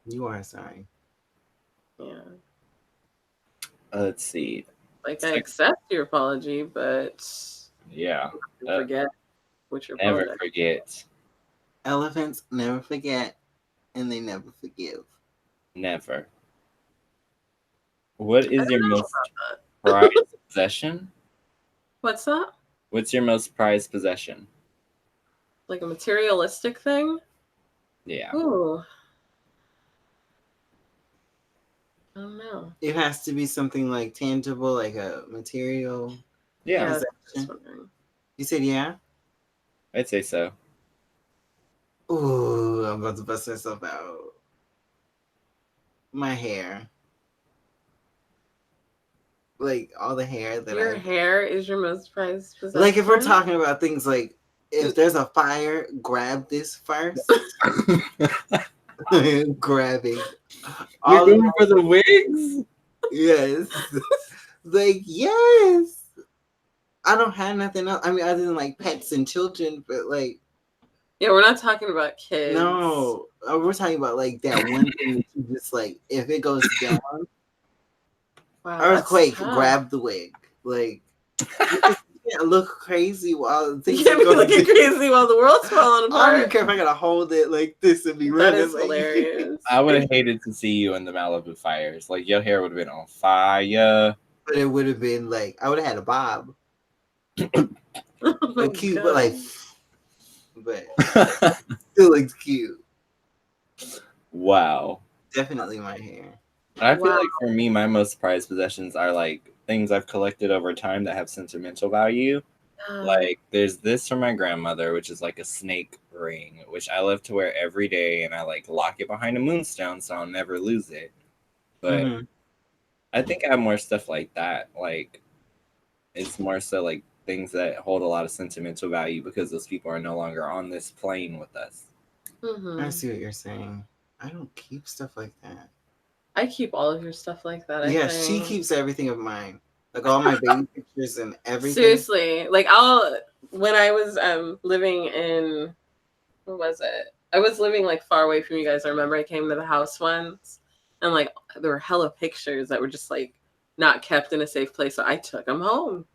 You are sorry. Yeah. Let's see. Like I accept your apology, but yeah, forget what you're never forget. Elephants never forget, and they never forgive. Never. What is your most prized possession? What's that? What's your most prized possession? Like a materialistic thing? Yeah. Ooh. I don't know. It has to be something like tangible, like a material. Yeah. You said yeah? I'd say so. Ooh, I'm about to bust myself out. My hair. Like all the hair that your hair is your most prized possession. Like if we're talking about things like if there's a fire, grab this first. Grabbing. You're going for the wigs? Yes. Like, yes. I don't have nothing else. I mean, other than like pets and children, but like. Yeah, we're not talking about kids. No, we're talking about like that one thing that you just like, if it goes down, wow, earthquake, grab the wig. Like, you can't look crazy while things you can't be looking crazy while the world's falling apart. I don't care if I gotta hold it like this and be running. That is hilarious. I would have hated to see you in the Malibu fires. Like your hair would have been on fire. But it would have been like I would have had a bob. Oh cute, God. but like, but still looks cute. Wow. Definitely my hair. I feel like for me, my most prized possessions are like things I've collected over time that have sentimental value. Like there's this from my grandmother, which is like a snake ring, which I love to wear every day, and I like lock it behind a moonstone so I'll never lose it. But I think I have more stuff like that. Like it's more so like things that hold a lot of sentimental value because those people are no longer on this plane with us. I see what you're saying. I don't keep stuff like that. I keep all of your stuff like that. Yeah, she keeps everything of mine. Like all my baby pictures and everything. Seriously. Like when I was living in, what was it? I was living like far away from you guys. I remember I came to the house once and like there were hella pictures that were just like not kept in a safe place. So I took them home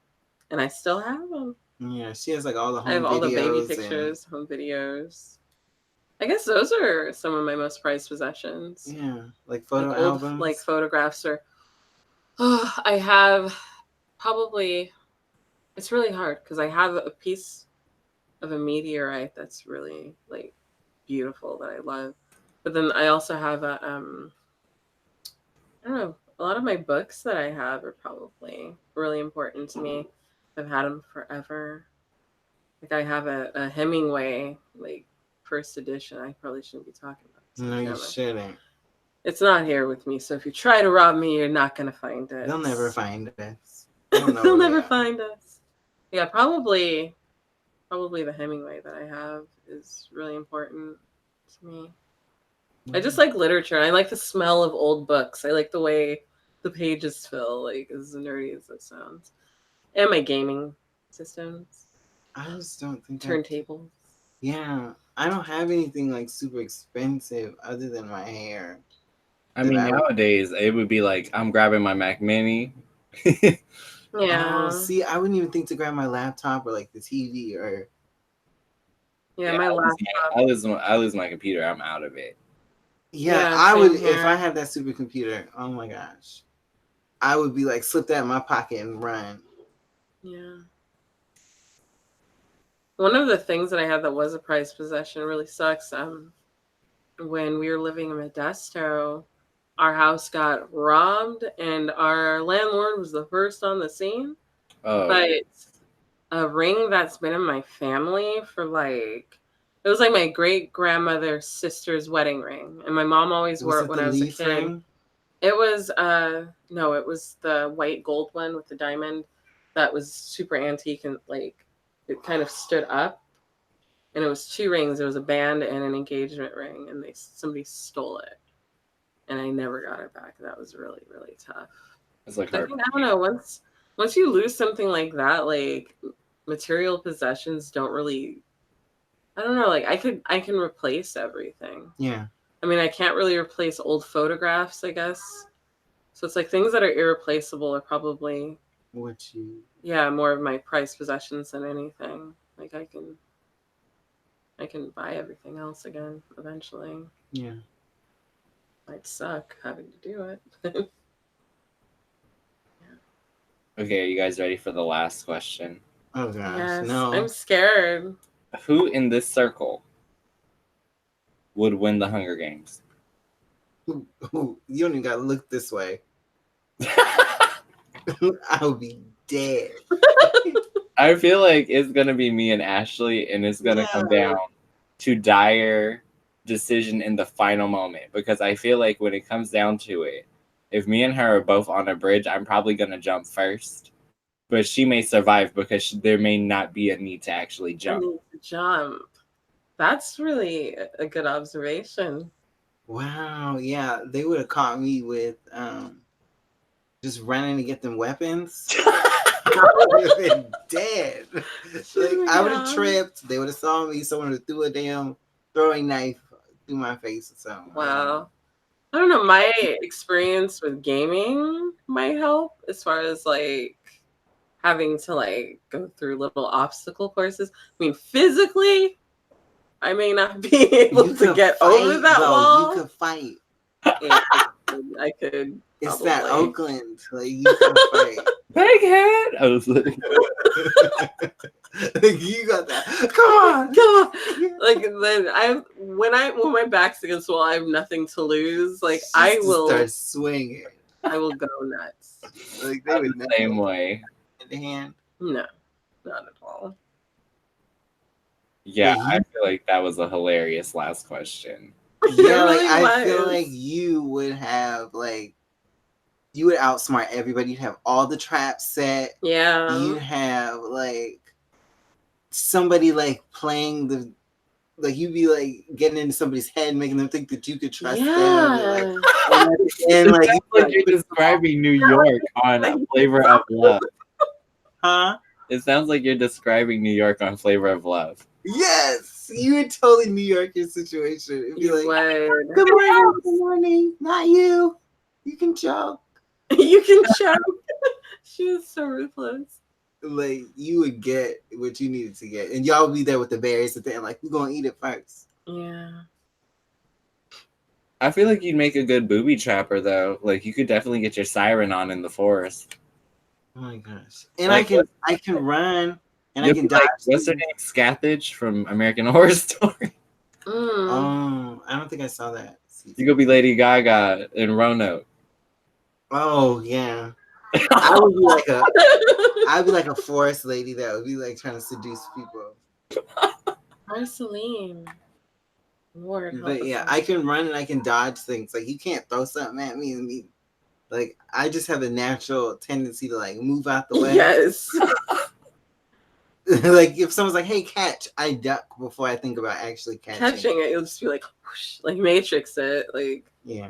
and I still have them. Yeah, she has like all the home videos. I have all the baby pictures, home videos. I guess those are some of my most prized possessions. Yeah, like photo albums. Like photographs or I have probably, it's really hard because I have a piece of a meteorite that's really like beautiful that I love. But then I also have I don't know, a lot of my books that I have are probably really important to me. I've had them forever. Like I have a Hemingway like first edition. I probably shouldn't be talking about No, you shouldn't. It's not here with me, so if you try to rob me, you're not gonna find it. They'll never find us. They'll never find us. Yeah, probably the Hemingway that I have is really important to me. I just like literature. I like the smell of old books. I like the way the pages feel, like as nerdy as it sounds. And my gaming systems. I just don't think turntables. Yeah, I don't have anything like super expensive other than my hair. I mean, nowadays it would be like I'm grabbing my Mac Mini. Yeah. Oh, see, I wouldn't even think to grab my laptop or like the TV or. Yeah, my laptop. I lose my computer. I'm out of it. Yeah, I would if I had that supercomputer. Oh my gosh, I would be like slip that in my pocket and run. Yeah. One of the things that I had that was a prized possession really sucks. When we were living in Modesto, our house got robbed, and our landlord was the first on the scene. Oh. But a ring that's been in my family for like, it was like my great grandmother's sister's wedding ring, and my mom always wore it when I was a kid. Ring? It was no, it was the white gold one with the diamond that was super antique and like it kind of stood up. And it was 2 rings. It was a band and an engagement ring, and somebody stole it, and I never got it back. That was really, really tough. It's like I don't know. Once you lose something like that, like material possessions don't really. I don't know. Like I can replace everything. Yeah. I mean, I can't really replace old photographs, I guess. So it's like things that are irreplaceable are probably more of my prized possessions than anything. Like I can buy everything else again eventually. Yeah. Might suck having to do it. Yeah. Okay, are you guys ready for the last question? Oh gosh, yes, no. I'm scared. Who in this circle would win the Hunger Games? You don't even gotta look this way. I'll be dead. I feel like it's gonna be me and Ashley, and it's gonna come down to dire decision in the final moment, because I feel like when it comes down to it, if me and her are both on a bridge, I'm probably gonna jump first, but she may survive because there may not be a need to actually jump. That's really a good observation. Wow, yeah, they would have caught me with just running to get them weapons. I would have been dead. Like, I would have tripped. They would have saw me. Someone would have threw a damn throwing knife through my face or something. Wow. I don't know. My experience with gaming might help as far as like having to like go through little obstacle courses. I mean, physically, I may not be able to get over that wall. You could fight. Yeah, I could. It's that Oakland. Like, you can fight. Big head. I was like, you got that. Come on. Like then when my back's against the wall, I have nothing to lose. Like I will start swinging. I will go nuts. Like they would the same way. In the hand. No, not at all. Yeah, I feel like that was a hilarious last question. Yeah, like I feel like you would have like. You would outsmart everybody. You'd have all the traps set. Yeah. You'd have like somebody like playing the, like you'd be like getting into somebody's head, making them think that you could trust them. And like you're describing New York on Flavor of Love. Huh? It sounds like you're describing New York on Flavor of Love. Yes, you would totally New York your situation. It'd be like, good morning, not you. You can joke. You can choke. She was so ruthless. Like you would get what you needed to get, and y'all would be there with the berries at the end. Like we're gonna eat it first. Yeah. I feel like you'd make a good booby trapper though. Like you could definitely get your siren on in the forest. Oh my gosh! And like, I can run, and I can dodge. Like, what's her name? Scathage from American Horror Story. Oh, I don't think I saw that. You could be Lady Gaga in Roanoke. Oh yeah, I'd be like a forest lady that would be like trying to seduce people. Marceline. Lord, help But us yeah, all. I can run and I can dodge things. Like you can't throw something at me and me. Like I just have a natural tendency to like move out the way. Yes. Like if someone's like, "Hey, catch," I duck before I think about actually Catching it, you'll just be like, whoosh, like Matrix it. Like, Yeah.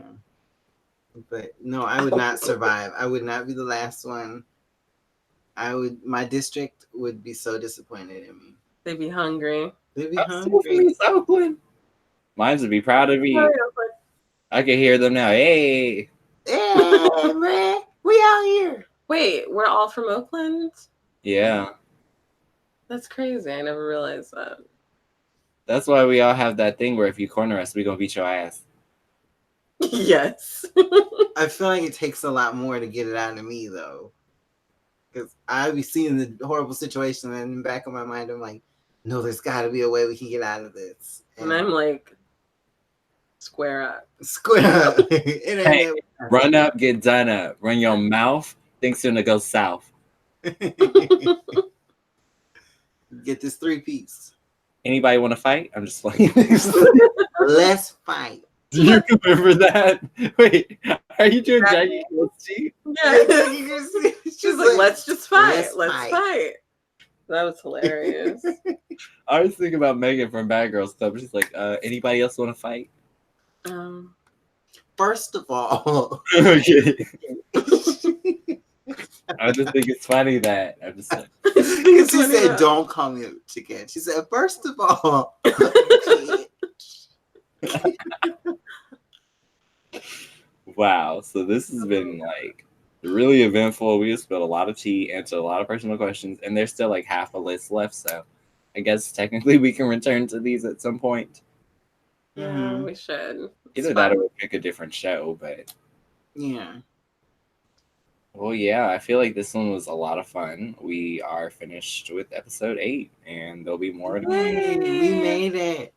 But no, I would not survive. I would not be the last one. My district would be so disappointed in me. they'd be hungry. They'd be I'm still from hungry. East Oakland. Mines would be proud of me. I can hear them now. Hey. Hey, man, we out here. Wait, we're all from Oakland? Yeah. That's crazy. I never realized that. That's why we all have that thing where if you corner us, we gonna beat your ass. Yes. I feel like it takes a lot more to get it out of me, though. Because I'd be seeing the horrible situation, and in the back of my mind, I'm like, no, there's got to be a way we can get out of this. And I'm like, square up. Square up. It ain't Hey, run up, get done up. Run your mouth. Things gonna go south. Get this 3-piece. Anybody want to fight? I'm just like, Let's fight. do you remember that? Wait, are you doing Jackie? Yeah. She's like, let's just fight. Let's fight. That was hilarious. I was thinking about Megan from Bad Girls Club. She's like, anybody else want to fight? First of all, Okay. I just think it's funny that I'm just like, because she said, "Don't call me a chicken." She said, "First of all." wow. So this has been like really eventful. We just spilled a lot of tea, answered a lot of personal questions, and there's still like half a list left. So I guess technically we can return to these at some point. Yeah, we should. Either that or we'll pick a different show, but yeah. Well, yeah, I feel like this one was a lot of fun. We are finished with episode 8, and there'll be more. Yay, we made it.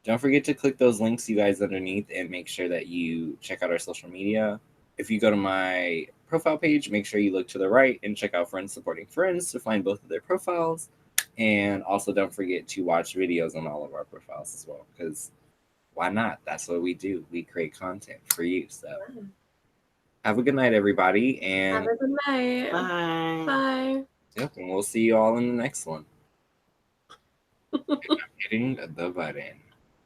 Don't forget to click those links, you guys, underneath, and make sure that you check out our social media. If you go to my profile page, make sure you look to the right and check out Friends Supporting Friends to find both of their profiles. And also don't forget to watch videos on all of our profiles as well, because why not? That's what we do. We create content for you. So have a good night, everybody. And have a good night. Bye. Bye. Yep, and we'll see you all in the next one. I'm hitting the button.